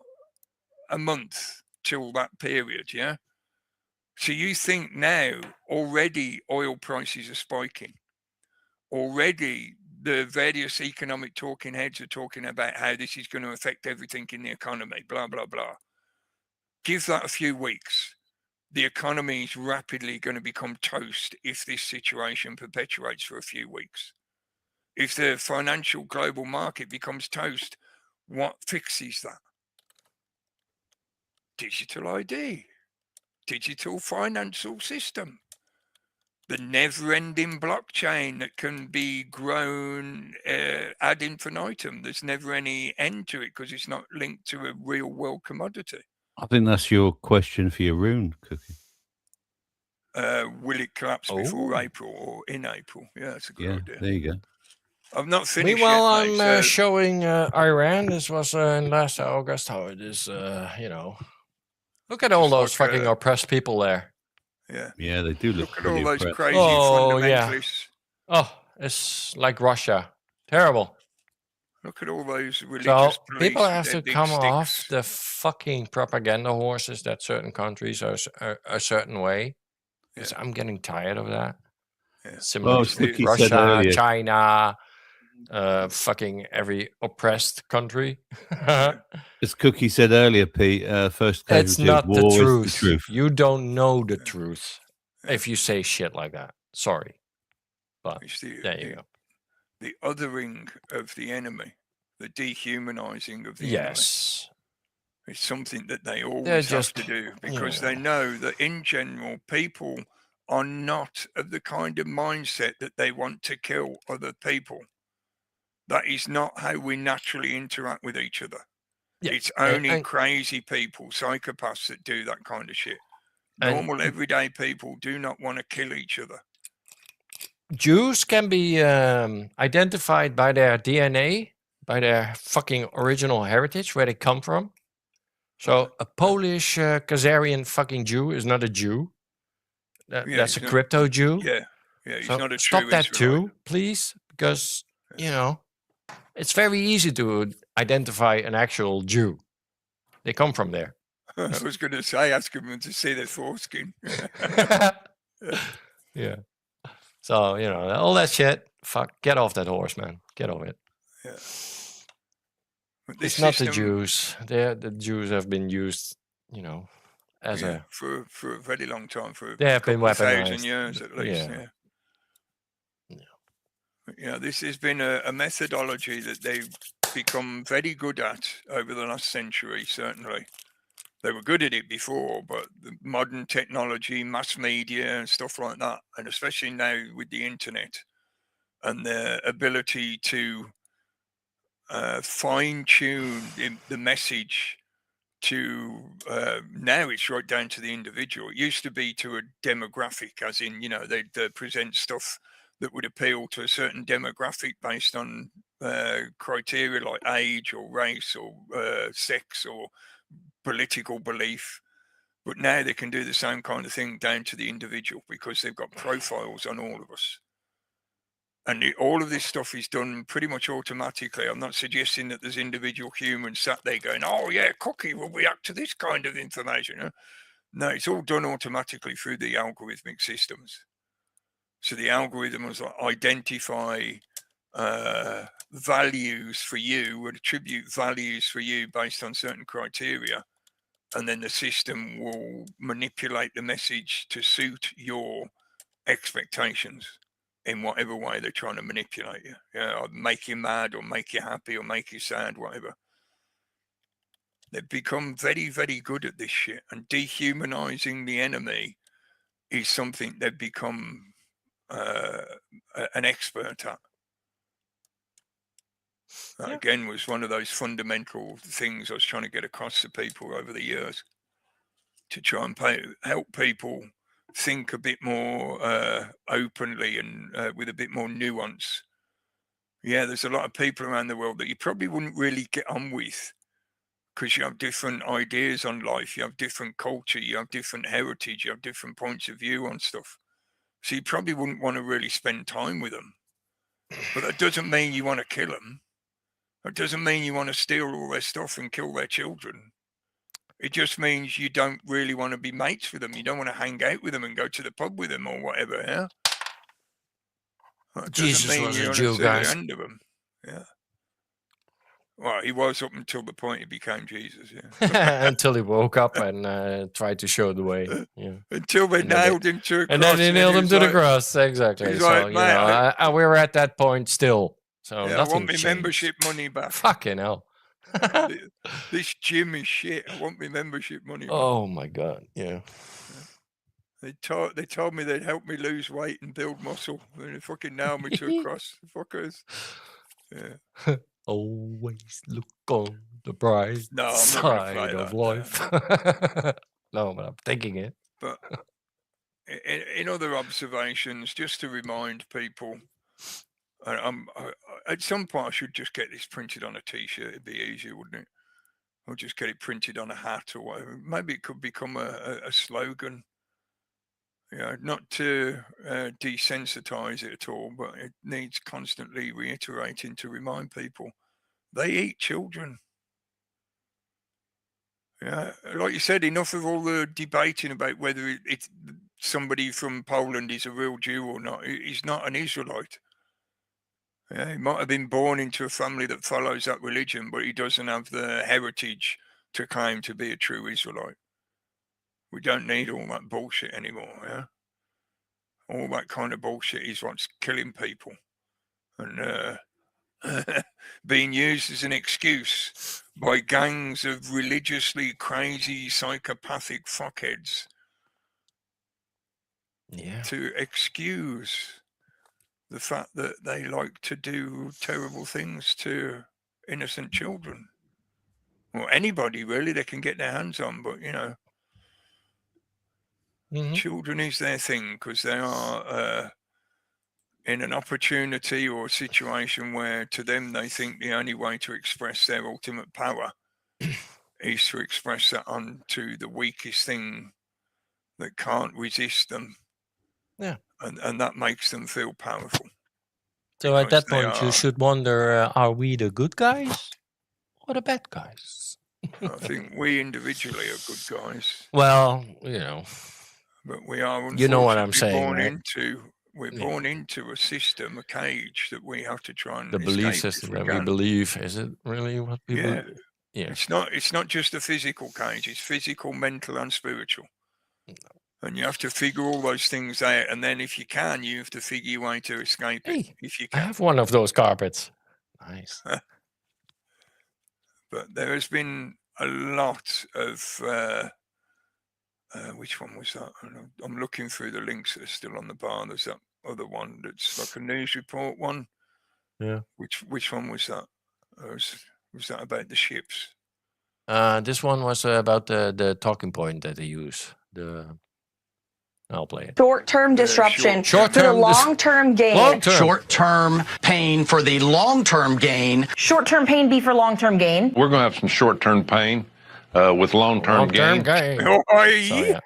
a month till that period, yeah? So you think now already oil prices are spiking. Already the various economic talking heads are talking about how this is going to affect everything in the economy, blah, blah, blah. Give that a few weeks. The economy is rapidly going to become toast if this situation perpetuates for a few weeks. If the financial global market becomes toast, what fixes that? Digital ID, digital financial system, the never-ending blockchain that can be grown ad infinitum. There's never any end to it because it's not linked to a real-world commodity. I think that's your question for your rune, Cookie. Will it collapse before April or in April? Yeah, that's a good idea. There you go. I've not finished Meanwhile, yet, I'm showing Iran. This was in last August. How it is, you know. Look at all those like fucking oppressed people there. Yeah. Yeah, they do look at all those oppressed. crazy fundamentalists. Yeah. Oh, it's like Russia. Terrible. Look at all those religious police. People have to come off the fucking propaganda horses that certain countries are a certain way. Because I'm getting tired of that. Yeah. Similar to Russia, China, fucking every oppressed country. As Cookie said earlier, Pete, first it's not war the truth. You don't know the truth if you say shit like that. Sorry. But there you go. The othering of the enemy, the dehumanizing of the enemy. It's something that they always have to do because they know that in general, people are not of the kind of mindset that they want to kill other people. That is not how we naturally interact with each other. Yeah. It's only crazy people, psychopaths that do that kind of shit. Normal, everyday people do not want to kill each other. Jews can be identified by their DNA, by their fucking original heritage, where they come from. So a Polish Khazarian fucking Jew is not a Jew. That's a crypto Jew. Yeah, he's not a stop true that Israelite. too, please, because you know it's very easy to identify an actual Jew. They come from there. I was going to say, ask them to see their foreskin. Yeah. So you know all that shit. Fuck, get off that horse, man. Get off it. Yeah. It's not the Jews. The Jews have been used, you know, as a for a very long time, for they a have been couple of thousand weaponized. years at least. Yeah. This has been a methodology that they've become very good at over the last century. Certainly, they were good at it before, but the modern technology, mass media, and stuff like that, and especially now with the internet and the ability to fine-tune the message to now it's right down to the individual. It used to be to a demographic, as in, they'd present stuff that would appeal to a certain demographic based on criteria like age or race or sex or political belief. But now they can do the same kind of thing down to the individual because they've got profiles on all of us. And all of this stuff is done pretty much automatically. I'm not suggesting that there's individual humans sat there going, oh, yeah, Cookie will react to this kind of information. No, it's all done automatically through the algorithmic systems. So the algorithms identify values for you and attribute values for you based on certain criteria. And then the system will manipulate the message to suit your expectations in whatever way they're trying to manipulate you. Or make you mad or make you happy or make you sad, whatever. They've become very, very good at this shit. And dehumanizing the enemy is something they've become an expert at. That again was one of those fundamental things I was trying to get across to people over the years, to try and help people think a bit more openly and with a bit more nuance. Yeah, there's a lot of people around the world that you probably wouldn't really get on with because you have different ideas on life, you have different culture, you have different heritage, you have different points of view on stuff. So you probably wouldn't want to really spend time with them. But that doesn't mean you want to kill them. That doesn't mean you want to steal all their stuff and kill their children. It just means you don't really want to be mates with them. You don't want to hang out with them and go to the pub with them or whatever, yeah? That Jesus was a Jew, guys. The end of them. Yeah. Well, he was up until the point he became Jesus, yeah. Until he woke up and tried to show the way. Yeah. Until they nailed him to a cross. And then they nailed him to the cross, exactly. He's so, like, mate, we're at that point still. So yeah, nothing I want my changed. membership money back. Fucking hell. This gym is shit. I want my membership money back. Oh my God, yeah. They told me they'd help me lose weight and build muscle. And they fucking nailed me to a cross. Fuckers. Yeah. Always look on the bright side of life. No, but I'm thinking it. But in other observations, just to remind people, at some point I should just get this printed on a t-shirt. It'd be easier, wouldn't it? Or just get it printed on a hat or whatever. Maybe it could become a slogan. Not to desensitize it at all, but it needs constantly reiterating to remind people they eat children. Yeah, like you said, enough of all the debating about whether it's somebody from Poland is a real Jew or not. He's not an Israelite. Yeah, he might have been born into a family that follows that religion, but he doesn't have the heritage to claim to be a true Israelite. We don't need all that bullshit anymore, yeah? All that kind of bullshit is what's killing people and being used as an excuse by gangs of religiously crazy, psychopathic fuckheads to excuse the fact that they like to do terrible things to innocent children. Or anybody, really, they can get their hands on, but, children is their thing because they are in an opportunity or a situation where to them they think the only way to express their ultimate power is to express that onto the weakest thing that can't resist them. Yeah. And that makes them feel powerful. So at that point you should wonder, are we the good guys or the bad guys? I think we individually are good guys. Well, but we are what I'm saying, born right? We're born into a system, a cage that we have to try and the belief system that we believe. Is it really what we believe? Yeah. It's not just a physical cage. It's physical, mental, and spiritual. And you have to figure all those things out. And then if you can, you have to figure your way to escape it. If you I can. have one of those carpets. Nice. But there has been a lot of which one was that? I'm looking through the links that are still on the bar. There's that other one that's like a news report one. Yeah. Which one was that? Was that about the ships? This one was about the talking point that they use. I'll play it. Short-term disruption for the Short-term long-term gain. Long-term. Short-term pain for the long-term gain. Short-term pain be for long-term gain. We're going to have some short-term pain with long-term gain. Oh, So,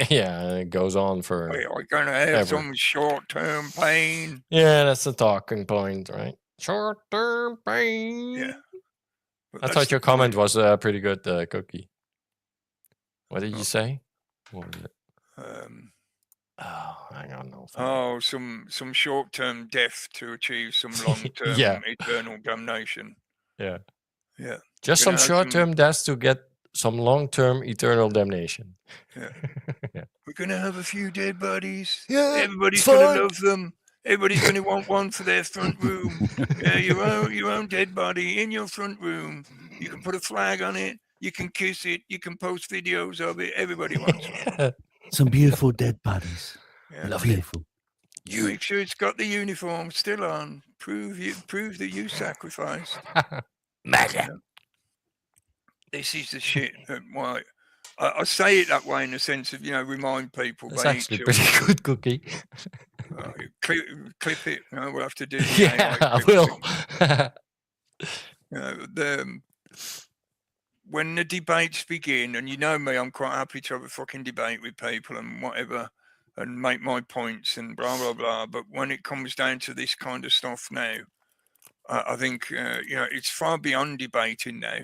yeah, it goes on for. We're going to have some short-term pain. Yeah, that's the talking point, right? Short-term pain. Yeah. I thought your comment was pretty good, Cookie. What did you say? What was it? Hang on. Some short-term death to achieve some long-term eternal damnation. Yeah. Yeah. Just some short-term deaths to get some long-term eternal damnation. Yeah. We're gonna have a few dead bodies. Yeah, Everybody's gonna love them. Everybody's gonna want one for their front room. Yeah, your own dead body in your front room. You can put a flag on it. You can kiss it. You can post videos of it. Everybody wants one. Some beautiful dead bodies. Yeah. Lovely. You make sure it's got the uniform still on. Prove that you sacrificed. Murder. This is the shit. Why I say it that way in the sense of remind people. It's actually pretty good, Cookie. Clip it. We'll have to do. Yeah, I will. When the debates begin, and you know me, I'm quite happy to have a fucking debate with people and whatever, and make my points and blah blah blah. But when it comes down to this kind of stuff now, I think it's far beyond debating now.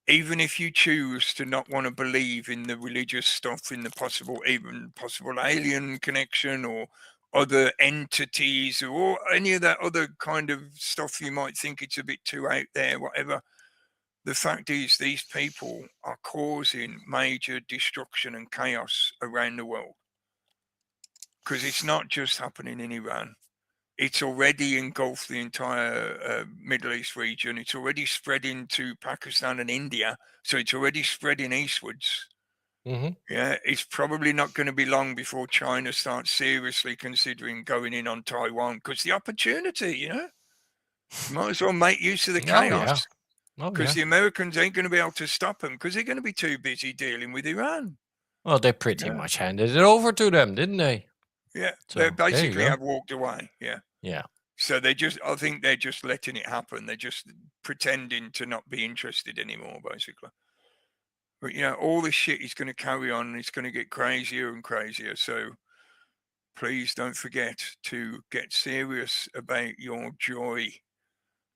Even if you choose to not want to believe in the religious stuff, in the possible alien connection or other entities or any of that other kind of stuff, you might think it's a bit too out there, whatever. The fact is, these people are causing major destruction and chaos around the world. Because it's not just happening in Iran. It's already engulfed the entire Middle East region. It's already spreading to Pakistan and India. So it's already spreading eastwards. Mm-hmm. Yeah, it's probably not going to be long before China starts seriously considering going in on Taiwan. Because the opportunity, might as well make use of the chaos. Because the Americans ain't going to be able to stop them because they're going to be too busy dealing with Iran. Well, they pretty much handed it over to them, didn't they? Yeah, So, they basically have walked away. Yeah. Yeah. So I think they're just letting it happen. They're just pretending to not be interested anymore, basically. But, all this shit is going to carry on and it's going to get crazier and crazier. So please don't forget to get serious about your joy.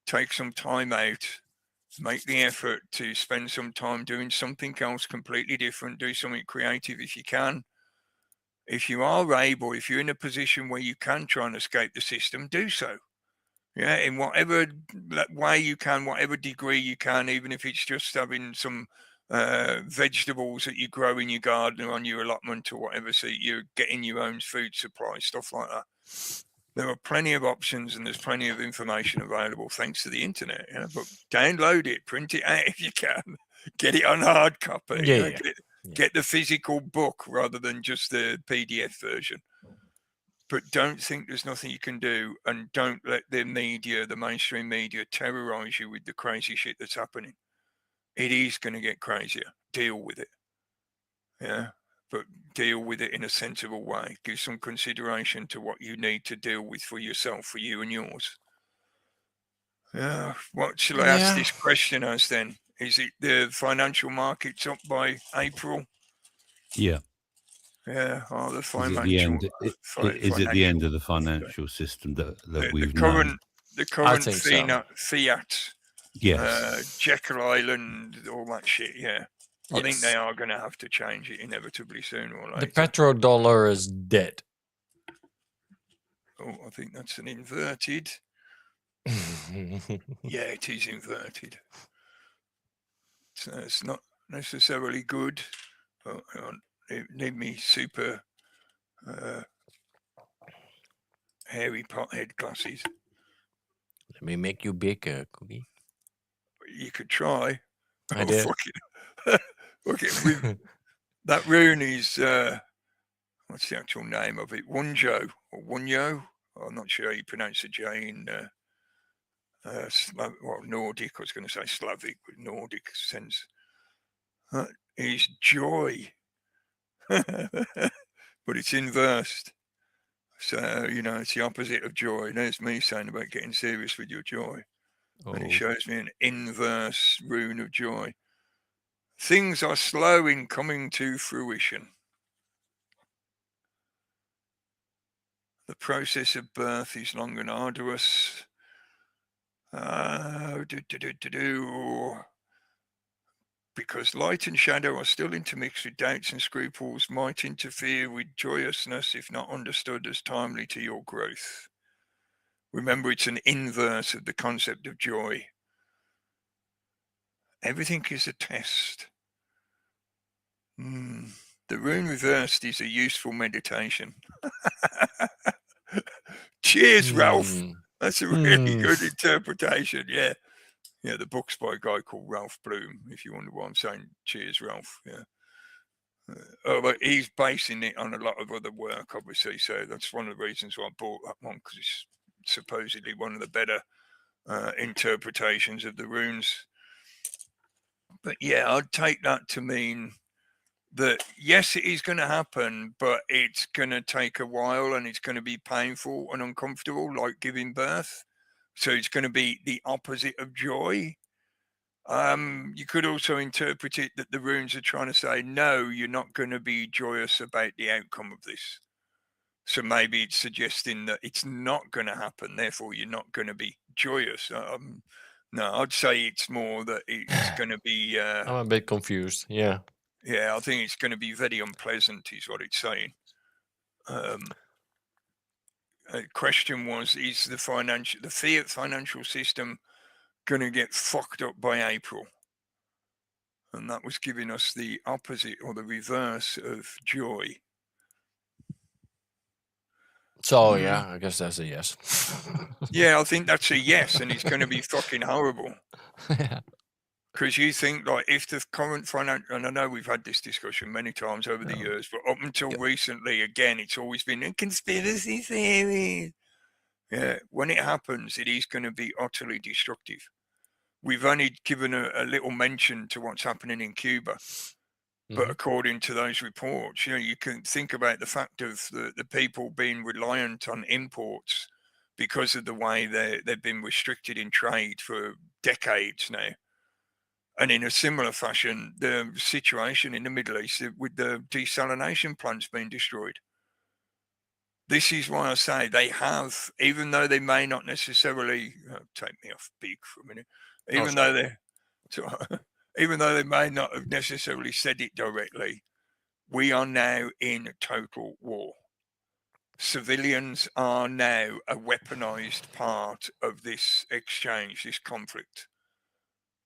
Take some time out. Make the effort to spend some time doing something else completely different. Do something creative if you can. If you are able, if you're in a position where you can try and escape the system, do so. Yeah, in whatever way you can, whatever degree you can, even if it's just having some vegetables that you grow in your garden or on your allotment or whatever, so you're getting your own food supply, stuff like that. There are plenty of options and there's plenty of information available thanks to the internet. But download it, print it out if you can, get it on hard copy. Get the physical book rather than just the PDF version. But don't think there's nothing you can do, and don't let the media, the mainstream media, terrorize you with the crazy shit that's happening. It is going to get crazier. Deal with it. Yeah. But deal with it in a sensible way. Give some consideration to what you need to deal with for yourself, for you and yours. Yeah. What shall I ask this question as then? Is it the financial markets up by April? Yeah. Yeah. Oh, the financial. Is it the end of the financial system that we've known? The current fiat. Yes. Jekyll Island, all that shit. Yeah. I think they are going to have to change it inevitably sooner or later. The petrodollar is dead. Oh, I think that's an inverted. Yeah, it is inverted. So it's not necessarily good. But it need me super hairy pothead glasses. Let me make you big, Cookie. You could try. I did. Fuck it. That rune is what's the actual name of it? Wunjo or Wunyo? I'm not sure how you pronounce the J in Nordic. I was going to say Slavic, but Nordic sense. Is joy, but it's inversed. So it's the opposite of joy. There's me saying about getting serious with your joy, and it shows me an inverse rune of joy. Things are slow in coming to fruition. The process of birth is long and arduous. Because light and shadow are still intermixed with doubts and scruples, might interfere with joyousness if not understood as timely to your growth. Remember, it's an inverse of the concept of joy. Everything is a test. The rune reversed is a useful meditation. Cheers, Ralph. That's a really good interpretation. Yeah. Yeah, the book's by a guy called Ralph Bloom, if you wonder why I'm saying cheers, Ralph. Yeah. But he's basing it on a lot of other work, obviously. So that's one of the reasons why I bought that one, because it's supposedly one of the better interpretations of the runes. But yeah, I'd take that to mean that, yes, it is going to happen, but it's going to take a while and it's going to be painful and uncomfortable, like giving birth. So it's going to be the opposite of joy. You could also interpret it that the runes are trying to say, no, you're not going to be joyous about the outcome of this. So maybe it's suggesting that it's not going to happen, therefore you're not going to be joyous. No, I'd say it's more that it's going to be... I'm a bit confused, yeah. Yeah, I think it's going to be very unpleasant is what it's saying. Question was, is the fiat financial system going to get fucked up by April? And that was giving us the opposite or the reverse of joy. So yeah, I guess that's a yes. Yeah, I think that's a yes, and it's going to be fucking horrible. Yeah. Because you think, like, if the current financial, and I know we've had this discussion many times over the years, but up until recently, again, it's always been a conspiracy theory. Yeah, when it happens, it is going to be utterly destructive. We've only given a little mention to what's happening in Cuba. But according to those reports, you can think about the fact of the people being reliant on imports because of the way they've been restricted in trade for decades now. And in a similar fashion, the situation in the Middle East with the desalination plants being destroyed. This is why I say they have, even though they may not necessarily, take me off big for a minute, even though they may not have necessarily said it directly, we are now in total war. Civilians are now a weaponized part of this exchange, this conflict.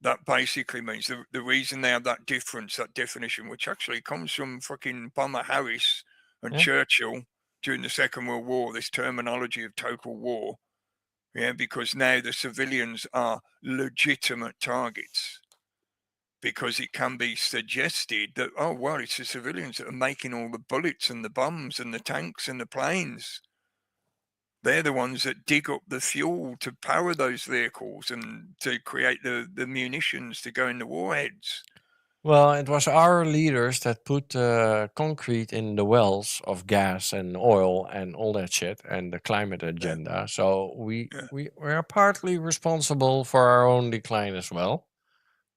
That basically means the reason they have that difference, that definition, which actually comes from fucking Bomber Harris and Churchill during the Second World War, this terminology of total war, because now the civilians are legitimate targets. Because it can be suggested that, oh, well, it's the civilians that are making all the bullets and the bombs and the tanks and the planes. They're the ones that dig up the fuel to power those vehicles and to create the munitions to go in the warheads. Well, it was our leaders that put concrete in the wells of gas and oil and all that shit and the climate agenda. Yeah. So we are partly responsible for our own decline as well.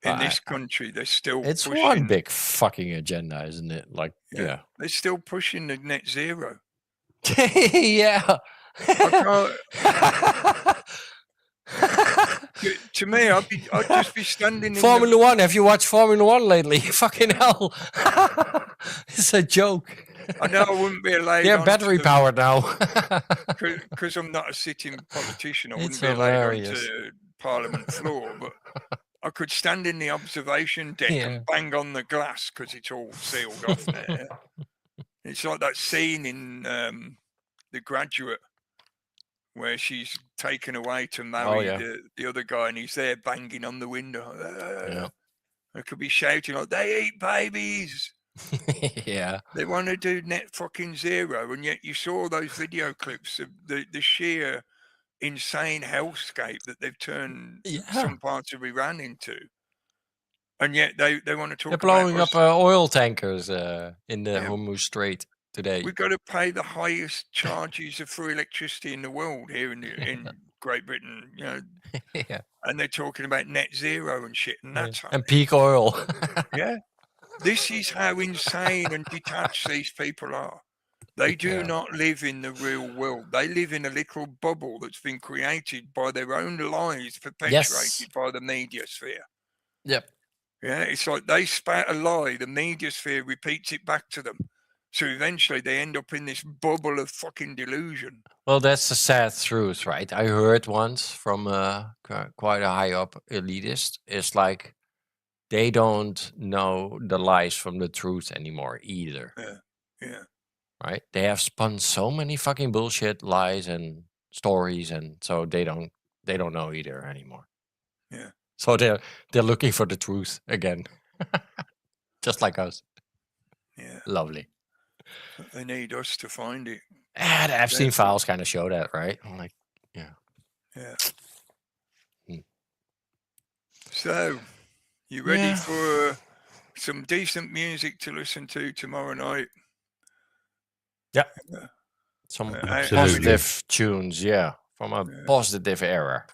In this country, they're still it's pushing... one big fucking agenda, isn't it? Like, yeah. They're still pushing the net zero. Yeah. To me, I'd just be standing in Formula One. Have you watched Formula One lately? Fucking hell. It's a joke. I know I wouldn't be allowed. They're battery powered now. Because I'm not a sitting politician, I wouldn't be allowed onto Parliament floor. But I could stand in the observation deck and bang on the glass because it's all sealed off there. It's like that scene in The Graduate where she's taken away to marry the other guy, and he's there banging on the window. I could be shouting like, "They eat babies." Yeah. They want to do net fucking zero, and yet you saw those video clips of the sheer insane hellscape that they've turned some parts of Iran into. And yet they want to talk They're blowing about up oil tankers in the Hormuz Strait today. We've got to pay the highest charges for electricity in the world here in Great Britain, you know. Yeah. And they're talking about net zero and shit, and that's and peak oil. Yeah. This is how insane and detached these people are. They do not live in the real world. They live in a little bubble that's been created by their own lies, perpetuated by the media sphere. Yep. Yeah, it's like they spout a lie, the media sphere repeats it back to them. So eventually they end up in this bubble of fucking delusion. Well, that's the sad truth, right? I heard once from quite a high up elitist. It's like they don't know the lies from the truth anymore either. Yeah. Right? They have spun so many fucking bullshit lies and stories, and so they don't know either anymore. Yeah. So they're looking for the truth again. Just like us. Yeah. Lovely. But they need us to find it. The Epstein files kind of show that, right? I'm like, yeah. So, you ready for some decent music to listen to tomorrow night? Yeah. Some positive tunes, from a positive era.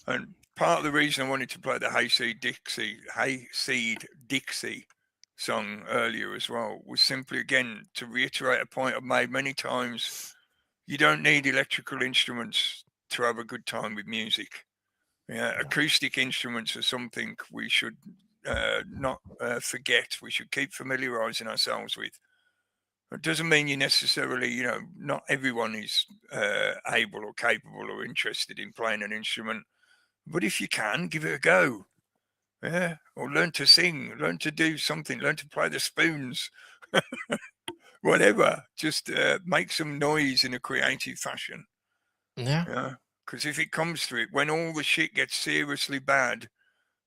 And part of the reason I wanted to play the Hayseed Dixie song earlier as well was simply, again, to reiterate a point I've made many times. You don't need electrical instruments to have a good time with music. Acoustic instruments are something we should not forget. We should keep familiarizing ourselves with. It doesn't mean you necessarily, not everyone is able or capable or interested in playing an instrument. But if you can, give it a go. Yeah. Or learn to sing, learn to do something, learn to play the spoons. Whatever. Just make some noise in a creative fashion. Yeah. Because if it comes to it, when all the shit gets seriously bad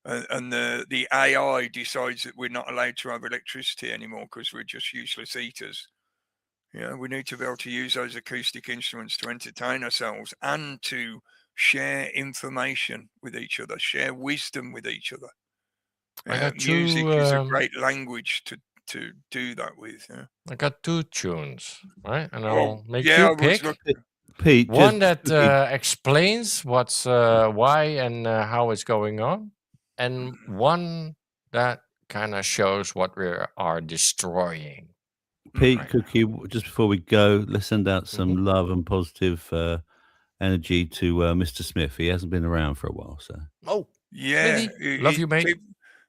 and the AI decides that we're not allowed to have electricity anymore because we're just useless eaters, we need to be able to use those acoustic instruments to entertain ourselves and to share information with each other, share wisdom with each other. Music is a great language to do that with. I got 2 tunes, right? And I'll make you pick. Pete, one that explains what's why and how it's going on, and one that kind of shows what we are destroying. Pete, Cookie, just before we go, let's send out some love and positive energy to Mr. Smith. He hasn't been around for a while, so. Oh, yeah. Love you, mate.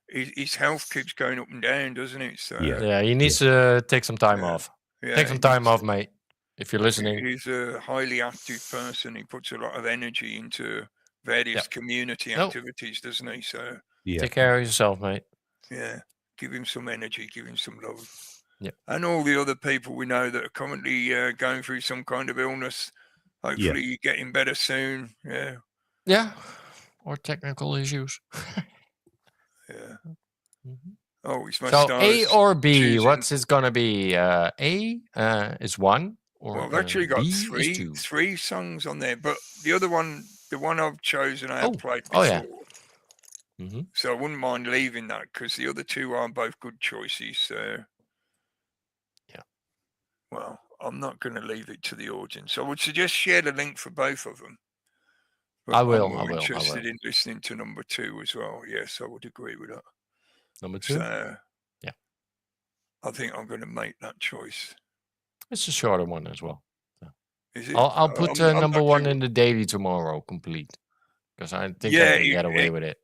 His health keeps going up and down, doesn't it? So, he needs to take some time off. Take some time off, mate. If you're listening. He's a highly active person. He puts a lot of energy into various community activities, doesn't he? So take care of yourself, mate. Yeah. Give him some energy, give him some love. Yeah. And all the other people we know that are currently going through some kind of illness. Hopefully you're getting better soon. Yeah. Yeah. Or technical issues. Yeah. Oh, it's my so stars. A or B, choosing. what's it gonna be? A is 1, or I've actually got B three songs on there, but the other one, the one I've chosen, I have played before. So I wouldn't mind leaving that because the other 2 are both good choices. So well, I'm not going to leave it to the audience. I would suggest share the link for both of them. But I'm more interested in listening to number 2 as well. Yes, I would agree with that. Number 2? So, I think I'm going to make that choice. It's a shorter one as well. So. Is it? I'll put number 1 in the daily tomorrow, complete. Because I think I can get away with it.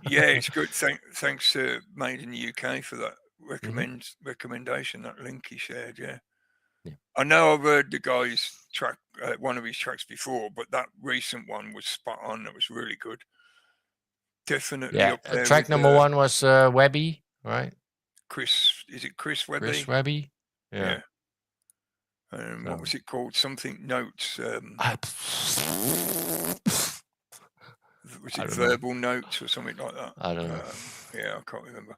Yeah, it's good. Thanks to Made in the UK for that recommendation, that link he shared. Yeah. I know I've heard the guy's track, one of his tracks before, but that recent one was spot on. It was really good. definitely Yeah, up there. track with, number 1 was Webby, right? Is it Chris Webby? Chris Webby. Yeah. And what was it called? Something Notes. Was it Verbal Notes or something like that? I don't know. Yeah, I can't remember.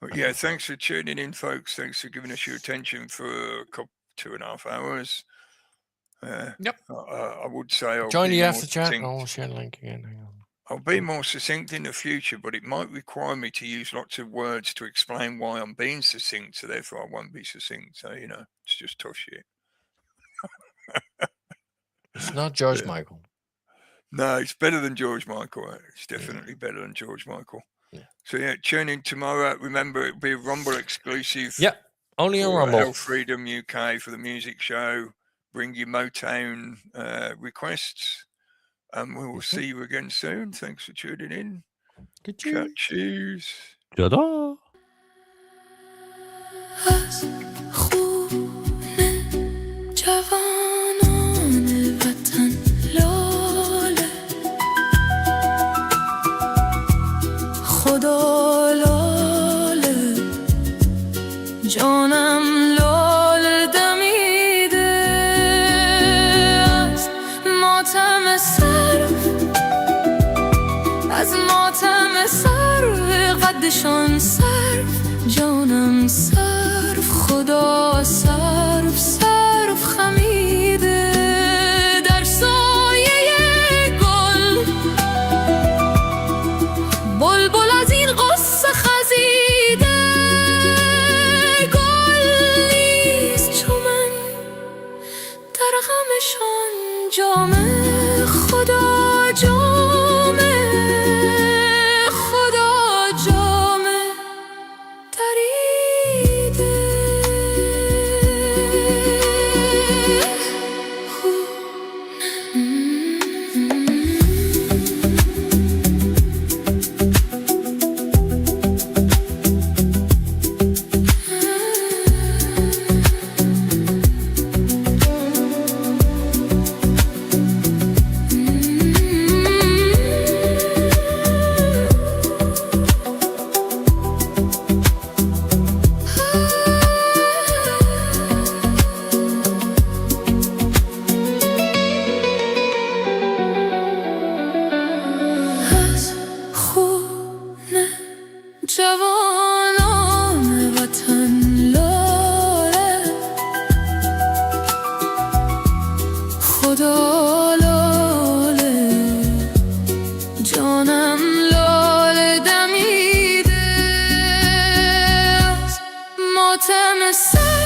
But yeah, thanks for tuning in, folks. Thanks for giving us your attention for a couple, 2.5 hours. Yep. I would say I'll join be the more after chat. succinct. I'll share the link again. Hang on. I'll be more succinct in the future, but it might require me to use lots of words to explain why I'm being succinct, so therefore I won't be succinct. So, it's just tough shit. It's not George Michael. No, it's better than George Michael. It's definitely better than George Michael. Yeah. So, tune in tomorrow. Remember, it'll be a Rumble exclusive. Yep, only on Rumble. Health Freedom UK for the music show. Bring your Motown requests. And we will see you again soon. Thanks for tuning in. Good cheers. Ta-da. از خون جوانان وطن لاله خدا لاله جانم لاله دمیده از ماتم سرف از ماتم سرف قدشان صرف جانم صرف خدا صرف صرف خمیده در سایه گل بلبل از این قصه خزیده گل نیست چو من در غمشان جامه خدا جامه خدا جامه دریده از خون جوانان وطن لاله خدا لاله جانم لاله دمیده از ماتم سر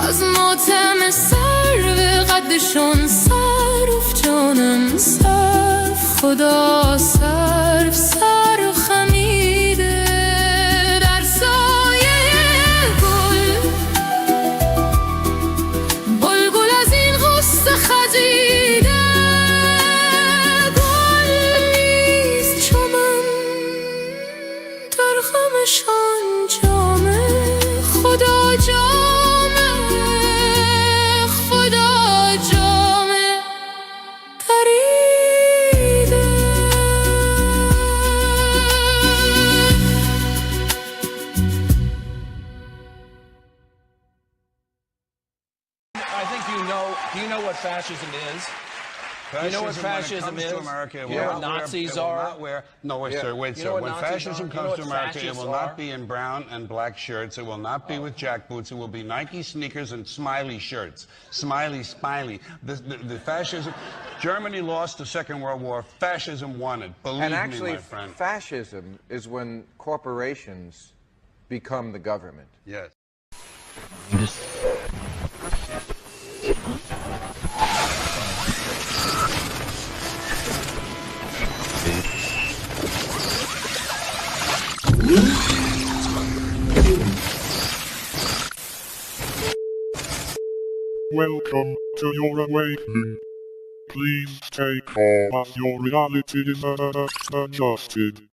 از ماتم سر به قدشان صرف جانم صرف خدا صرف سر و خمیده در سایه گل بلبل از این غصه خزیده گل نیست چو من در غمشان جامه خدا جامه خدا جامه دریده I think do you know what fascism is? You know what fascism is? To America, it You know will what not Nazis wear, it will are? not wear, no, Yeah. sir, wait, You sir. know what When Nazis fascism are? You comes know to what America, it fascists will are? not be in brown and black shirts. It will not be with jack boots. It will be Nike sneakers and smiley shirts. Smiley. The fascism. Germany lost the Second World War. Fascism won it. Believe And me, actually, my friend. fascism is when corporations become the government. Yes. Welcome to your awakening. Please take all as your reality is adjusted.